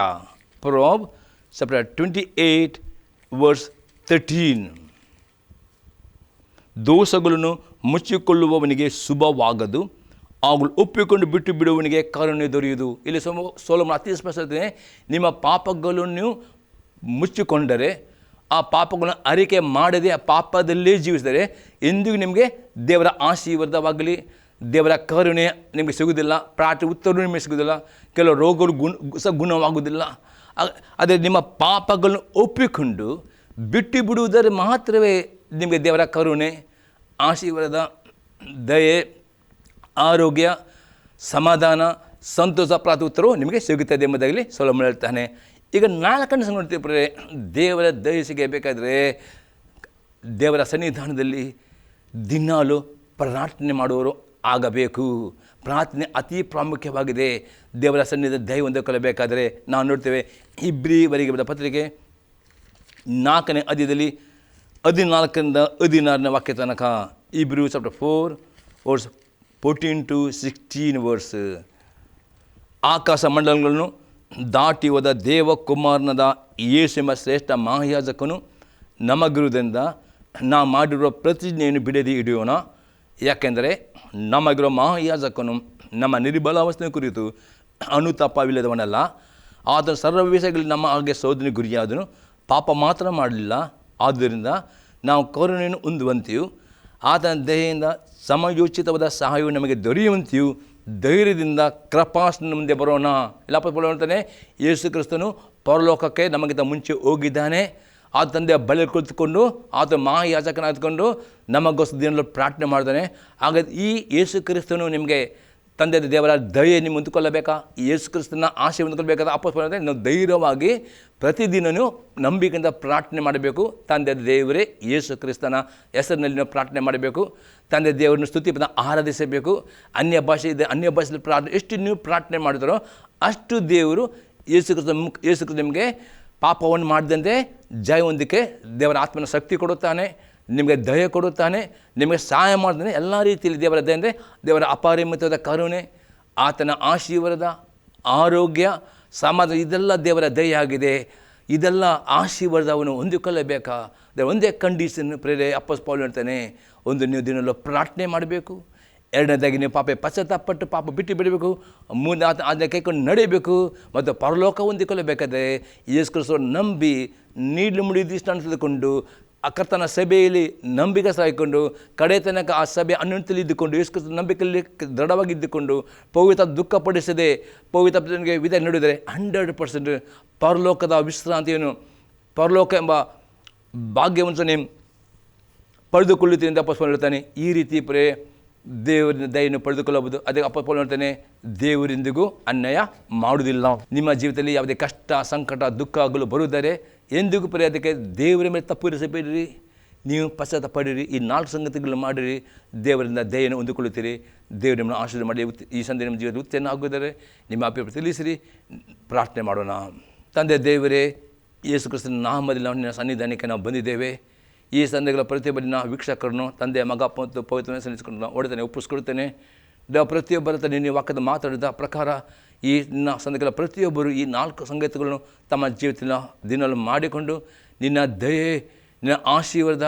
ಪ್ರೊವರ್ಬ್ಸ್ ಚಾಪ್ಟರ್ 28:13. ದೋಷಗಳನ್ನು ಮುಚ್ಚಿಕೊಳ್ಳುವವನಿಗೆ ಶುಭವಾಗದು, ಅವುಗಳು ಒಪ್ಪಿಕೊಂಡು ಬಿಟ್ಟು ಬಿಡುವವನಿಗೆ ಕರುಣೆ ದೊರೆಯುವುದು. ಇಲ್ಲಿ ಸೊಲೊಮೋನ ಅತಿ ಸ್ಪಷ್ಟತೆ, ನಿಮ್ಮ ಪಾಪಗಳನ್ನು ಮುಚ್ಚಿಕೊಂಡರೆ, ಆ ಪಾಪಗಳನ್ನು ಅರಿಕೆ ಮಾಡದೆ ಆ ಪಾಪದಲ್ಲೇ ಜೀವಿಸಿದರೆ ಎಂದಿಗೂ ನಿಮಗೆ ದೇವರ ಆಶೀರ್ವಾದವಾಗಲಿ, ದೇವರ ಕರುಣೆ ನಿಮಗೆ ಸಿಗುವುದಿಲ್ಲ, ಪ್ರಾರ್ಥನೆ ಉತ್ತರ ನಿಮಗೆ ಸಿಗುವುದಿಲ್ಲ, ಕೆಲವು ರೋಗಗಳು ಗುಣವಾಗುವುದಿಲ್ಲ. ಅದೇ ನಿಮ್ಮ ಪಾಪಗಳನ್ನು ಒಪ್ಪಿಕೊಂಡು ಬಿಟ್ಟು ಬಿಡುವುದರ ಮಾತ್ರವೇ ನಿಮಗೆ ದೇವರ ಕರುಣೆ, ಆಶೀರ್ವಾದ, ದಯೆ, ಆರೋಗ್ಯ, ಸಮಾಧಾನ, ಸಂತೋಷ, ಪ್ರಾರ್ಥನೆ ಉತ್ತರವು ನಿಮಗೆ ಸಿಗುತ್ತದೆ ಎಂಬುದಾಗಲಿ ಸೊಲೊಮೋನ ಹೇಳ್ತಾನೆ. ಈಗ 4ನೇ ಸಂಗತಿ ನೋಡ್ತೀವಿ, ದೇವರ ದಯೆ ಸಿಗಬೇಕಾದರೆ ದೇವರ ಸನ್ನಿಧಾನದಲ್ಲಿ ದಿನಾಲು ಪ್ರಾರ್ಥನೆ ಮಾಡುವವರು ಆಗಬೇಕು. ಪ್ರಾರ್ಥನೆ ಅತಿ ಪ್ರಾಮುಖ್ಯವಾಗಿದೆ. ದೇವರ ಸನ್ನಿಧಾನ ದಯೆ ಹೊಂದಿಕೊಳ್ಳಬೇಕಾದರೆ ನಾವು ನೋಡ್ತೇವೆ ಇಬ್ರಿಯವರಿಗೆ ಬರೆದ ಪತ್ರಿಕೆ 4ನೇ ಅಧ್ಯಾಯದಲ್ಲಿ 14ರಿಂದ 16ನೇ ವಾಕ್ಯ ತನಕ, Hebrews chapter 4:14-16. ಆಕಾಶ ಮಂಡಲಗಳನ್ನು ದಾಟಿ ಹೋದ ದೇವಕುಮಾರನಾದ ಯೇಸು ಎಂಬ ಶ್ರೇಷ್ಠ ಮಹಾಯಾಜಕನು ನಮಗಿರುವುದರಿಂದ ನಾವು ಮಾಡಿರುವ ಪ್ರತಿಜ್ಞೆಯನ್ನು ಬಿಡದೆ ಹಿಡಿಯೋಣ. ಯಾಕೆಂದರೆ ನಮಗಿರುವ ಮಹಾಯಾಜಕನು ನಮ್ಮ ನಿರ್ಬಲಾವಸ್ಥೆಯ ಕುರಿತು ಅನುತಾಪವಿಲ್ಲದವನಲ್ಲ. ಆತನು ಸರ್ವ ವಿಷಯಗಳಲ್ಲಿ ನಮ್ಮ ಹಾಗೆ ಶೋಧನೆ ಗುರಿಯಾದನು, ಪಾಪ ಮಾತ್ರ ಮಾಡಲಿಲ್ಲ. ಆದ್ದರಿಂದ ನಾವು ಕರುಣೆಯನ್ನು ಹೊಂದುವಂತೆಯೂ ಆತನ ದಯೆಯಿಂದ ಸಮಯೋಚಿತವಾದ ಸಹಾಯವು ನಮಗೆ ದೊರೆಯುವಂತೆಯೂ ಧೈರ್ಯದಿಂದ ಕೃಪಾಸನ ಮುಂದೆ ಬರೋಣ. ಹೇಳ್ತಾನೆ, ಯೇಸು ಕ್ರಿಸ್ತನು ಪರಲೋಕಕ್ಕೆ ನಮಗಿಂತ ಮುಂಚೆ ಹೋಗಿದ್ದಾನೆ. ಆ ತಂದೆಯ ಬಳಿ ಕುಳಿತುಕೊಂಡು ಆತ ಮಹಾಯಾಜಕನಾಗಿದ್ಕೊಂಡು ನಮಗೋಸ್ಕರ ದಿನಲ್ಲೂ ಪ್ರಾರ್ಥನೆ ಮಾಡ್ತಾನೆ. ಹಾಗಾದ್ರೆ ಈ ಯೇಸು ಕ್ರಿಸ್ತನು ನಿಮಗೆ ತಂದೆ ದೇವರ ದಯೆ ನಿಮ್ಮ ಹೊಂದಿಕೊಳ್ಳಬೇಕಾ, ಯೇಸು ಕ್ರಿಸ್ತನ ಆಶೆ ಹೊಂದಿಕೊಳ್ಳಬೇಕಾದ ಅಪೋಸ್ತಲರು ನಾವು ಧೈರ್ಯವಾಗಿ ಪ್ರತಿದಿನವೂ ನಂಬಿಕೆಯಿಂದ ಪ್ರಾರ್ಥನೆ ಮಾಡಬೇಕು. ತಂದೆ ದೇವರೇ ಯೇಸು ಕ್ರಿಸ್ತನ ಹೆಸರಿನಲ್ಲಿ ನಾವು ಪ್ರಾರ್ಥನೆ ಮಾಡಬೇಕು. ತಂದೆ ದೇವರನ್ನು ಸ್ತುತಿಪದ ಆರಾಧಿಸಬೇಕು. ಅನ್ಯ ಭಾಷೆ ಇದೆ, ಅನ್ಯ ಭಾಷೆಯಲ್ಲಿ ಪ್ರಾರ್ಥನೆ ಎಷ್ಟು ನೀವು ಪ್ರಾರ್ಥನೆ ಮಾಡಿದರೋ ಅಷ್ಟು ದೇವರು ಯೇಸು ಕ್ರಿಸ್ತ ನಿಮಗೆ ಪಾಪವನ್ನು ಮಾಡಿದಂತೆ ಜಯ ಹೊಂದಕ್ಕೆ ದೇವರ ಆತ್ಮನ ಶಕ್ತಿ ಕೊಡುತ್ತಾನೆ, ನಿಮಗೆ ದಯೆ ಕೊಡುತ್ತಾನೆ, ನಿಮಗೆ ಸಹಾಯ ಮಾಡ್ತಾನೆ. ಎಲ್ಲ ರೀತಿಯಲ್ಲಿ ದೇವರ ದಯೆ ಅಂದರೆ ದೇವರ ಅಪರಿಮಿತವಾದ ಕರುಣೆ, ಆತನ ಆಶೀರ್ವಾದ, ಆರೋಗ್ಯ, ಸಮಾಧಾನ ಇದೆಲ್ಲ ದೇವರ ದಯೆಯಾಗಿದೆ. ಇದೆಲ್ಲ ಆಶೀರ್ವಾದವನ್ನು ಹೊಂದಿಕೊಳ್ಳಬೇಕಾ? ಒಂದೇ ಕಂಡೀಷನ್ ಪ್ರೇರೆ ಅಪೊಸ್ತಲ ಪೌಲನು ಹೇಳ್ತಾನೆ, ಒಂದು ನೀವು ದಿನಲ್ಲೂ ಪ್ರಾರ್ಥನೆ ಮಾಡಬೇಕು. ಎರಡನೇದಾಗಿ ನೀವು ಪಶ್ಚಾತ್ತಾಪಪಟ್ಟು ಪಾಪ ಬಿಟ್ಟು ಬಿಡಬೇಕು. ಮೂರನೇ ಅದನ್ನ ಕೈಕೊಂಡು ನಡೆಯಬೇಕು ಮತ್ತು ಪರಲೋಕ ಹೊಂದಿಕೊಳ್ಳಬೇಕಾದ್ರೆ ಯೇಸು ಕ್ರಿಸ್ತನನ್ನು ನಂಬಿ ನೀಡಲು ಮುಡಿದಿಷ್ಟು ತಿಳಿದುಕೊಂಡು ಆ ಕರ್ತನ ಸಭೆಯಲ್ಲಿ ನಂಬಿಕೆ ಸಾಯ್ಕೊಂಡು ಕಡೆ ತನಕ ಆ ಸಭೆ ಅನ್ಯೋನ್ಯತೆಯಲ್ಲಿ ಇದ್ದುಕೊಂಡು ಯೇಸು ಕ್ರಿಸ್ತನ ನಂಬಿಕೆಯಲ್ಲಿ ದೃಢವಾಗಿದ್ದುಕೊಂಡು ಪವಿತ್ರ ದುಃಖಪಡಿಸದೆ ಪವಿತ್ರನಿಗೆ ವಿಧ ನೀಡಿದರೆ 100% ಪರಲೋಕದ ವಿಶ್ರಾಂತಿಯನ್ನು, ಪರಲೋಕ ಎಂಬ ಭಾಗ್ಯವನ್ನು ಪಡೆದುಕೊಳ್ಳುತ್ತೀನಿ ಅಂತ ಅಪೊಸ್ತಲನು ಹೇಳ್ತಾನೆ. ಈ ರೀತಿ ದೇವರ ದಯೆಯನ್ನು ಪಡೆದುಕೊಳ್ಳಬಹುದು. ಅದೇ ಅಪೊಸ್ತಲನು ಹೇಳ್ತಾನೆ, ದೇವರಿಂದಿಗೂ ಅನ್ಯಾಯ ಮಾಡುವುದಿಲ್ಲ. ನಿಮ್ಮ ಜೀವಿತದಲ್ಲಿ ಯಾವುದೇ ಕಷ್ಟ, ಸಂಕಟ, ದುಃಖ ಆಗಲು ಬರುವುದರೆ ಎಂದಿಗೂ ಅದಕ್ಕೆ ದೇವರ ಮೇಲೆ ತಪ್ಪು ಇರಿಸಬೇಡಿರಿ. ನೀವು ಪಶ್ಚಾತ್ತಾಪ ಪಡಿರಿ. ಈ 4 ಸಂಗತಿಗಳನ್ನು ಮಾಡಿರಿ, ದೇವರಿಂದ ದಯೆಯನ್ನು ಹೊಂದಿಕೊಳ್ಳುತ್ತೀರಿ. ದೇವರು ನಿಮ್ಮನ್ನು ಆಶೀರ್ವಾದ ಮಾಡಿ ಈ ಸಂದೇಶ ನಿಮ್ಮ ಜೀವನದ ಉತ್ತೇಜನ ಆಗುವುದರೆ ನಿಮ್ಮ ಅಭಿಪ್ರಾಯ ತಿಳಿಸಿರಿ. ಪ್ರಾರ್ಥನೆ ಮಾಡೋಣ. ತಂದೆ ದೇವರೇ, ಯೇಸು ಕ್ರಿಸ್ತನ ನಾಮದಲ್ಲಿ ನಾವು ನಿನ್ನ ಸನ್ನಿಧಾನಕ್ಕೆ ನಾವು ಬಂದಿದ್ದೇವೆ. ಈ ಸಂದೇಹಗಳ ಪ್ರತಿಯೊಬ್ಬರಿನ ವೀಕ್ಷಕರನ್ನು ತಂದೆ, ಮಗ ಮತ್ತು ಪವಿತ್ರ ಸಲ್ಲಿಸಿಕೊಂಡು ನಾವು ಒಡೆತನೆ ಒಪ್ಪಿಸ್ಕೊಳ್ತೇನೆ. ಪ್ರತಿಯೊಬ್ಬರ ತಂದೆ ನೀವು ವಾಕ್ಯದ ಮಾತಾಡಿದ ಪ್ರಕಾರ ಈ ನಿನ್ನ ಸಂದೇಹಗಳ ಪ್ರತಿಯೊಬ್ಬರು ಈ 4 ಸಂಗತಿಗಳನ್ನು ತಮ್ಮ ಜೀವಿತದ ದಿನಗಳು ಮಾಡಿಕೊಂಡು ನಿನ್ನ ದಯೆ, ನಿನ್ನ ಆಶೀರ್ವಾದ,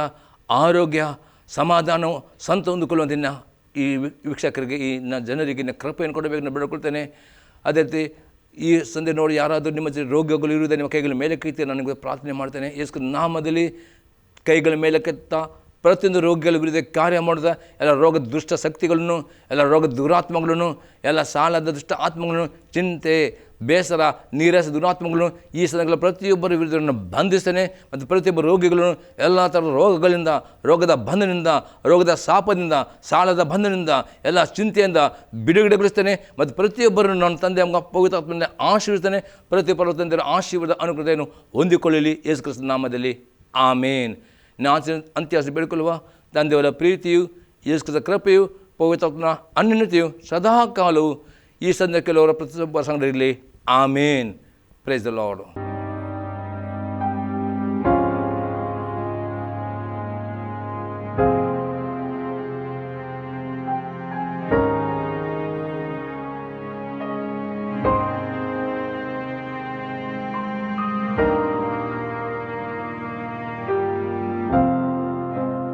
ಆರೋಗ್ಯ, ಸಮಾಧಾನ, ಸಂತ ಹೊಂದಿಕೊಳ್ಳುವಂಥ ನಿನ್ನ ಈ ವೀಕ್ಷಕರಿಗೆ, ಈ ಜನರಿಗೆ ನಿನ್ನ ಕೃಪೆಯನ್ನು ಕೊಡಬೇಕು ನಾನು ಬೇಡಿಕೊಳ್ತೇನೆ. ಅದೇ ರೀತಿ ಈ ಸಂದೆ ನೋಡಿ ಯಾರಾದರೂ ನಿಮ್ಮ ರೋಗಗಳು ಇರುವುದೇ ನಿಮ್ಮ ಕೈಗಳ ಮೇಲೆ ಕೈತಿ ನಾನು ನಿಮಗೆ ಪ್ರಾರ್ಥನೆ ಮಾಡ್ತೇನೆ. ಯೇಸು ನಾಮದಲ್ಲಿ ಕೈಗಳ ಮೇಲೆ ಕೆತ್ತ ಪ್ರತಿಯೊಂದು ರೋಗಿಗಳ ವಿರುದ್ಧ ಕಾರ್ಯ ಮಾಡಿದ ಎಲ್ಲ ರೋಗದ ದುಷ್ಟ ಶಕ್ತಿಗಳನ್ನು, ಎಲ್ಲ ರೋಗದ ದುರಾತ್ಮಗಳನ್ನು, ಎಲ್ಲ ಸಾಲದ ದುಷ್ಟ ಆತ್ಮಗಳನ್ನು, ಚಿಂತೆ, ಬೇಸರ, ನೀರಸ ದುರಾತ್ಮಗಳನ್ನು ಈ ಸಂದರ್ಭಗಳ ಪ್ರತಿಯೊಬ್ಬರ ವಿರುದ್ಧ ಬಂಧಿಸ್ತೇನೆ. ಮತ್ತು ಪ್ರತಿಯೊಬ್ಬ ರೋಗಿಗಳನ್ನು ಎಲ್ಲ ಥರದ ರೋಗಗಳಿಂದ, ರೋಗದ ಬಂಧನದಿಂದ, ರೋಗದ ಶಾಪದಿಂದ, ಸಾಲದ ಬಂಧನದಿಂದ, ಎಲ್ಲ ಚಿಂತೆಯಿಂದ ಬಿಡುಗಡೆಗೊಳಿಸ್ತೇನೆ. ಮತ್ತು ಪ್ರತಿಯೊಬ್ಬರನ್ನು ನನ್ನ ತಂದೆ ಪವಿತ್ರಾತ್ಮದಿಂದ ಆಶೀರ್ವಿಸ್ತೇನೆ. ಪ್ರತಿಯೊಬ್ಬರ ತಂದೆಯ ಆಶೀರ್ವಾದ ಅನುಗ್ರಹವನ್ನು ಹೊಂದಿಕೊಳ್ಳಲಿ ಯೇಸು ಕ್ರಿಸ್ತನ ನಾಮದಲ್ಲಿ, ಆಮೇನ್. ನಾನು ಅಂತ್ಯಾಸ ಬೇಡಿಕೊಳ್ಳುವ ತಂದೆಯವರ ಪ್ರೀತಿಯು, ಯೇಸು ಕ್ರಿಸ್ತನ ಕೃಪೆಯು, ಪವಿತ್ರಾತ್ಮನ ಅನ್ಯೋನ್ಯತೆಯು ಸದಾ ಕಾಲವು ಈ ಸಂದರ್ಭ ಕೆಲವರ ಪ್ರತಿಯೊಬ್ಬರ ಸಂಗಡ ಇರಲಿ. ಆಮೇನ್. Praise the lord.